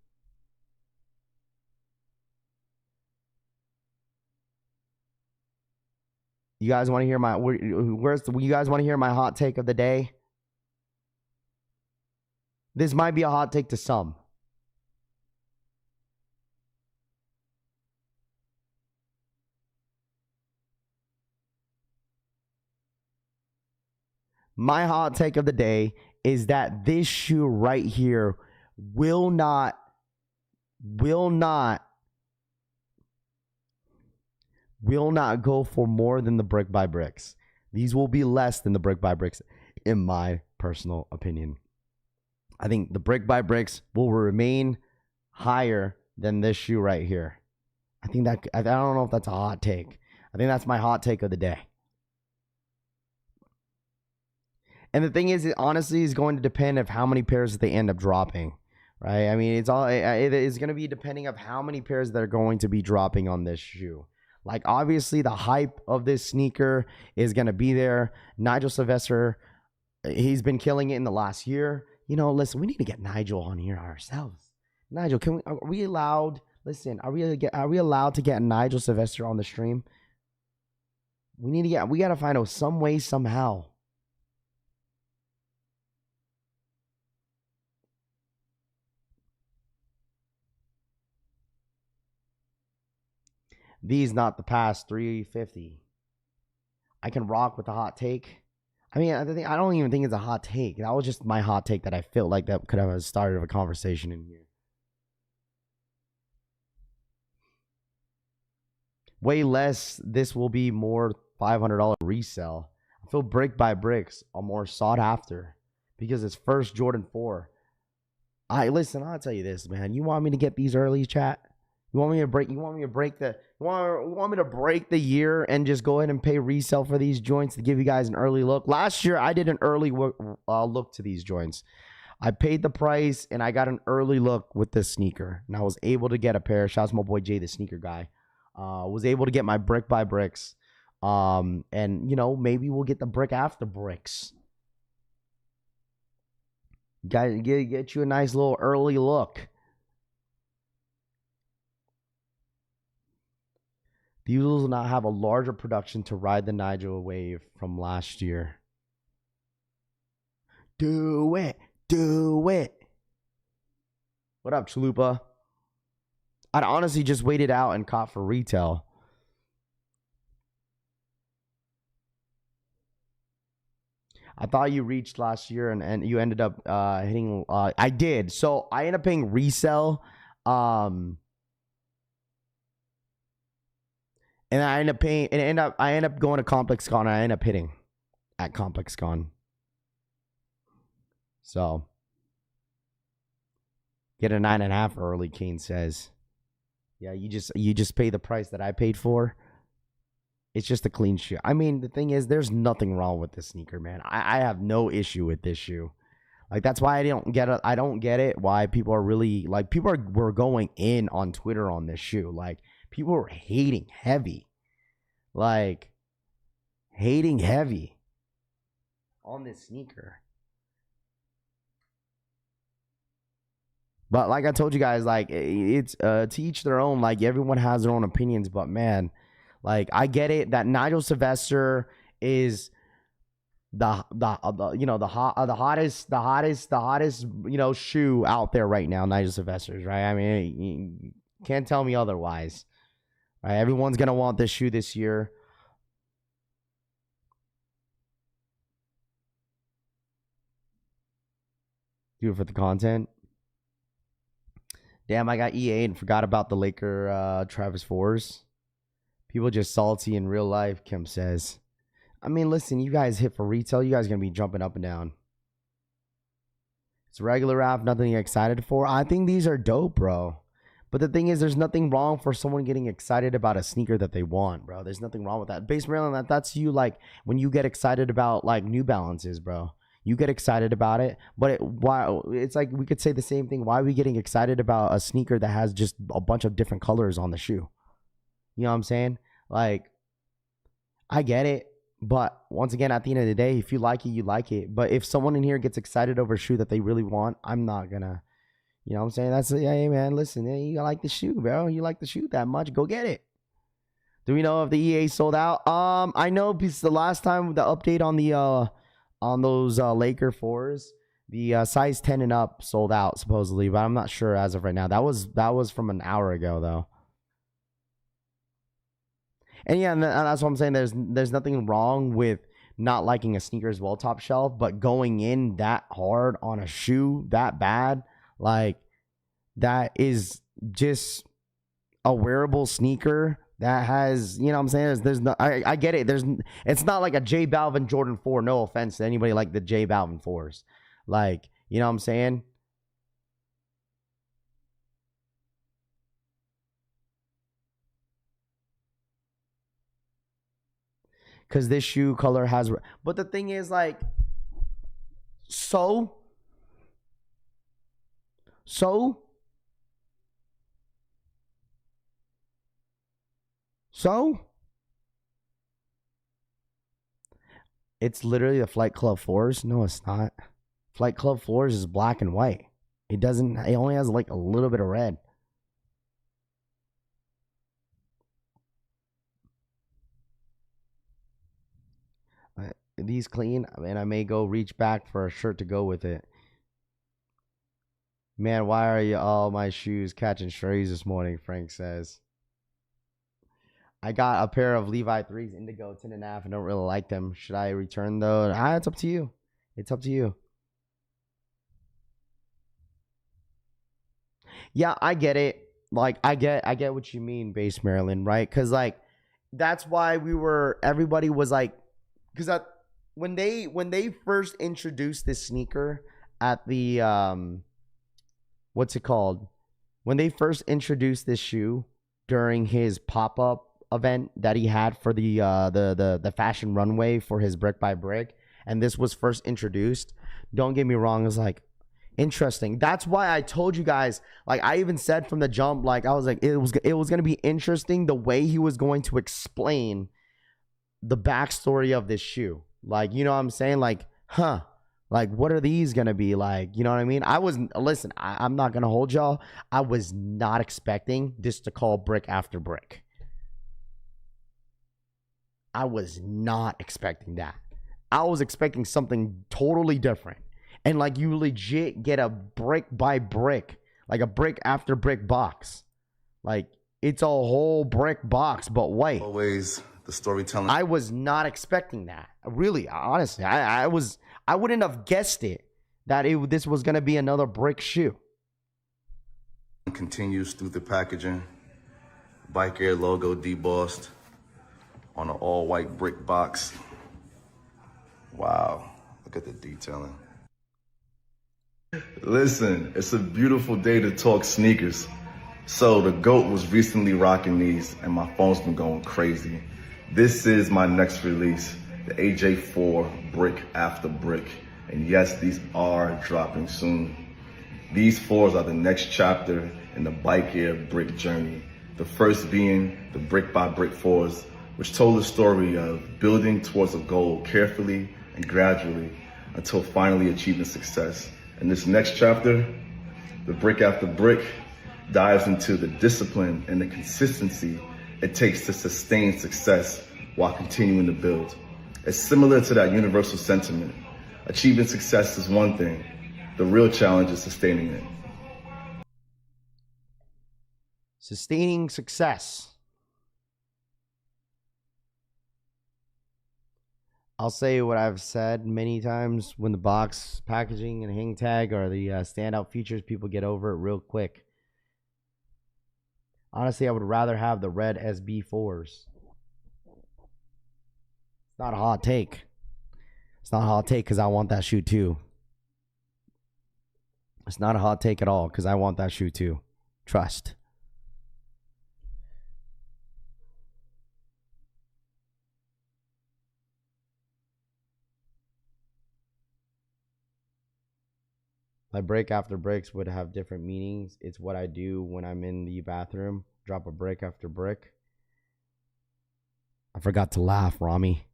You guys want to hear you guys want to hear my hot take of the day? This might be a hot take to some. My hot take of the day is that this shoe right here will not go for more than the brick by bricks. These will be less than the brick by bricks, in my personal opinion. I think the brick by bricks will remain higher than this shoe right here. I don't know if that's a hot take. I think that's my hot take of the day. And the thing is, it honestly is going to depend of how many pairs they end up dropping, right? I mean, it's going to be depending of how many pairs that are going to be dropping on this shoe. Like, obviously, the hype of this sneaker is going to be there. Nigel Sylvester, he's been killing it in the last year. You know, listen, we need to get Nigel on here ourselves. Nigel, are we allowed to get Nigel Sylvester on the stream? We got to find out some way, somehow. These not the past 350. I can rock with the hot take. I mean, I don't even think it's a hot take. That was just my hot take that I felt like that could have started a conversation in here. Way less. This will be more $500 resale. I feel brick by bricks are more sought after because it's first Jordan 4. Listen, I'll tell you this, man. You want me to get these early, chat? You want me to break? You want me to break the? You want me to break the year and just go ahead and pay resale for these joints to give you guys an early look? Last year I did an early look to these joints. I paid the price and I got an early look with this sneaker, and I was able to get a pair. Shouts to my boy Jay, the sneaker guy. Was able to get my brick by bricks. And you know, maybe we'll get the brick after bricks. Get you a nice little early look. The Eagles will now have a larger production to ride the Nigel wave from last year. Do it. Do it. What up, Chalupa? I'd honestly just waited out and caught for retail. I thought you reached last year and you ended up hitting. I did. So I ended up paying resale. And I end up paying, and I end up going to Complex Con, and I end up hitting at Complex Con. So get a 9.5 early, Kane says. Yeah, you just pay the price that I paid for. It's just a clean shoe. I mean, the thing is, there's nothing wrong with this sneaker, man. I have no issue with this shoe. Like, that's why I don't get it. I don't get it. Why people are really like, were going in on Twitter on this shoe. Like, people were hating heavy. Like, hating heavy on this sneaker. But like I told you guys, like, it's to each their own. Like, everyone has their own opinions. But man, like, I get it that Nigel Sylvester is the hottest shoe out there right now. Nigel Sylvester's, right? I mean, you can't tell me otherwise. Right, everyone's gonna want this shoe this year. Do it for the content. Damn, I got EA and forgot about the Laker Travis 4s. People just salty in real life, Kim says. I mean, listen, you guys hit for retail. You guys are gonna be jumping up and down. It's regular wrap, nothing you're excited for. I think these are dope, bro. But the thing is, there's nothing wrong for someone getting excited about a sneaker that they want, bro. There's nothing wrong with that. Base Maryland, that's you, like, when you get excited about, like, New Balances, bro. You get excited about it. But it's like we could say the same thing. Why are we getting excited about a sneaker that has just a bunch of different colors on the shoe? You know what I'm saying? Like, I get it. But once again, at the end of the day, if you like it, you like it. But if someone in here gets excited over a shoe that they really want, I'm not going to. You know what I'm saying? That's, hey, man, listen, you like the shoe, bro. You like the shoe that much, go get it. Do we know if the EA sold out? I know because the last time, the update on the on those Laker 4s, the size 10 and up sold out, supposedly. But I'm not sure as of right now. That was from an hour ago, though. And yeah, and that's what I'm saying. There's nothing wrong with not liking a sneaker as well, top shelf. But going in that hard on a shoe that bad, like, that is just a wearable sneaker that has, you know what I'm saying? There's no, I get it. It's not like a J Balvin Jordan 4. No offense to anybody like the J Balvin 4s. Like, you know what I'm saying? Because this shoe color has, but the thing is, like, so it's literally the Flight Club 4s. No, it's not. Flight Club 4s is black and white. It only has like a little bit of red. These clean, and I may go reach back for a shirt to go with it. Man, why are you all my shoes catching strays this morning? Frank says. I got a pair of Levi 3s Indigo 10.5 and don't really like them. Should I return those? It's up to you. It's up to you. Yeah, I get it. Like, I get what you mean, Base Maryland, right? Because, like, that's why everybody was like, because when they first introduced this sneaker at the what's it called? when they first introduced this shoe during his pop-up event that he had for the fashion runway for his brick by brick, and this was first introduced, don't get me wrong, it was like interesting. That's why I told you guys, like I even said from the jump, like I was like it was going to be interesting the way he was going to explain the backstory of this shoe. Like, you know what I'm saying? Like, like what are these going to be like? You know what I mean? I'm not going to hold y'all. I was not expecting this to call brick after brick. I was not expecting that. I was expecting something totally different. And like you legit get a brick by brick, like a brick after brick box. Like it's a whole brick box, but white. Always the storytelling. I was not expecting that. Really, honestly, I wouldn't have guessed it that this was going to be another brick shoe. Continues through the packaging. Bike Air logo debossed on an all-white brick box. Wow, look at the detailing. Listen, it's a beautiful day to talk sneakers. So the GOAT was recently rocking these and my phone's been going crazy. This is my next release, the AJ4 Brick After Brick. And yes, these are dropping soon. These fours are the next chapter in the Bike Air brick journey. The first being the brick by brick fours, which told the story of building towards a goal carefully and gradually until finally achieving success. And this next chapter, the brick after brick, dives into the discipline and the consistency it takes to sustain success while continuing to build. It's similar to that universal sentiment. Achieving success is one thing. The real challenge is sustaining it. Sustaining success. I'll say what I've said many times: when the box packaging and hang tag are the standout features, people get over it real quick. Honestly, I would rather have the red SB4s. It's not a hot take. It's not a hot take because I want that shoe too. It's not a hot take at all because I want that shoe too. Trust. Like break after breaks would have different meanings. It's what I do when I'm in the bathroom. Drop a break after brick. I forgot to laugh, Rami.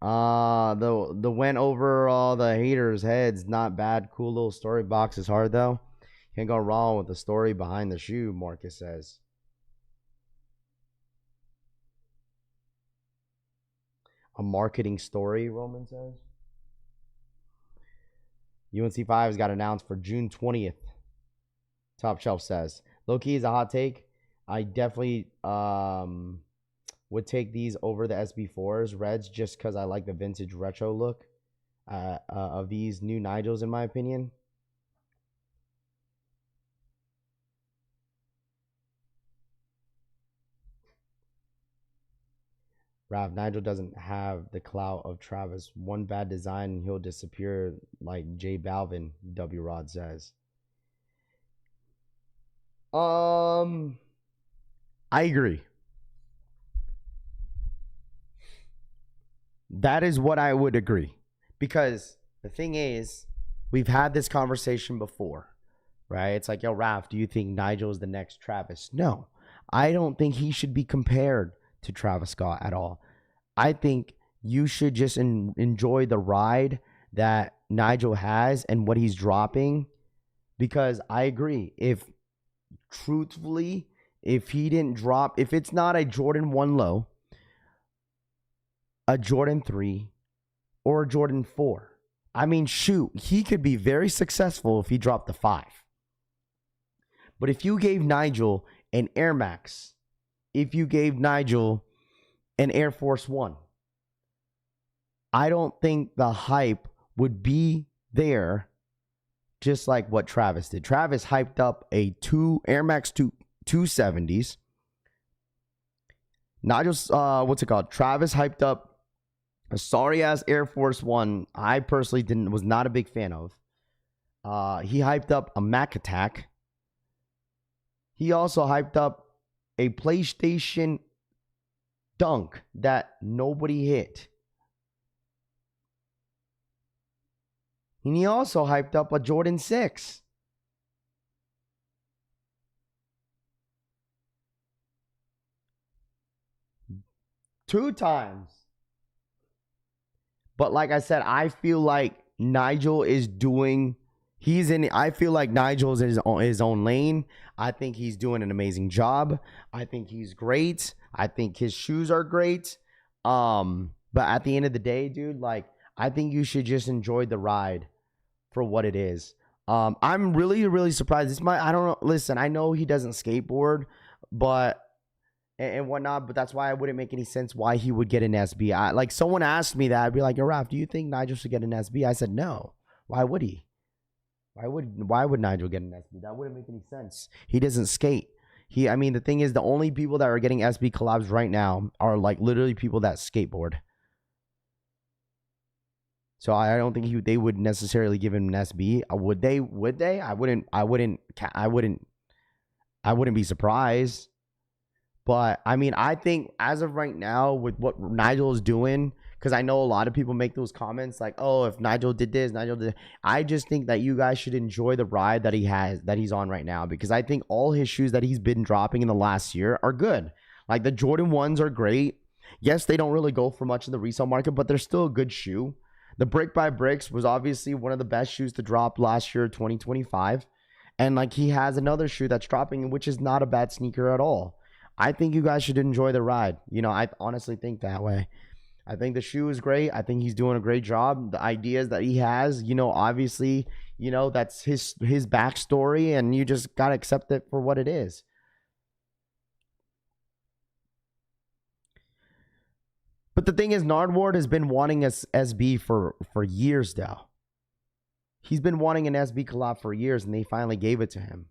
The went over all the haters' heads. Not bad. Cool little story box. Is hard though. Can't go wrong with the story behind the shoe, Marcus says. A marketing story, Roman says. UNC 5's got announced for June 20th. Top Shelf says. Low key is a hot take. I definitely would take these over the SB4s, Reds, just because I like the vintage retro look of these new Nigels, in my opinion. Rav, Nigel doesn't have the clout of Travis. One bad design and he'll disappear like J Balvin, W Rod says. I agree. That is what I would agree. Because the thing is, we've had this conversation before, right? It's like, yo, Raph, do you think Nigel is the next Travis? No, I don't think he should be compared to Travis Scott at all. I think you should just enjoy the ride that Nigel has and what he's dropping, because I agree. If truthfully, if he didn't drop, if it's not a Jordan 1 low, a Jordan 3, or a Jordan 4, I mean, shoot, he could be very successful if he dropped the 5. But if you gave Nigel an Air Max, if you gave Nigel an Air Force One, I don't think the hype would be there, just like what Travis did. Travis hyped up a Air Max 270s. Nigel's, what's it called? Travis hyped up a sorry ass Air Force One. I personally was not a big fan of. He hyped up a Mac Attack. He also hyped up a PlayStation dunk that nobody hit. And he also hyped up a Jordan 6. Two times. But like I said, I feel like Nigel is doing... I feel like Nigel's in his own lane. I think he's doing an amazing job. I think he's great. I think his shoes are great. But at the end of the day, dude, like, I think you should just enjoy the ride for what it is. I'm really, really surprised. I don't know. Listen, I know he doesn't skateboard, but and whatnot, but that's why it wouldn't make any sense why he would get an SB. Like, someone asked me that. I'd be like, yo, Raph, do you think Nigel should get an SB? I said, no. Why would he? Why would Nigel get an SB? That wouldn't make any sense. He doesn't skate. I mean, the thing is, the only people that are getting SB collabs right now are like literally people that skateboard. So I don't think they would necessarily give him an SB. Would they? Would they? I wouldn't be surprised. But I mean, I think as of right now, with what Nigel is doing, because I know a lot of people make those comments like, oh, if Nigel did this, Nigel did. I just think that you guys should enjoy the ride that he's on right now, because I think all his shoes that he's been dropping in the last year are good. Like, the Jordan 1s are great. Yes, they don't really go for much in the resale market, but they're still a good shoe. The Brick by Bricks was obviously one of the best shoes to drop last year, 2025. And like, he has another shoe that's dropping, which is not a bad sneaker at all. I think you guys should enjoy the ride. You know, I honestly think that way. I think the shoe is great. I think he's doing a great job. The ideas that he has, you know, obviously, you know, that's his backstory, and you just got to accept it for what it is. But the thing is, Nardward has been wanting a SB for years now. He's been wanting an SB collab for years, and they finally gave it to him.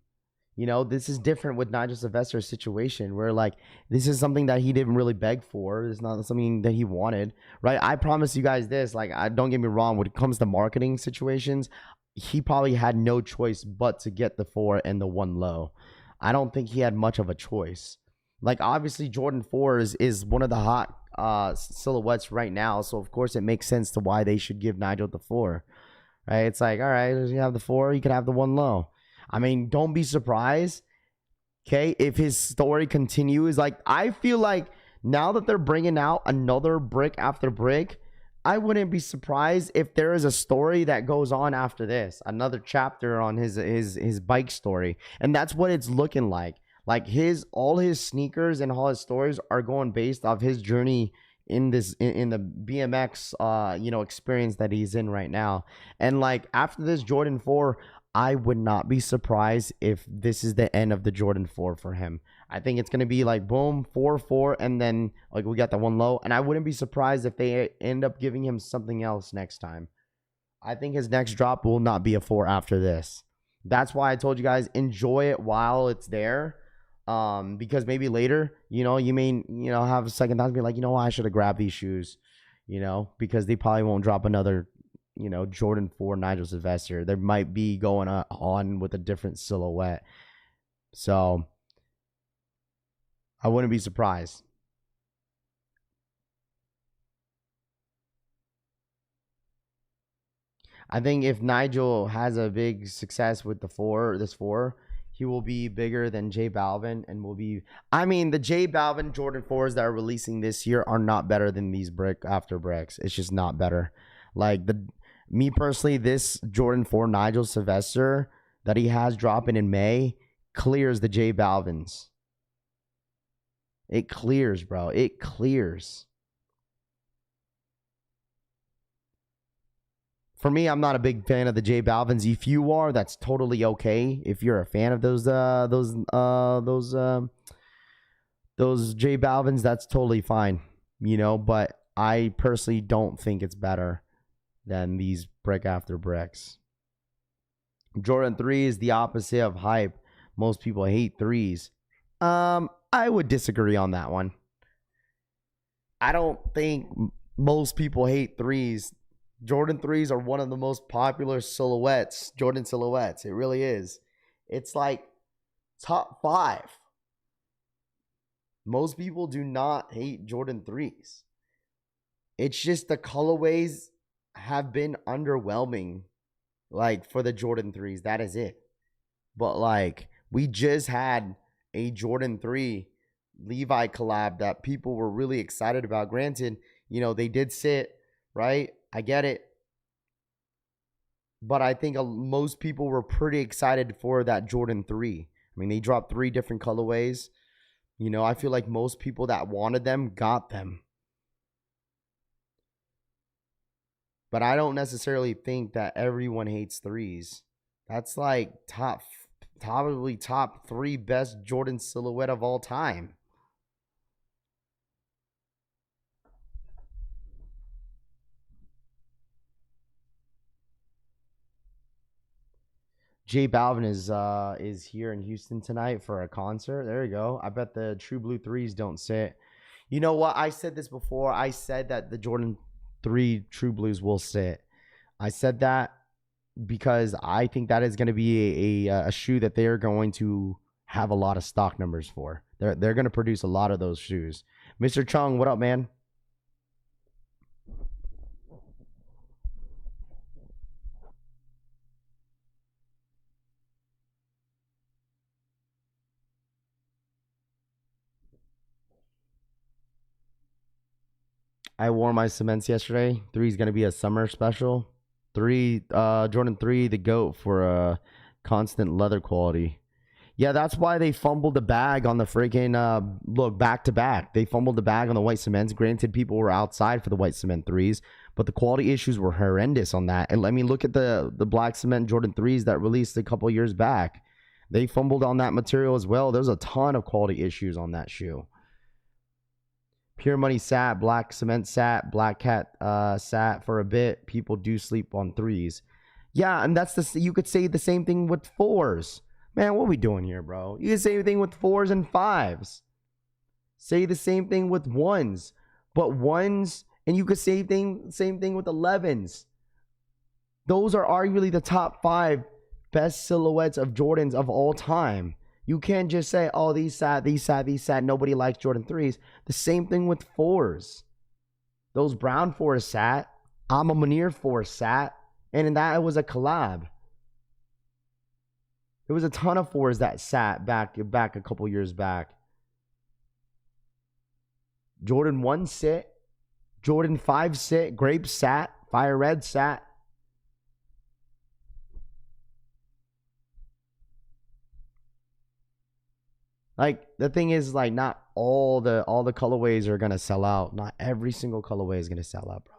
You know, this is different with Nigel Sylvester's situation, where like, this is something that he didn't really beg for. It's not something that he wanted, right? I promise you guys this, like, don't get me wrong, when it comes to marketing situations, he probably had no choice but to get the 4 and the 1 low. I don't think he had much of a choice. Like, obviously Jordan 4 is one of the hot silhouettes right now, so of course it makes sense to why they should give Nigel the 4, right? It's like, all right, you have the 4, you can have the 1 low. I mean, don't be surprised, okay, if his story continues. Like, I feel like now that they're bringing out another brick after brick, I wouldn't be surprised if there is a story that goes on after this, another chapter on his bike story. And that's what it's looking like. Like, all his sneakers and all his stories are going based off his journey in the BMX you know, experience that he's in right now. And like, after this Jordan 4, I would not be surprised if this is the end of the Jordan 4 for him. I think it's going to be like, boom, 4, and then like, we got the 1 low. And I wouldn't be surprised if they end up giving him something else next time. I think his next drop will not be a 4 after this. That's why I told you guys, enjoy it while it's there. Because maybe later, you know, you may, you know, have a second thought and be like, you know, I should have grabbed these shoes, you know, because they probably won't drop another, you know, Jordan 4 Nigel Sylvester. There might be going on with a different silhouette. So I wouldn't be surprised. I think if Nigel has a big success with this 4, he will be bigger than J Balvin, and will be, I mean, the J Balvin Jordan 4s that are releasing this year are not better than these brick after bricks. It's just not better. Like, me personally, this Jordan 4 Nigel Sylvester that he has dropping in May clears the J Balvins. It clears, bro. It clears. For me, I'm not a big fan of the J Balvins. If you are, that's totally okay. If you're a fan of those J Balvins, that's totally fine, you know. But I personally don't think it's better than these brick after bricks. Jordan 3 is the opposite of hype. Most people hate 3s. I would disagree on that one. I don't think most people hate 3s. Jordan 3s are one of the most popular silhouettes, Jordan silhouettes. It really is. It's like, Top 5. Most people do not hate Jordan 3s. It's just the colorways have been underwhelming, like, for the Jordan 3s. That is it. But, like, we just had a Jordan 3 Levi collab that people were really excited about. Granted, you know, they did sit, right? I get it. But I think most people were pretty excited for that Jordan 3. I mean, they dropped 3 different colorways. You know, I feel like most people that wanted them got them. But I don't necessarily think that everyone hates 3s. That's like probably top 3 best Jordan silhouette of all time. J Balvin is here in Houston tonight for a concert. There you go. I bet the True Blue 3s don't sit. You know what? I said this before. I said that the Jordan 3 True Blues will sit. I said that because I think that is going to be a shoe that they are going to have a lot of stock numbers for. They're going to produce a lot of those shoes. Mr. Chung, what up, man? I wore my cements yesterday. 3 is going to be a summer special. Jordan 3, the GOAT for constant leather quality. Yeah, that's why they fumbled the bag on the freaking, look, back-to-back. They fumbled the bag on the white cements. Granted, people were outside for the white cement 3s, but the quality issues were horrendous on that. And let me look at the black cement Jordan 3s that released a couple years back. They fumbled on that material as well. There's a ton of quality issues on that shoe. Pure Money sat, Black Cement sat, Black Cat sat for a bit. People do sleep on 3s. Yeah, and that's you could say the same thing with 4s. Man, what are we doing here, bro? You can say the same thing with 4s and 5s. Say the same thing with 1s. But 1s, and you could say same thing with 11s. Those are arguably the top 5 best silhouettes of Jordans of all time. You can't just say, oh, these sat. Nobody likes Jordan 3s. The same thing with 4s. Those brown 4s sat. I'm a Munir 4 sat. And in that, it was a collab. There was a ton of 4s that sat back a couple years back. Jordan 1 sit. Jordan 5 sit. Grape sat. Fire Red sat. Like, the thing is, like, not all the colorways are gonna sell out. Not every single colorway is gonna sell out, bro.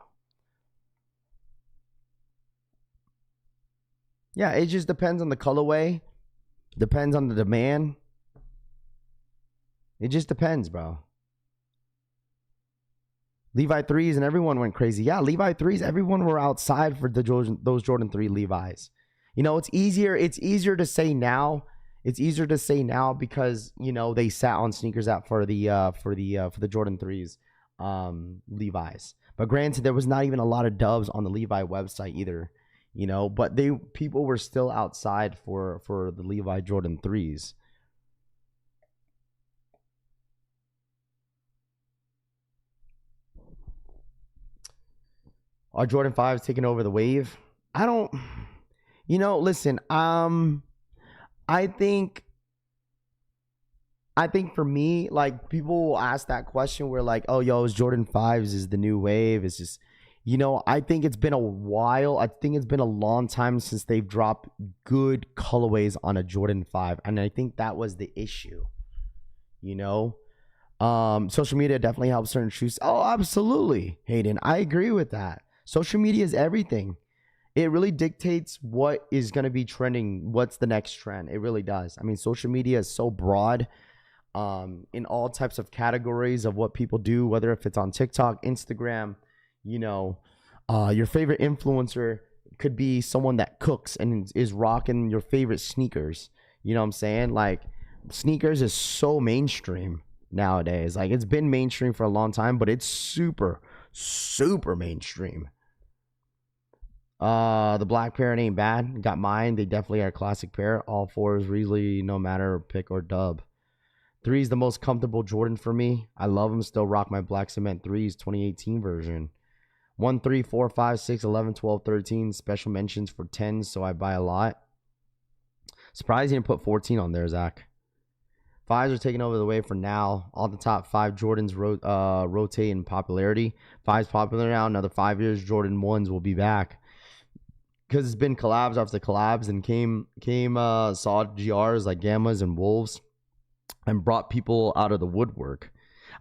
Yeah, it just depends on the colorway. Depends on the demand. It just depends, bro. Levi 3s and everyone went crazy. Yeah, Levi 3s, everyone were outside for those Jordan 3 Levi's. You know, it's easier to say now. It's easier to say now because, you know, they sat on sneakers out for the Jordan 3s Levi's. But granted, there was not even a lot of dubs on the Levi website either, you know, but people were still outside for the Levi Jordan 3s. Are Jordan 5s taking over the wave? I don't, you know, listen, I think for me, like, people will ask that question where, like, oh, yo, is Jordan 5s is the new wave? It's just, you know, I think it's been a while. I think it's been a long time since they've dropped good colorways on a Jordan 5. And I think that was the issue, you know? Social media definitely helps certain shoes. Oh, absolutely, Hayden. I agree with that. Social media is everything. It really dictates what is going to be trending. What's the next trend? It really does. I mean, social media is so broad in all types of categories of what people do, whether if it's on TikTok, Instagram, you know, your favorite influencer could be someone that cooks and is rocking your favorite sneakers. You know what I'm saying? Like, sneakers is so mainstream nowadays. Like, it's been mainstream for a long time, but it's super, super mainstream. The black pair ain't bad. Got mine. They definitely are a classic pair. All 4s really no matter pick or dub. 3 is the most comfortable Jordan for me. I love them. Still rock my black cement 3s 2018 version. 1, 3, 4, 5, 6, 11, 12, 13. Special mentions for 10s, so I buy a lot. Surprised you didn't put 14 on there, Zach. 5s are taking over the way for now. All the top 5 Jordans rotate in popularity. 5's popular now. Another 5 years, Jordan 1s will be back. Because it's been collabs after collabs, and saw GRs like Gammas and Wolves and brought people out of the woodwork.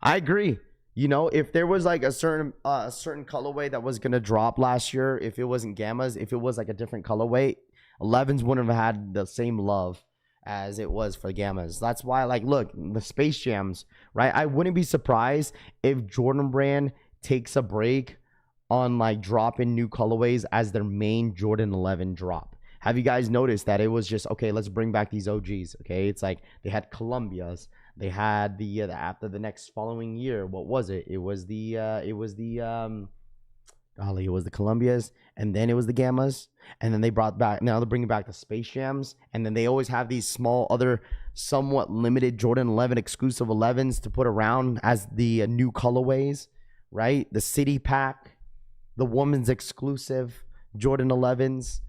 I agree. You know, if there was like a certain colorway that was going to drop last year, if it wasn't Gammas, if it was like a different colorway, 11s wouldn't have had the same love as it was for Gammas. That's why, like, look, the Space Jams, right? I wouldn't be surprised if Jordan Brand takes a break on like dropping new colorways as their main Jordan 11 drop. Have you guys noticed that it was just, okay, let's bring back these OGs, okay? It's like they had Columbias, they had the after the next following year, what was it? It was the Columbias, and then it was the Gammas, and then they brought back, now they're bringing back the Space Jams, and then they always have these small other somewhat limited Jordan 11 exclusive 11s to put around as the new colorways, right? The City Pack, the women's exclusive Jordan 11s,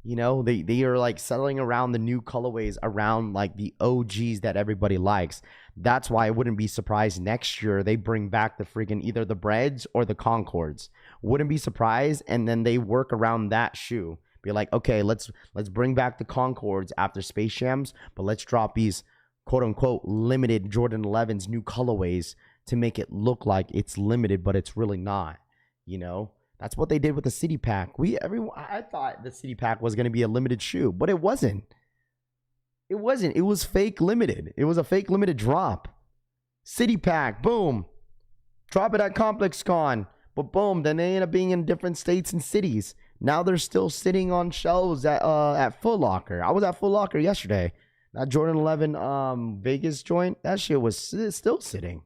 you know, they are like settling around the new colorways around like the OGs that everybody likes. That's why I wouldn't be surprised next year they bring back the freaking either the Breads or the Concords. Wouldn't be surprised, and then they work around that shoe. Be like, okay, let's bring back the Concords after Space Jams, but let's drop these quote unquote limited Jordan 11s new colorways to make it look like it's limited, but it's really not, you know? That's what they did with the City Pack. I thought the City Pack was going to be a limited shoe, but it wasn't. It wasn't. It was fake limited. It was a fake limited drop. City Pack, boom. Drop it at Complex Con, but boom, then they end up being in different states and cities. Now they're still sitting on shelves at Foot Locker. I was at Foot Locker yesterday. That Jordan 11 Vegas joint, that shit was still sitting.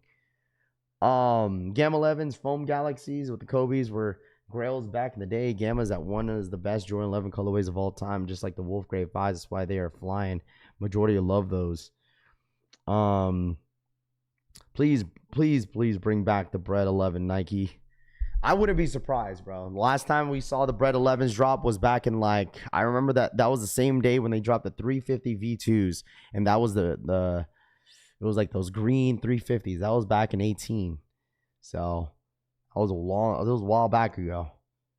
Gamma 11s, Foam Galaxies with the Kobe's were Grails back in the day. Gamma's at one is the best Jordan 11 colorways of all time, just like the Wolf Grade 5s. That's why they are flying. Majority love those. Please bring back the Bread 11 Nike. I wouldn't be surprised, bro. The last time we saw the Bread 11s drop was back in like, I remember that was the same day when they dropped the 350 V2s, and that was it was like those green 350s. That was back in 18. So that was a while back ago.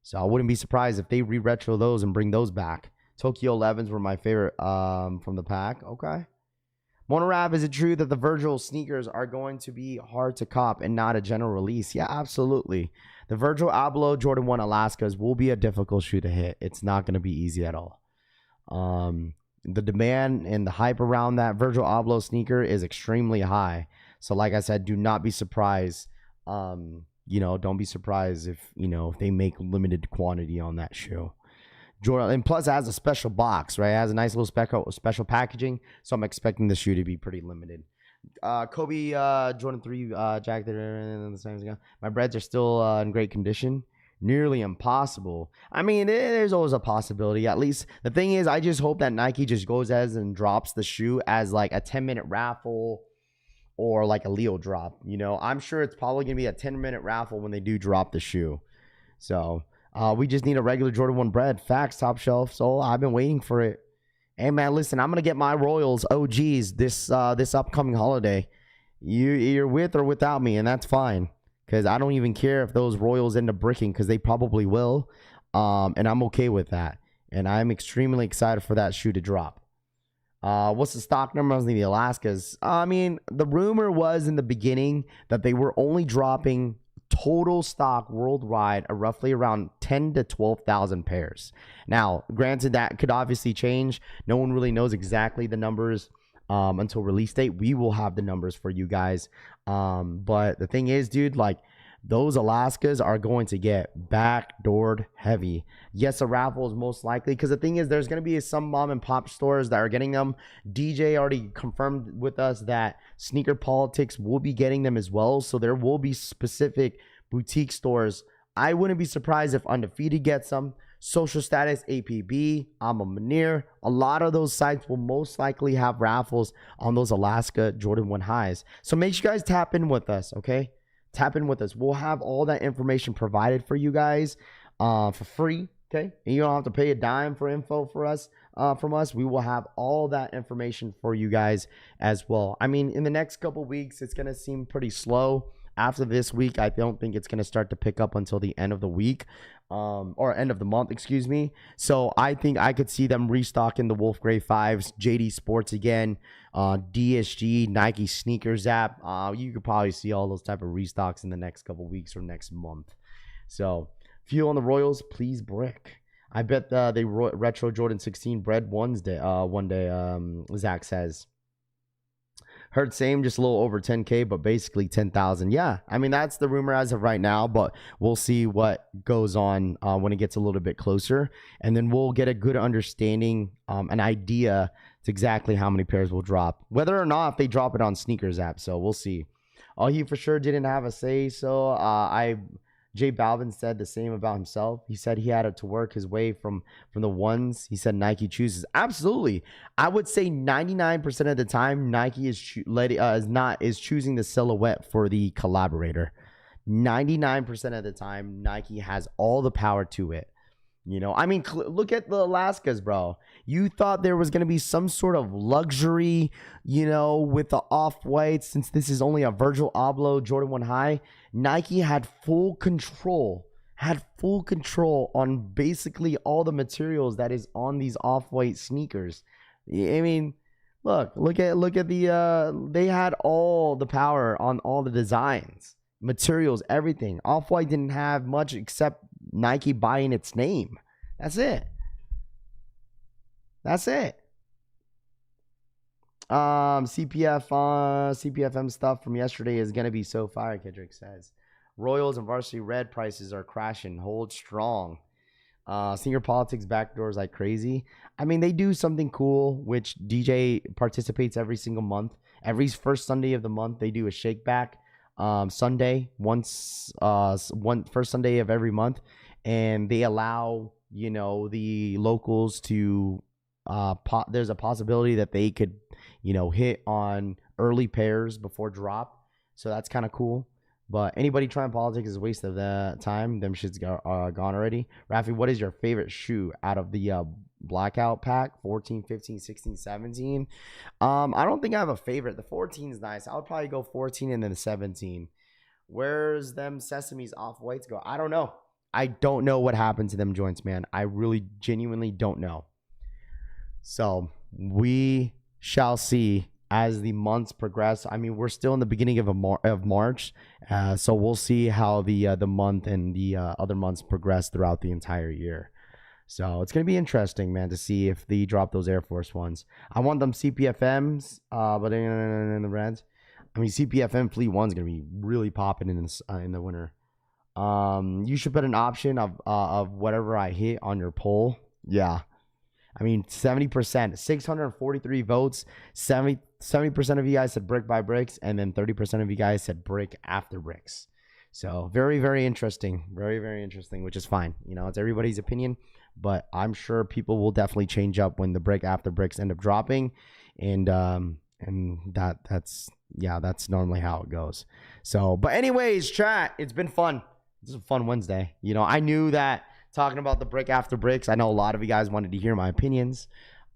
So I wouldn't be surprised if they re-retro those and bring those back. Tokyo 11s were my favorite from the pack. Okay. Monorab, is it true that the Virgil sneakers are going to be hard to cop and not a general release? Yeah, absolutely. The Virgil Abloh Jordan 1 Alaskas will be a difficult shoe to hit. It's not going to be easy at all. The demand and the hype around that Virgil Abloh sneaker is extremely high. So like I said, do not be surprised. Don't be surprised if they make limited quantity on that shoe. Jordan, and plus it has a special box, right? It has a nice little special packaging, so I'm expecting the shoe to be pretty limited. Kobe Jordan 3 jacket the same thing. My Breads are still in great condition. Nearly impossible. I mean, there's always a possibility. At least the thing is, I just hope that Nike just goes as and drops the shoe as like a 10-minute raffle or like a Leo drop. I'm sure it's probably gonna be a 10-minute raffle when they do drop the shoe. So we just need a regular Jordan 1 Bread. Facts, top shelf. So I've been waiting for it. Hey man, listen, I'm gonna get my Royals OGs this upcoming holiday. You're with or without me, and that's fine, because I don't even care if those Royals end up bricking, because they probably will, and I'm okay with that. And I'm extremely excited for that shoe to drop. What's the stock number on the Alaskas? I mean, the rumor was in the beginning that they were only dropping total stock worldwide are roughly around 10 to 12,000 pairs. Now, granted, that could obviously change. No one really knows exactly the numbers until release date. We will have the numbers for you guys. But the thing is, dude, like, those Alaskas are going to get backdoored heavy. Yes, a raffle is most likely, because the thing is, there's going to be some mom and pop stores that are getting them. DJ already confirmed with us that Sneaker Politics will be getting them as well. So there will be specific boutique stores. I wouldn't be surprised if Undefeated gets them. Social Status, APB, I'm a Manir. A lot of those sites will most likely have raffles on those Alaska Jordan 1 highs. So make sure you guys tap in with us, okay? Tap in with us. We'll have all that information provided for you guys for free, okay? And you don't have to pay a dime for info for us. From us, we will have all that information for you guys as well. I mean, in the next couple weeks, it's going to seem pretty slow. After this week, I don't think it's going to start to pick up until the end of the week, or end of the month, excuse me. So I think I could see them restocking the Wolf Gray 5s, JD Sports again, DSG, Nike Sneakers app. You could probably see all those type of restocks in the next couple weeks or next month. So fuel on the Royals, please brick. I bet they retro Jordan 16 bread one day, Zach says. Heard same, just a little over 10K, but basically 10,000. Yeah, I mean, that's the rumor as of right now, but we'll see what goes on when it gets a little bit closer. And then we'll get a good understanding, an idea to exactly how many pairs will drop. Whether or not if they drop it on Sneakers app, so we'll see. He for sure didn't have a say, so Jay Balvin said the same about himself. He said he had to work his way from the ones. He said Nike chooses. Absolutely. I would say 99% of the time Nike is choosing the silhouette for the collaborator. 99% of the time Nike has all the power to it. You know, I mean, look at the Alaskas, bro. You thought there was going to be some sort of luxury, you know, with the off-white, since this is only a Virgil Abloh Jordan 1 high. Nike had full control on basically all the materials that is on these off-white sneakers. I mean, look at the, they had all the power on all the designs, materials, everything. Off-white didn't have much except Nike buying its name. That's it. CPFM stuff from yesterday is going to be so fire, Kendrick says. Royals and Varsity Red prices are crashing. Hold strong. Senior politics backdoors like crazy. I mean, they do something cool, which DJ participates every single month. Every first Sunday of the month, they do a shake back Sunday, first Sunday of every month. And they allow, you know, the locals to, there's a possibility that they could, you know, hit on early pairs before drop. So that's kind of cool. But anybody trying politics is a waste of the time. Them shit's gone already. Rafi, what is your favorite shoe out of the blackout pack? 14, 15, 16, 17? I don't think I have a favorite. The 14 is nice. I would probably go 14 and then the 17. Where's them Sesame's off-whites go? I don't know. I don't know what happened to them joints, man. I really genuinely don't know. So we shall see as the months progress. I mean, we're still in the beginning of March, so we'll see how the month and the other months progress throughout the entire year. So it's gonna be interesting, man, to see if they drop those Air Force Ones. I want them CPFMs, but in the Reds. I mean, CPFM Fleet One's gonna be really popping in the winter. You should put an option of whatever I hit on your poll. Yeah. I mean, 70%, 643 votes, 70% of you guys said brick by bricks, and then 30% of you guys said brick after bricks. So very, very interesting. Very, very interesting, which is fine. You know, it's everybody's opinion, but I'm sure people will definitely change up when the brick after bricks end up dropping. And that's normally how it goes. So, but anyways, chat, it's been fun. It's a fun Wednesday. You know, I knew that talking about the brick after bricks, I know a lot of you guys wanted to hear my opinions.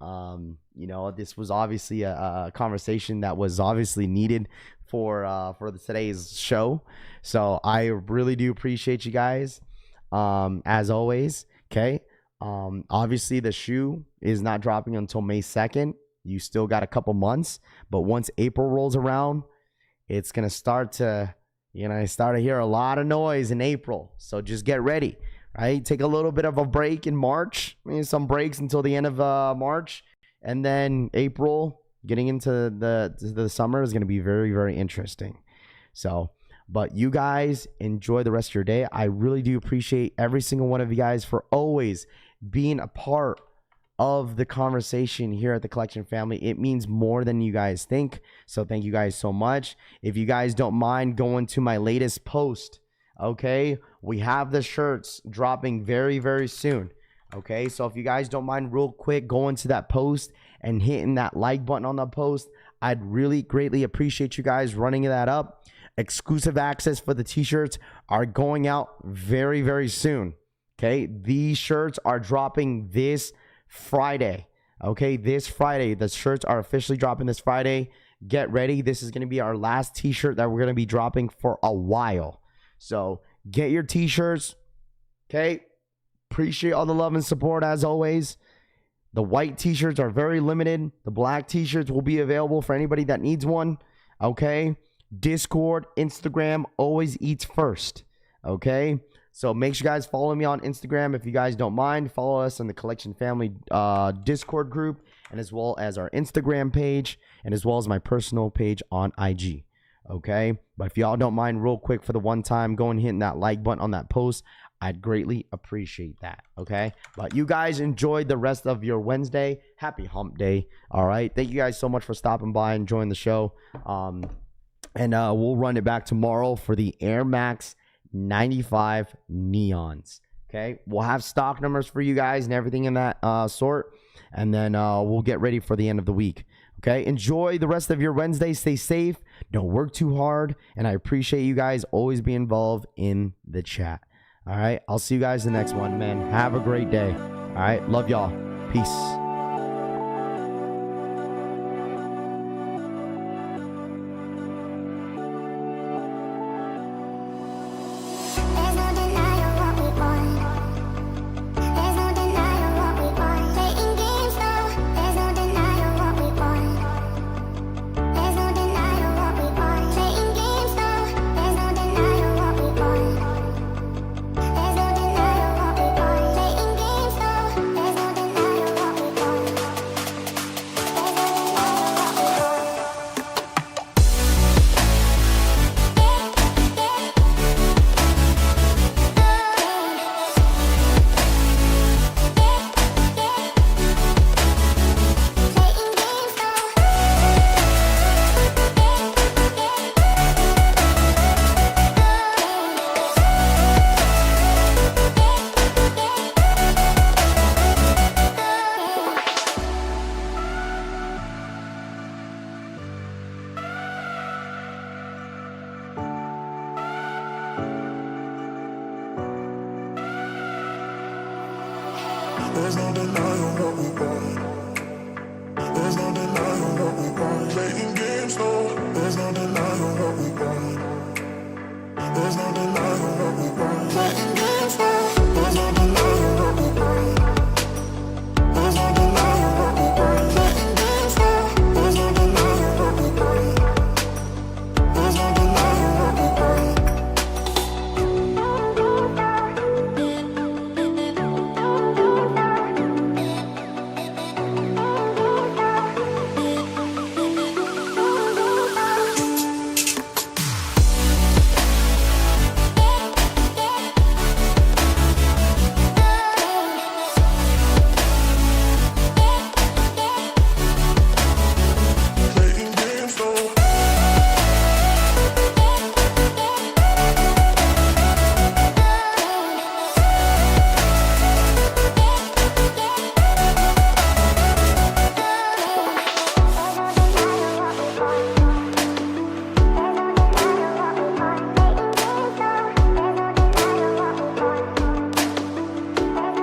You know, this was obviously a conversation that was obviously needed for today's show. So I really do appreciate you guys, as always. Okay. Obviously the shoe is not dropping until May 2nd. You still got a couple months, but once April rolls around, it's going to start to, you know, I start to hear a lot of noise in April. So just get ready, right? Take a little bit of a break in March. I mean, some breaks until the end of March. And then April, getting into the summer is going to be very, very interesting. So, but you guys enjoy the rest of your day. I really do appreciate every single one of you guys for always being a part of the conversation here at the Collection Family. It means more than you guys think. So thank you guys so much. If you guys don't mind going to my latest post, okay, we have the shirts dropping very, very soon. Okay, so if you guys don't mind, real quick, going to that post and hitting that like button on the post, I'd really greatly appreciate you guys running that up. Exclusive access for the t-shirts are going out very, very soon. Okay, these shirts are dropping this Friday. Okay, this Friday. The shirts are officially dropping this Friday. Get ready. This is going to be our last t-shirt that we're going to be dropping for a while. So get your t-shirts. Okay, appreciate all the love and support as always. The white t-shirts are very limited. The black t-shirts will be available for anybody that needs one. Okay, Discord, Instagram always eats first. Okay, so make sure you guys follow me on Instagram if you guys don't mind. Follow us on the Collection Family Discord group, and as well as our Instagram page, and as well as my personal page on IG. Okay, but if y'all don't mind, real quick, for the one time, go and hit that like button on that post. I'd greatly appreciate that. Okay, but you guys enjoyed the rest of your Wednesday. Happy hump day. All right, thank you guys so much for stopping by and joining the show. And we'll run it back tomorrow for the Air Max 95 Neons. Okay, we'll have stock numbers for you guys and everything in that sort, and then we'll get ready for the end of the week. Okay, enjoy the rest of your Wednesday. Stay safe, don't work too hard, and I appreciate you guys always being involved in the chat. All right, I'll see you guys in the next one, man. Have a great day. All right, love y'all. Peace. There's no denying what we want.